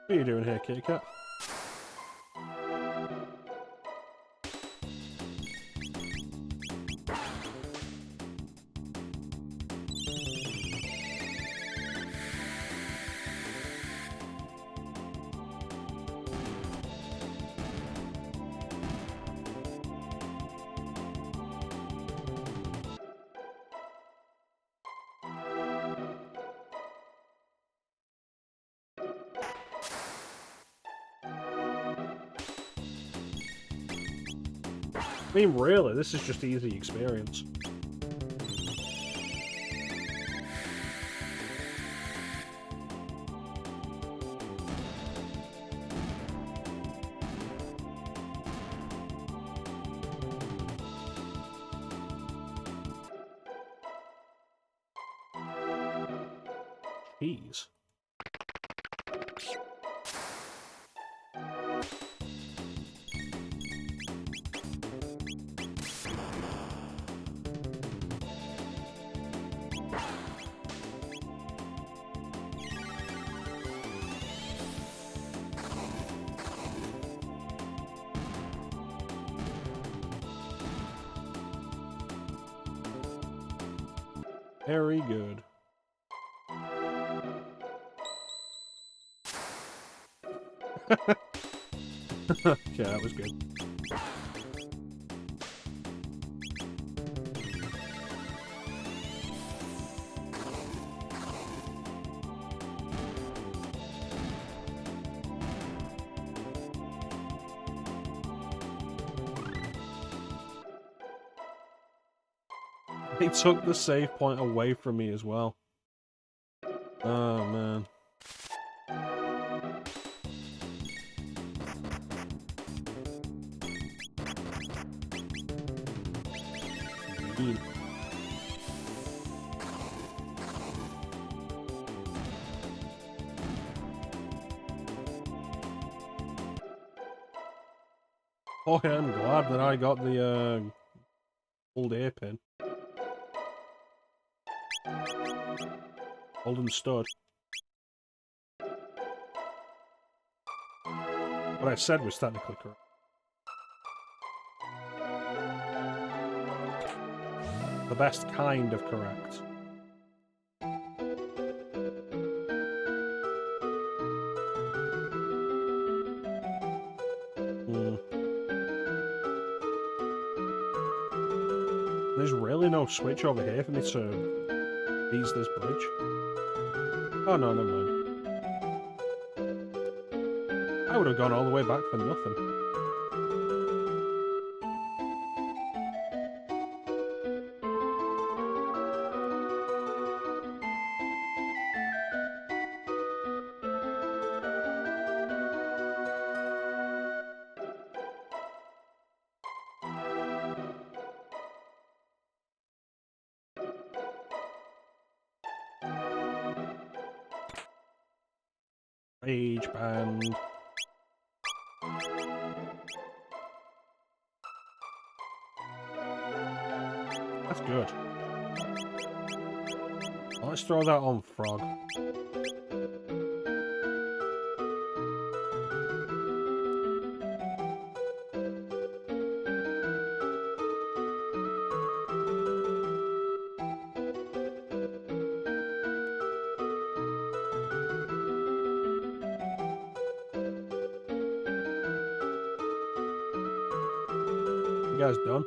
What are you doing here, kitty cat? I mean, really, this is just easy experience. keys. Very good. Okay, that was good. They took the save point away from me as well. Oh, man. Mean. Oh, yeah, I'm glad that I got the, old ear pin. Golden stud. What I said was technically correct. The best kind of correct. There's really no switch over here for me to ease this bridge. Oh no, never mind. I would have gone all the way back for nothing. Rage band. That's good. Let's throw that on Frog. You guys done?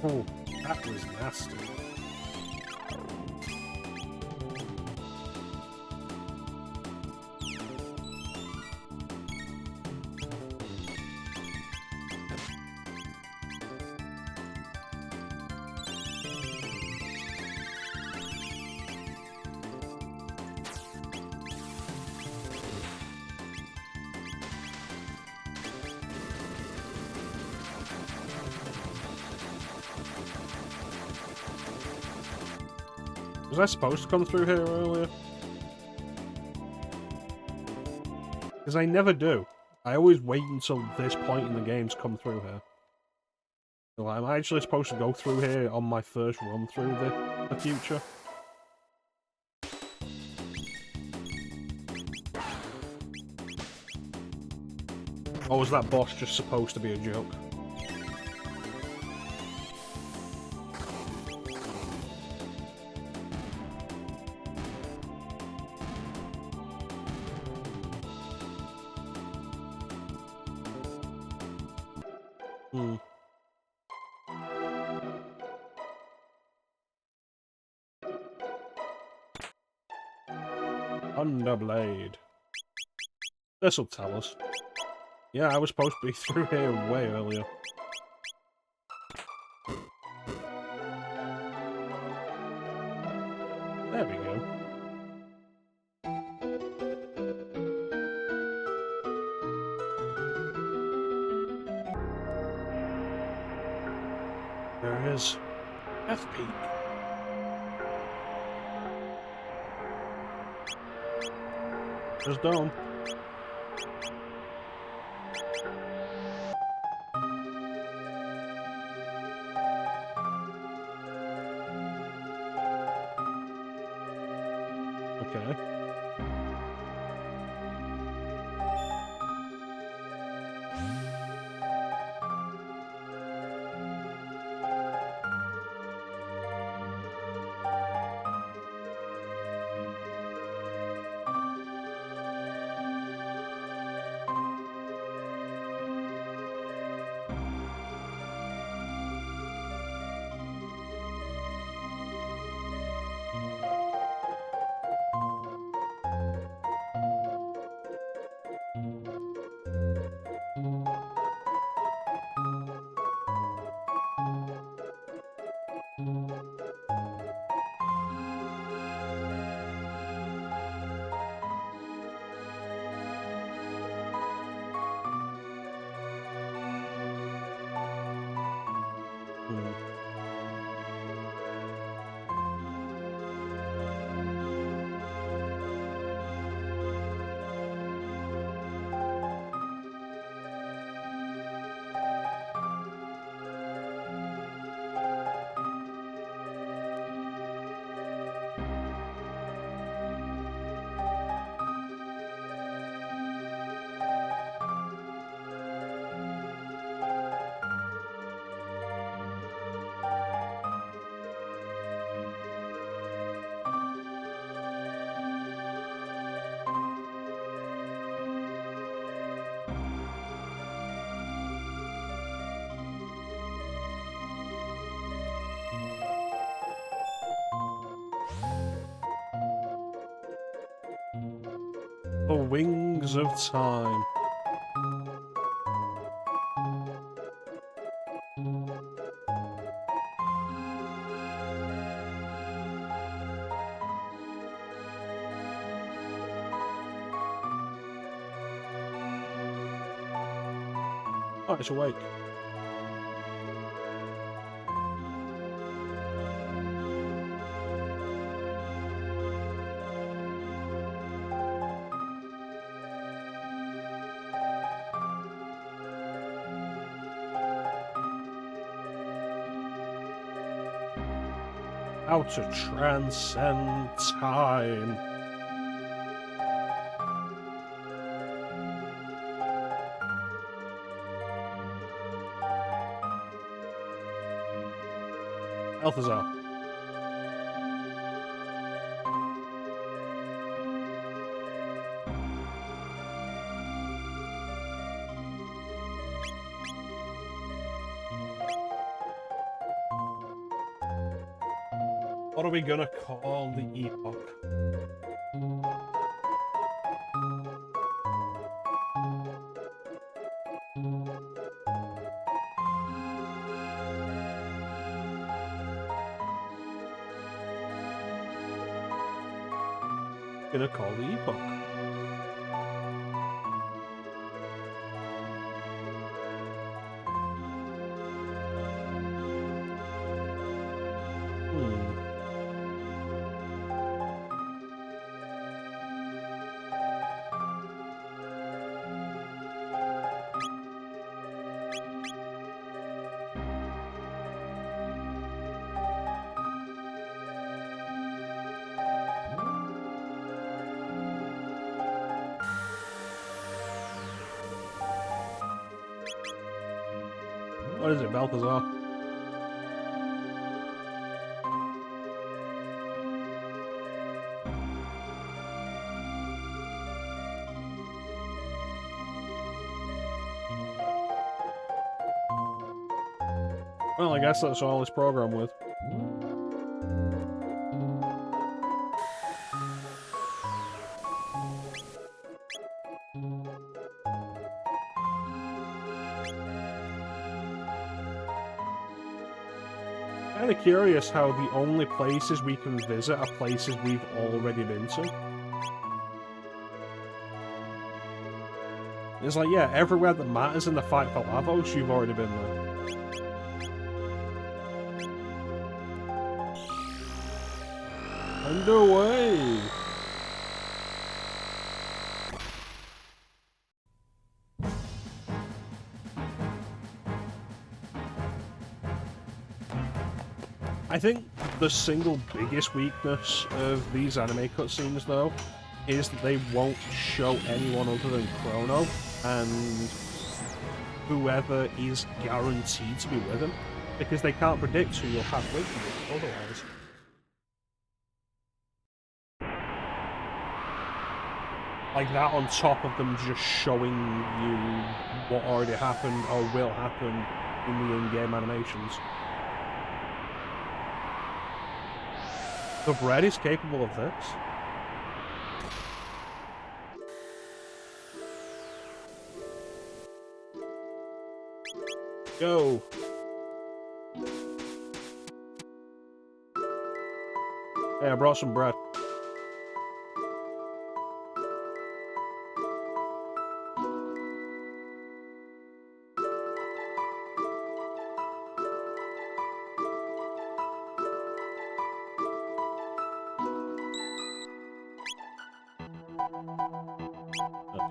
Oh, that was nasty. Was I supposed to come through here earlier? Because I never do. I always wait until this point in the game to come through here. So I'm actually supposed to go through here on my first run through the future. Or was that boss just supposed to be a joke? Underblade. This'll tell us. Yeah, I was supposed to be through here way earlier. There we go. There it is. F peak. There's Dome. Okay. The Wings of Time. Oh, it's awake. How to transcend time. Balthazar. What are we gonna call the epoch? Gonna call the epoch. What is it, Balthazar? Well, I guess that's all this program with. Kinda curious how the only places we can visit are places we've already been to. It's like, yeah, everywhere that matters in the fight for Lavos, you've already been there. Underway! I think the single biggest weakness of these anime cutscenes, though, is that they won't show anyone other than Chrono, and whoever is guaranteed to be with him, because they can't predict who you'll have with you otherwise. Like that on top of them just showing you what already happened or will happen in the in-game animations. The bread is capable of this. Go! Hey, I brought some bread.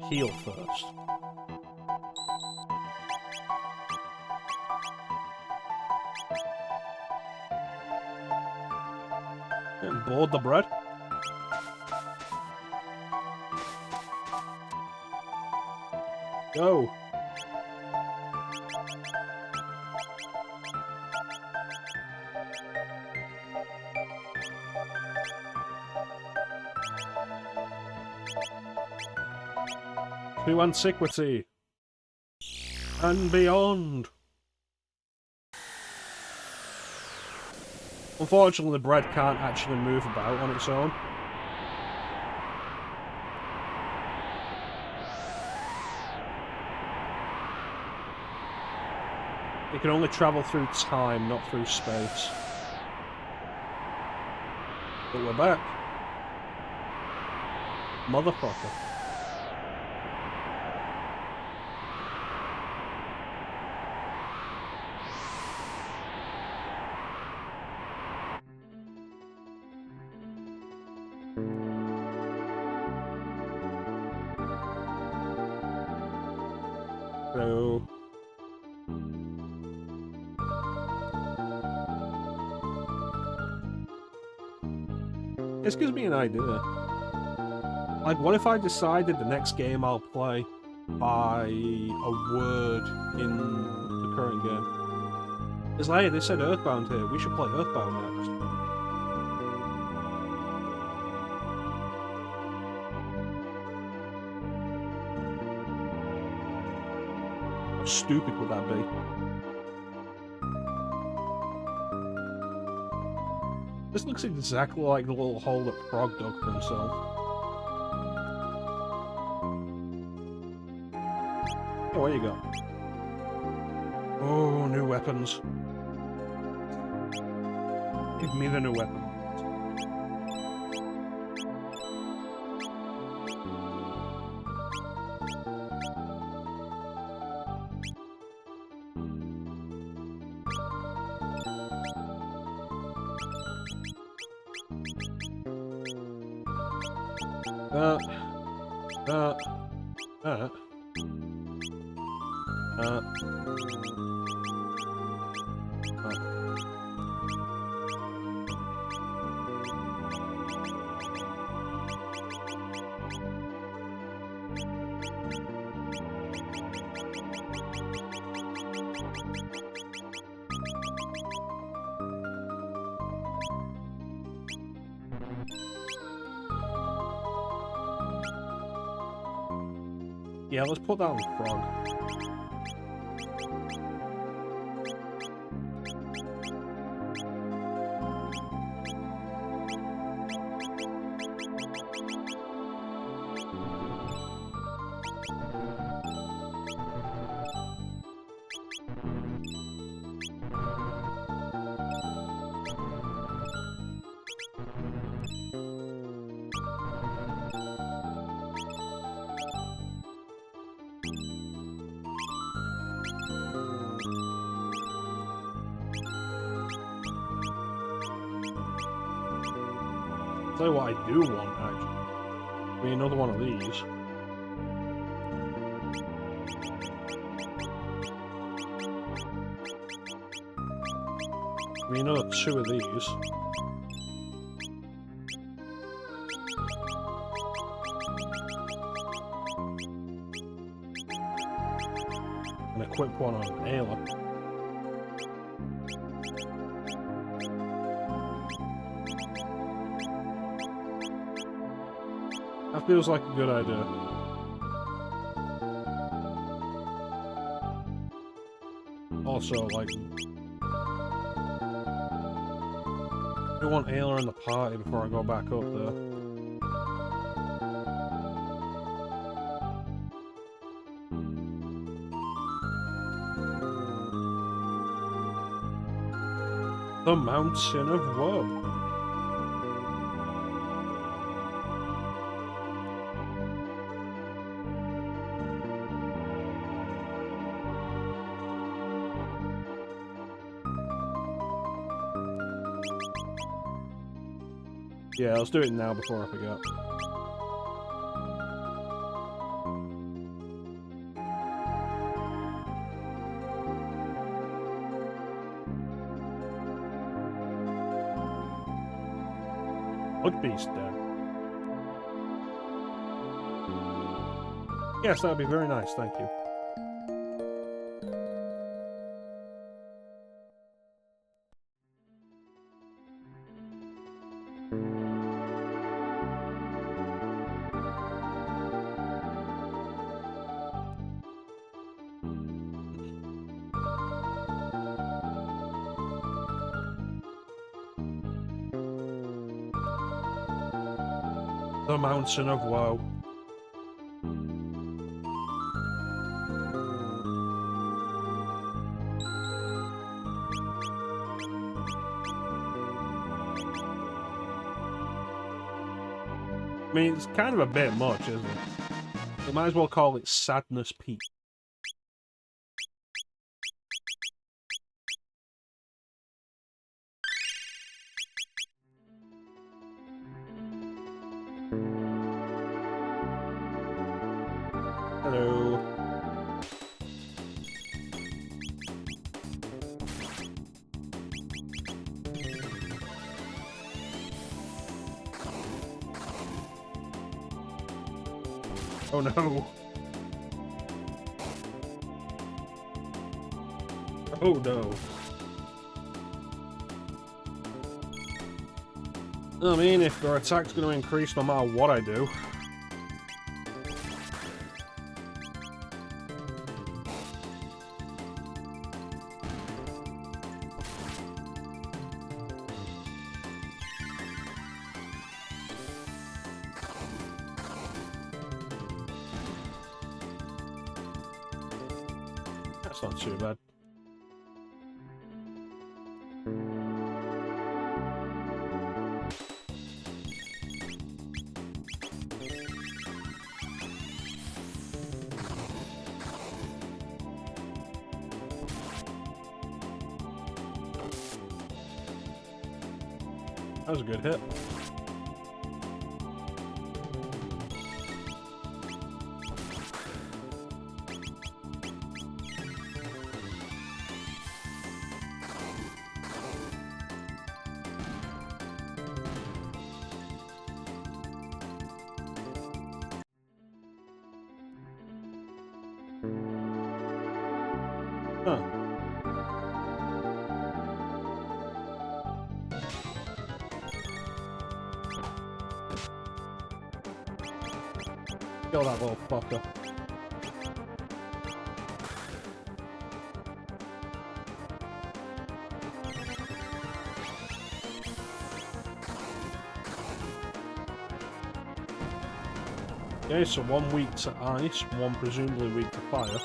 Heal first. And board the bread. Go. To antiquity and beyond. Unfortunately, the bread can't actually move about on its own. It can only travel through time, not through space. But we're back. Motherfucker. So... this gives me an idea. Like, what if I decided the next game I'll play by a word in the current game? It's like, hey, they said Earthbound here, we should play Earthbound next. How stupid would that be? This looks exactly like the little hole that Frog dug for himself. Oh, what you got? Oh, new weapons. Give me the new weapon. Yeah, let's put that on the frog. tell you what I do want, actually. Be another one of these. Be another 2 of these. And equip one on Ayla. That feels like a good idea. Also, like, I want Ayla in the party before I go back up there. The Mountain of Woe. Yeah, let's do it now before I forget. Blood Beast dead. Yes, that would be very nice, thank you. The Mountain of Woe. I mean, it's kind of a bit much, isn't it? You might as well call it Sadness Peak. Hello. Oh no. Oh no. I mean, if their attack's going to increase no matter what I do. That's not too bad. That was a good hit. Huh. Kill that little fucker. Okay, so one weak to ice, one presumably weak to fire.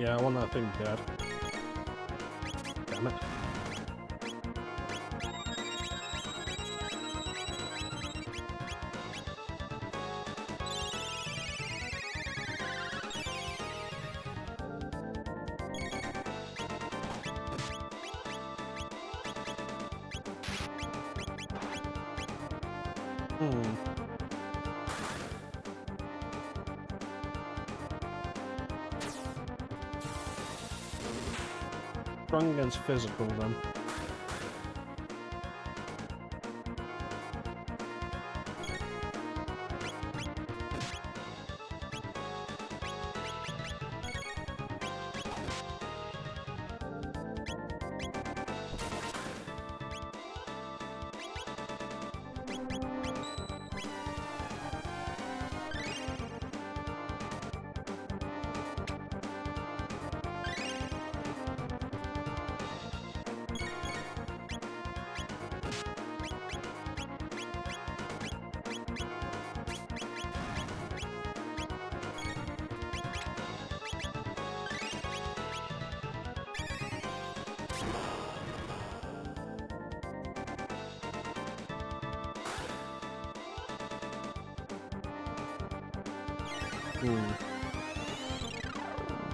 Yeah, I want that thing dead. Damn it. Strong against physical, then.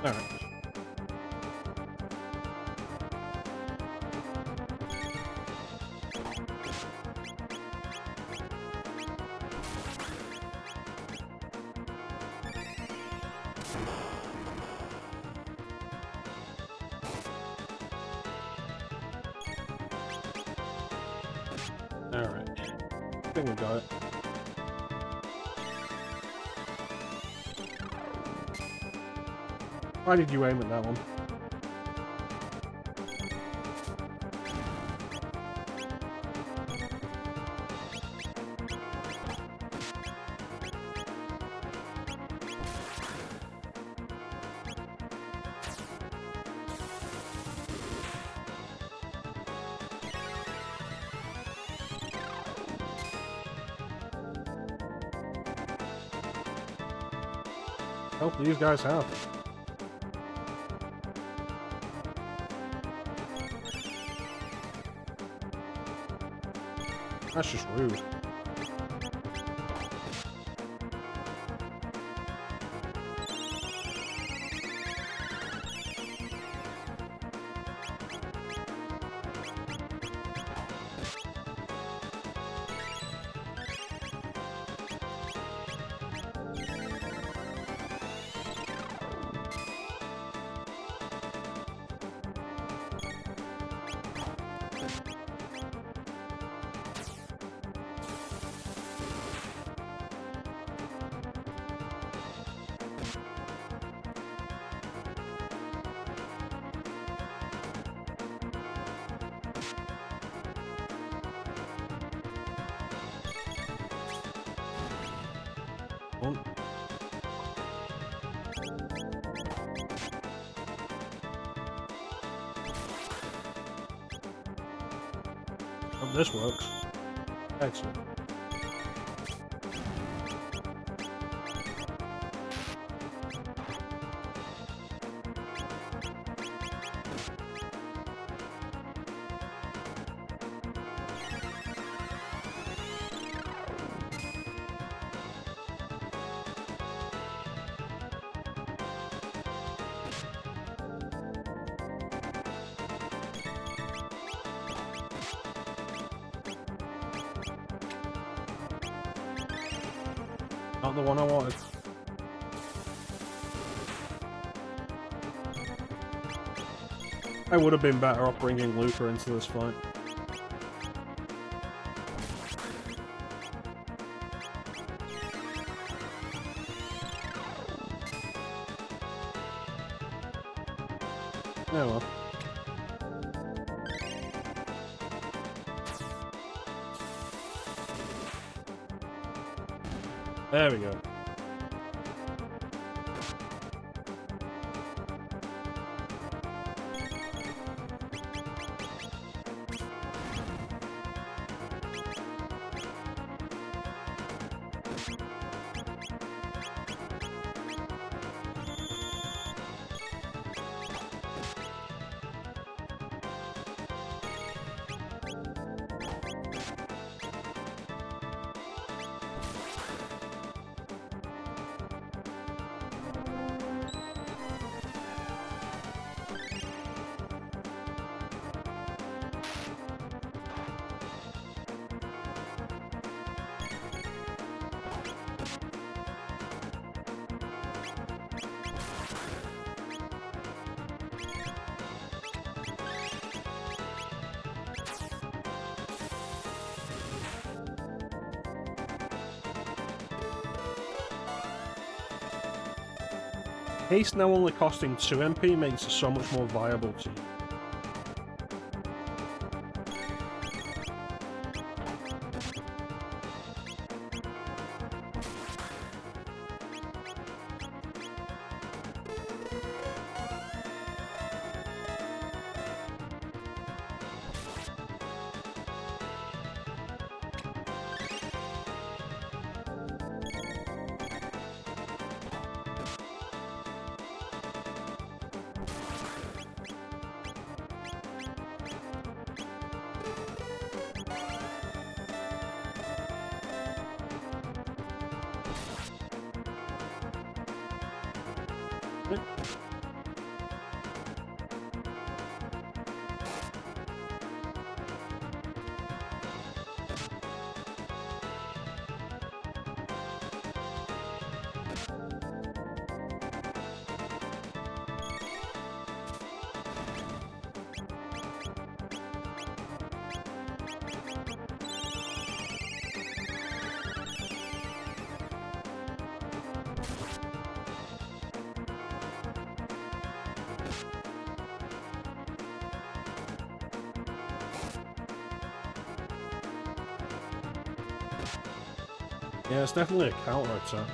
Alright. Alright. I think we got it. Why did you aim at that one? Oh, these guys have. That's just rude. Oh. Oh, this works. Excellent. Not the one I wanted. I would have been better off bringing Luther into this fight. Oh well. There we go. Haste now only costing 2 MP makes it so much more viable to you. Yeah, it's definitely a counter attack.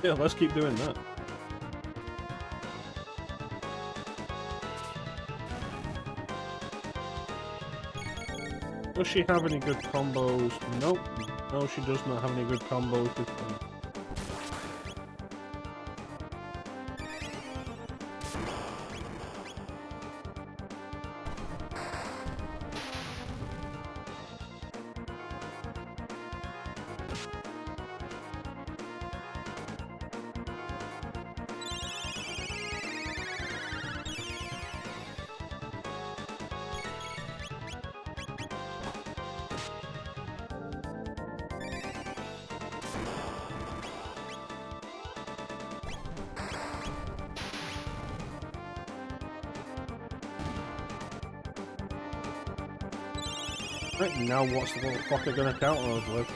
Yeah, let's keep doing that. Does she have any good combos? Nope. No, she does not have any good combos with them. Right, now what's the motherfucker gonna counter us with?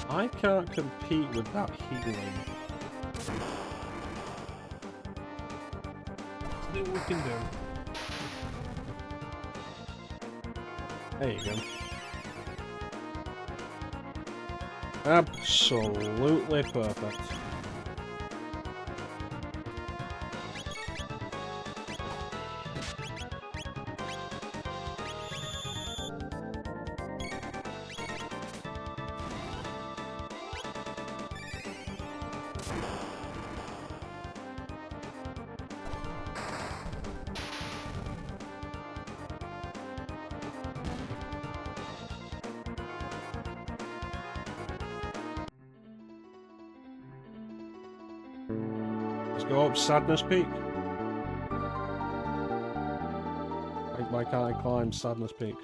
I can't compete with that healing. See what we can do. There you go. Absolutely perfect. Let's go up Sadness Peak. Why can't I climb Sadness Peak?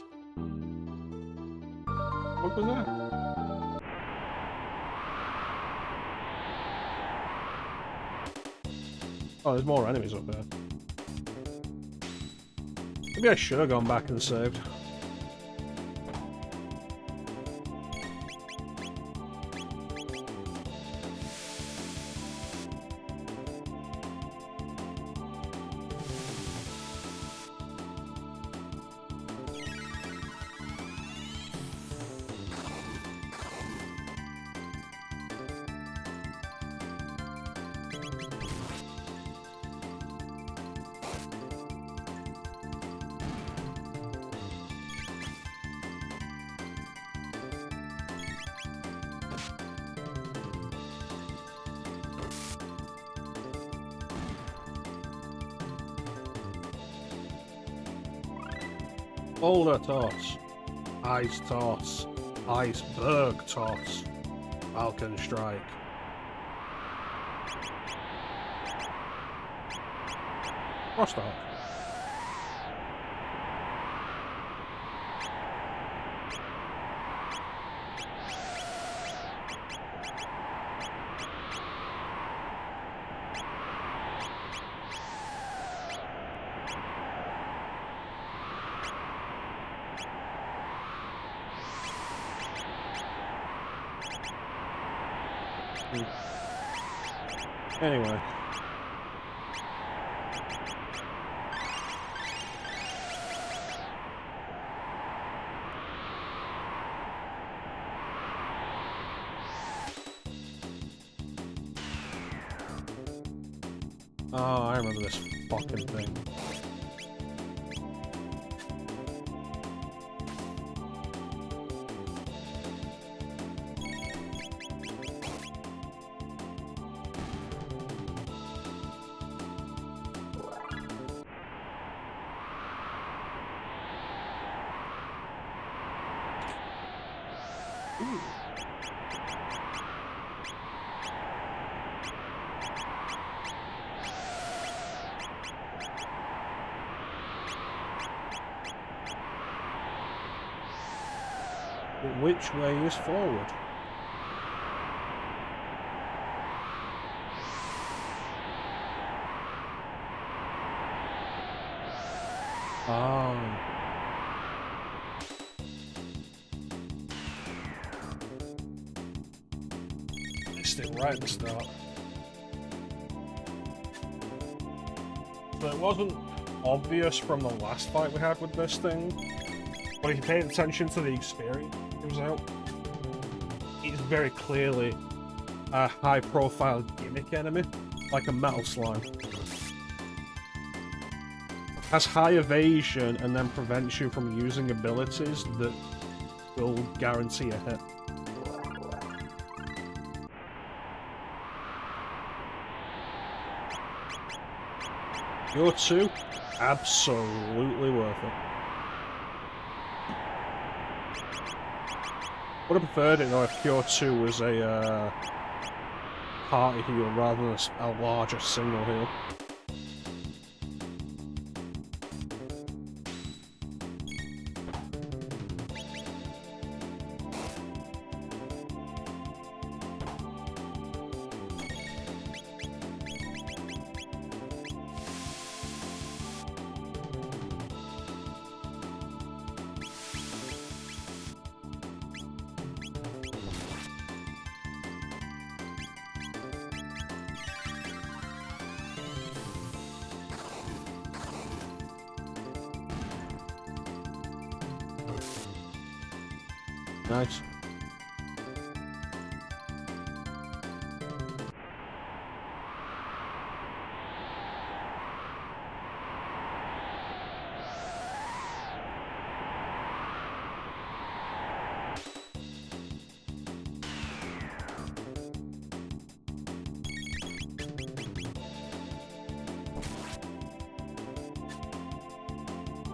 What was that? Oh, there's more enemies up there. Maybe I should have gone back and saved. Boulder toss. Ice toss. Iceberg toss. Falcon strike. Frosthawk. Anyway. Oh, I remember this fucking thing. Ooh. But which way is forward? Oh. Missed it right at the start. So it wasn't obvious from the last fight we had with this thing, but if you paid attention to the experience it was out, it's very clearly a high-profile gimmick enemy, like a metal slime. Has high evasion and then prevents you from using abilities that will guarantee a hit. Cure 2, absolutely worth it. Would have preferred it though if Cure 2 was a party heal rather than a larger single heal. Nice.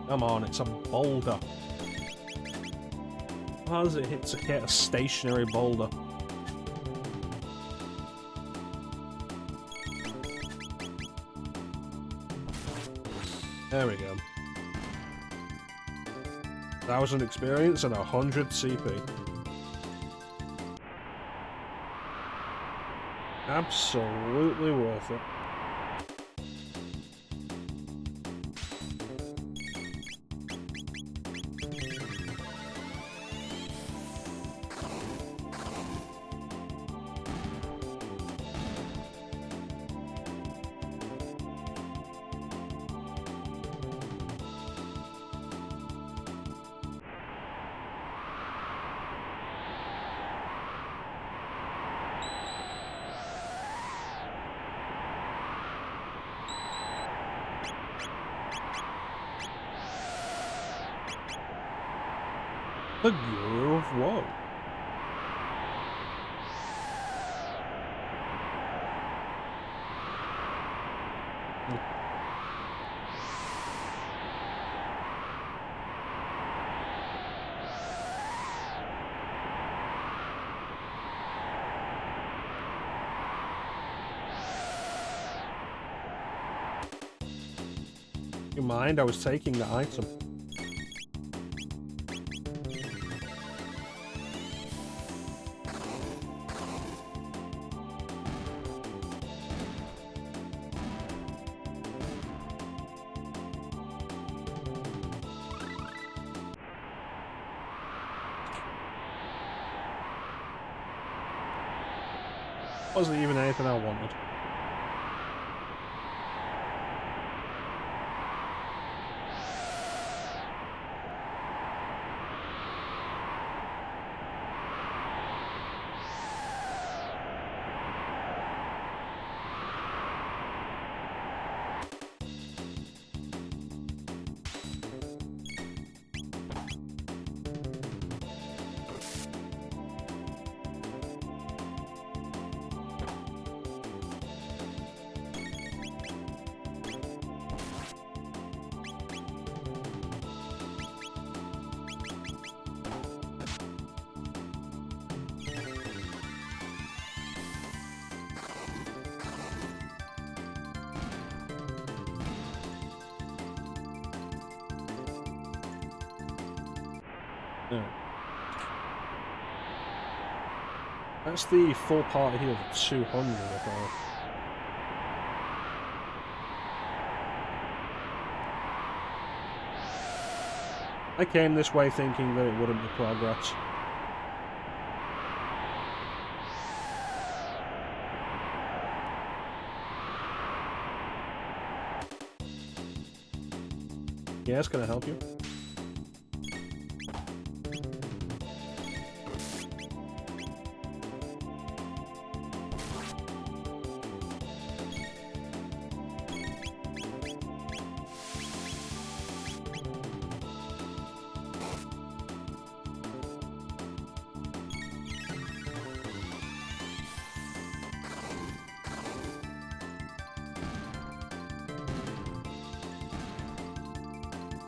Come on, it's a boulder. How does it hit a stationary boulder? There we go. 1000 experience and 100 CP. Absolutely worth it. The Guru of Woe. You mind? I was taking the item. Wasn't even anything I wanted. Yeah. That's the full party heal of 200 if I came this way thinking that it wouldn't be progress. Yes, can I help you?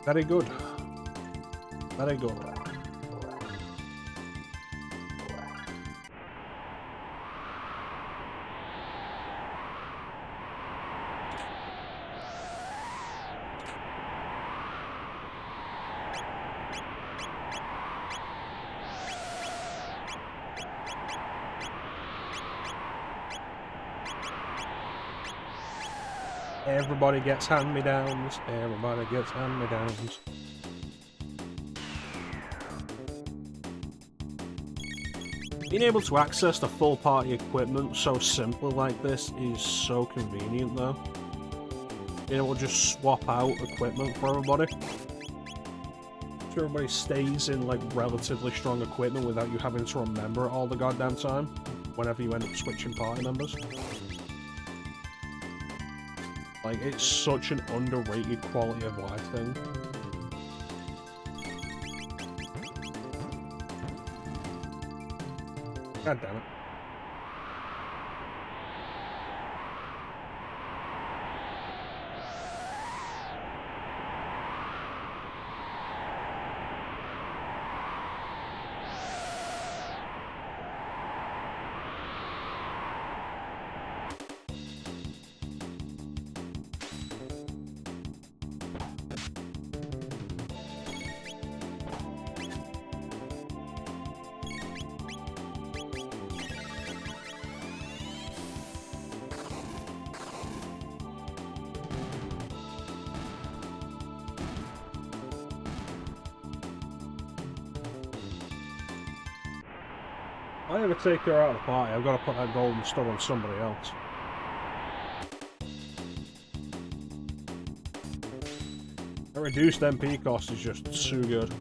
Very good. Very good. Everybody gets hand-me-downs. Everybody gets hand-me-downs. Being able to access the full party equipment so simple like this is so convenient though. Being able to just swap out equipment for everybody. So everybody stays in like relatively strong equipment without you having to remember it all the goddamn time whenever you end up switching party members. Like, it's such an underrated quality of life thing. God damn it. I never take her out of the party. I've got to put that golden stuff on somebody else. That reduced MP cost is just so good.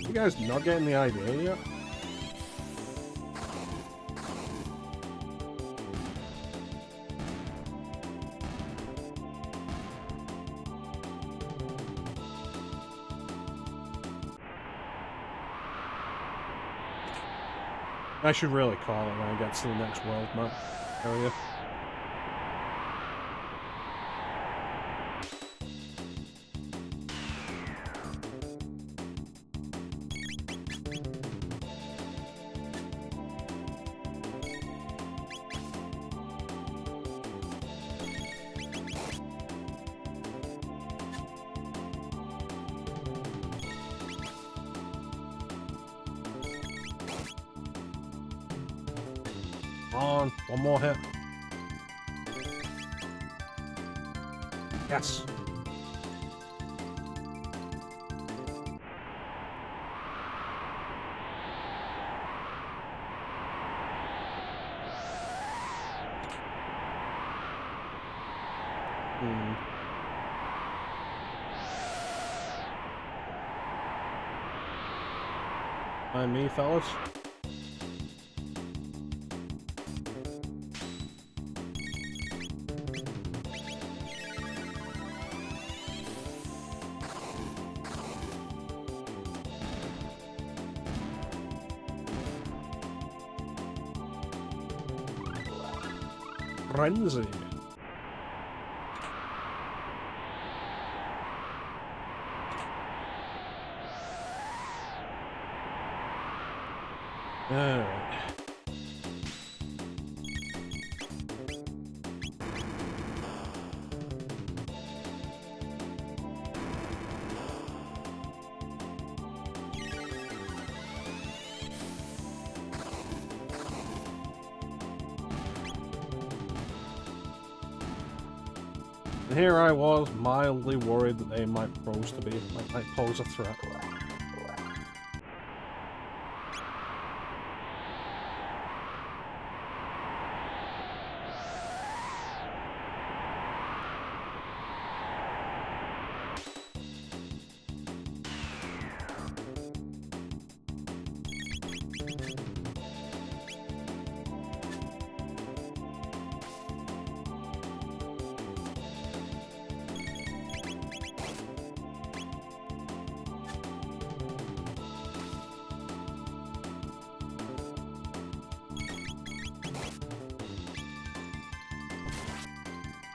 You guys not getting the idea yet? I should really call it when I get to the next world map area. On, one more hit. Yes. Mind me, fellas. Frenzy. Alright. And here I was, mildly worried that they might pose a threat.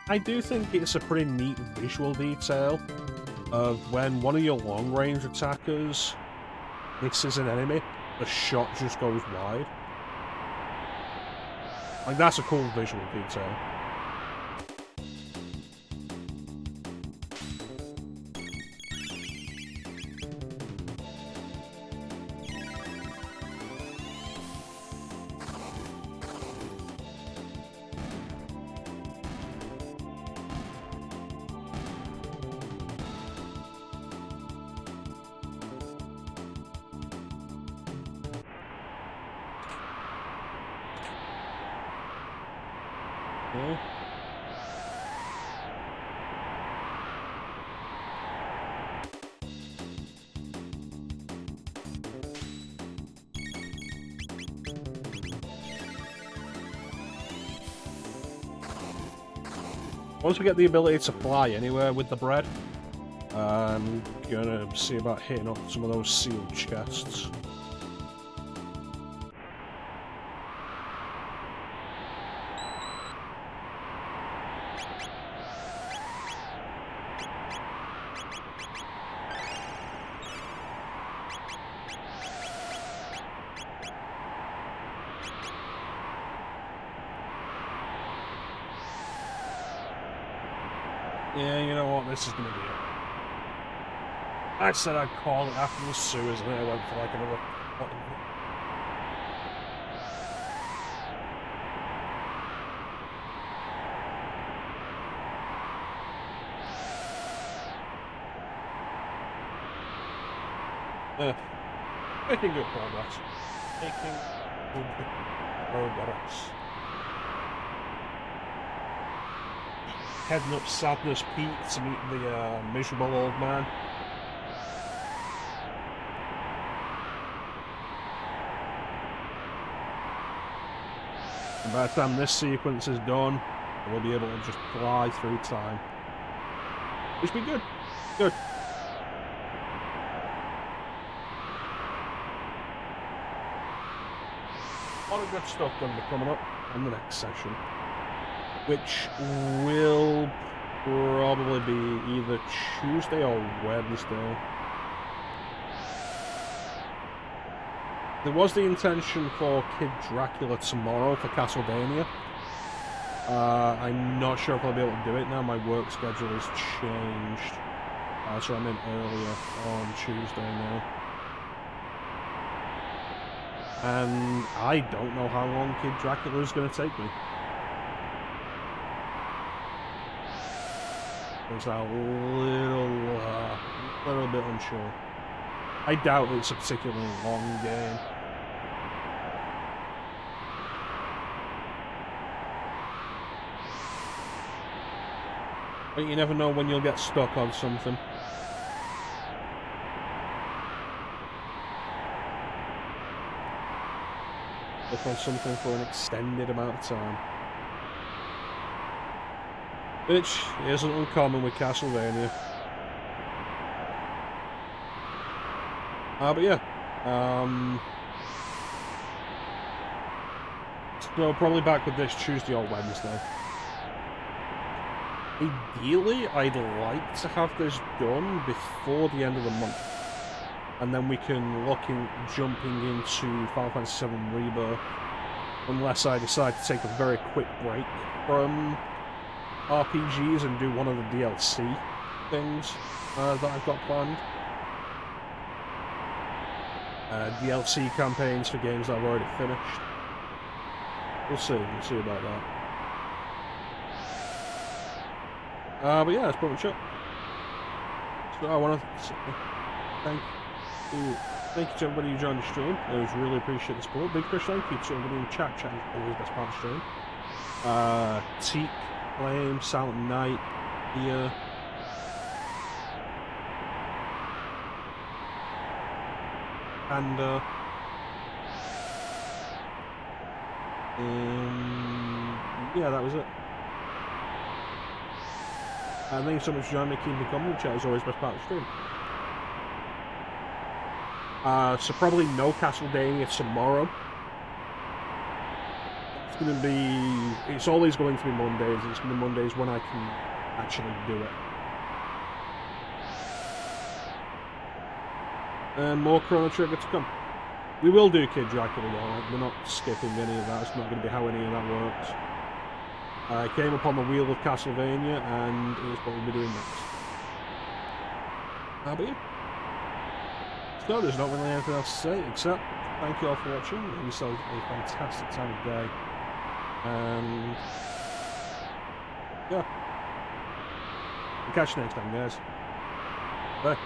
I do think it's a pretty neat visual detail of when one of your long-range attackers misses an enemy, the shot just goes wide. Like, that's a cool visual detail. Okay. Once we get the ability to fly anywhere with the bread, I'm gonna see about hitting up some of those sealed chests. Yeah, you know what? This is gonna be it. I said I'd call it after the sewers, and then I went for like another 40 minutes. Making good progress. Making good progress. Heading up Sadness Peak to meet the miserable old man. by the time this sequence is done, we'll be able to just fly through time. Which will be good. Good. A lot of good stuff going to be coming up on the next session, which will probably be either Tuesday or Wednesday. There was the intention for Kid Dracula tomorrow for Castlevania. I'm not sure if I'll be able to do it now. My work schedule has changed, so I'm in earlier on Tuesday now. And I don't know how long Kid Dracula is going to take me. It's a little bit unsure. I doubt it's a particularly long game. But you never know when you'll get stuck on something. Stuck on something for an extended amount of time. Which isn't uncommon with Castlevania. But yeah. So probably back with this Tuesday or Wednesday. Ideally, I'd like to have this done before the end of the month, and then we can look in jumping into Final Fantasy VII Rebirth, unless I decide to take a very quick break from RPGs and do one of the DLC things that I've got planned. DLC campaigns for games that I've already finished. We'll see about that. But yeah, that's pretty much it. So I want to thank you to everybody who joined the stream. I always really appreciate the support. Big fish thank you to everybody in the chat. Chat is always the best part of the stream. Teak, Flame, Silent Night, here. And yeah, that was it. Thank you so much for joining me, keeping me company. Chat is always the best part of the stream. So probably no Castlevania tomorrow. It's always going to be Mondays. It's going to be Mondays when I can actually do it. And more Chrono Trigger to come. We will do Kid Dracula though. We're not skipping any of that. It's not going to be how any of that works. I came upon the wheel of Castlevania, and it's what we'll be doing next. But yeah. So there's not really anything else to say, except thank you all for watching. Have yourselves a fantastic time of day. And yeah. We'll catch you next time, guys. Bye.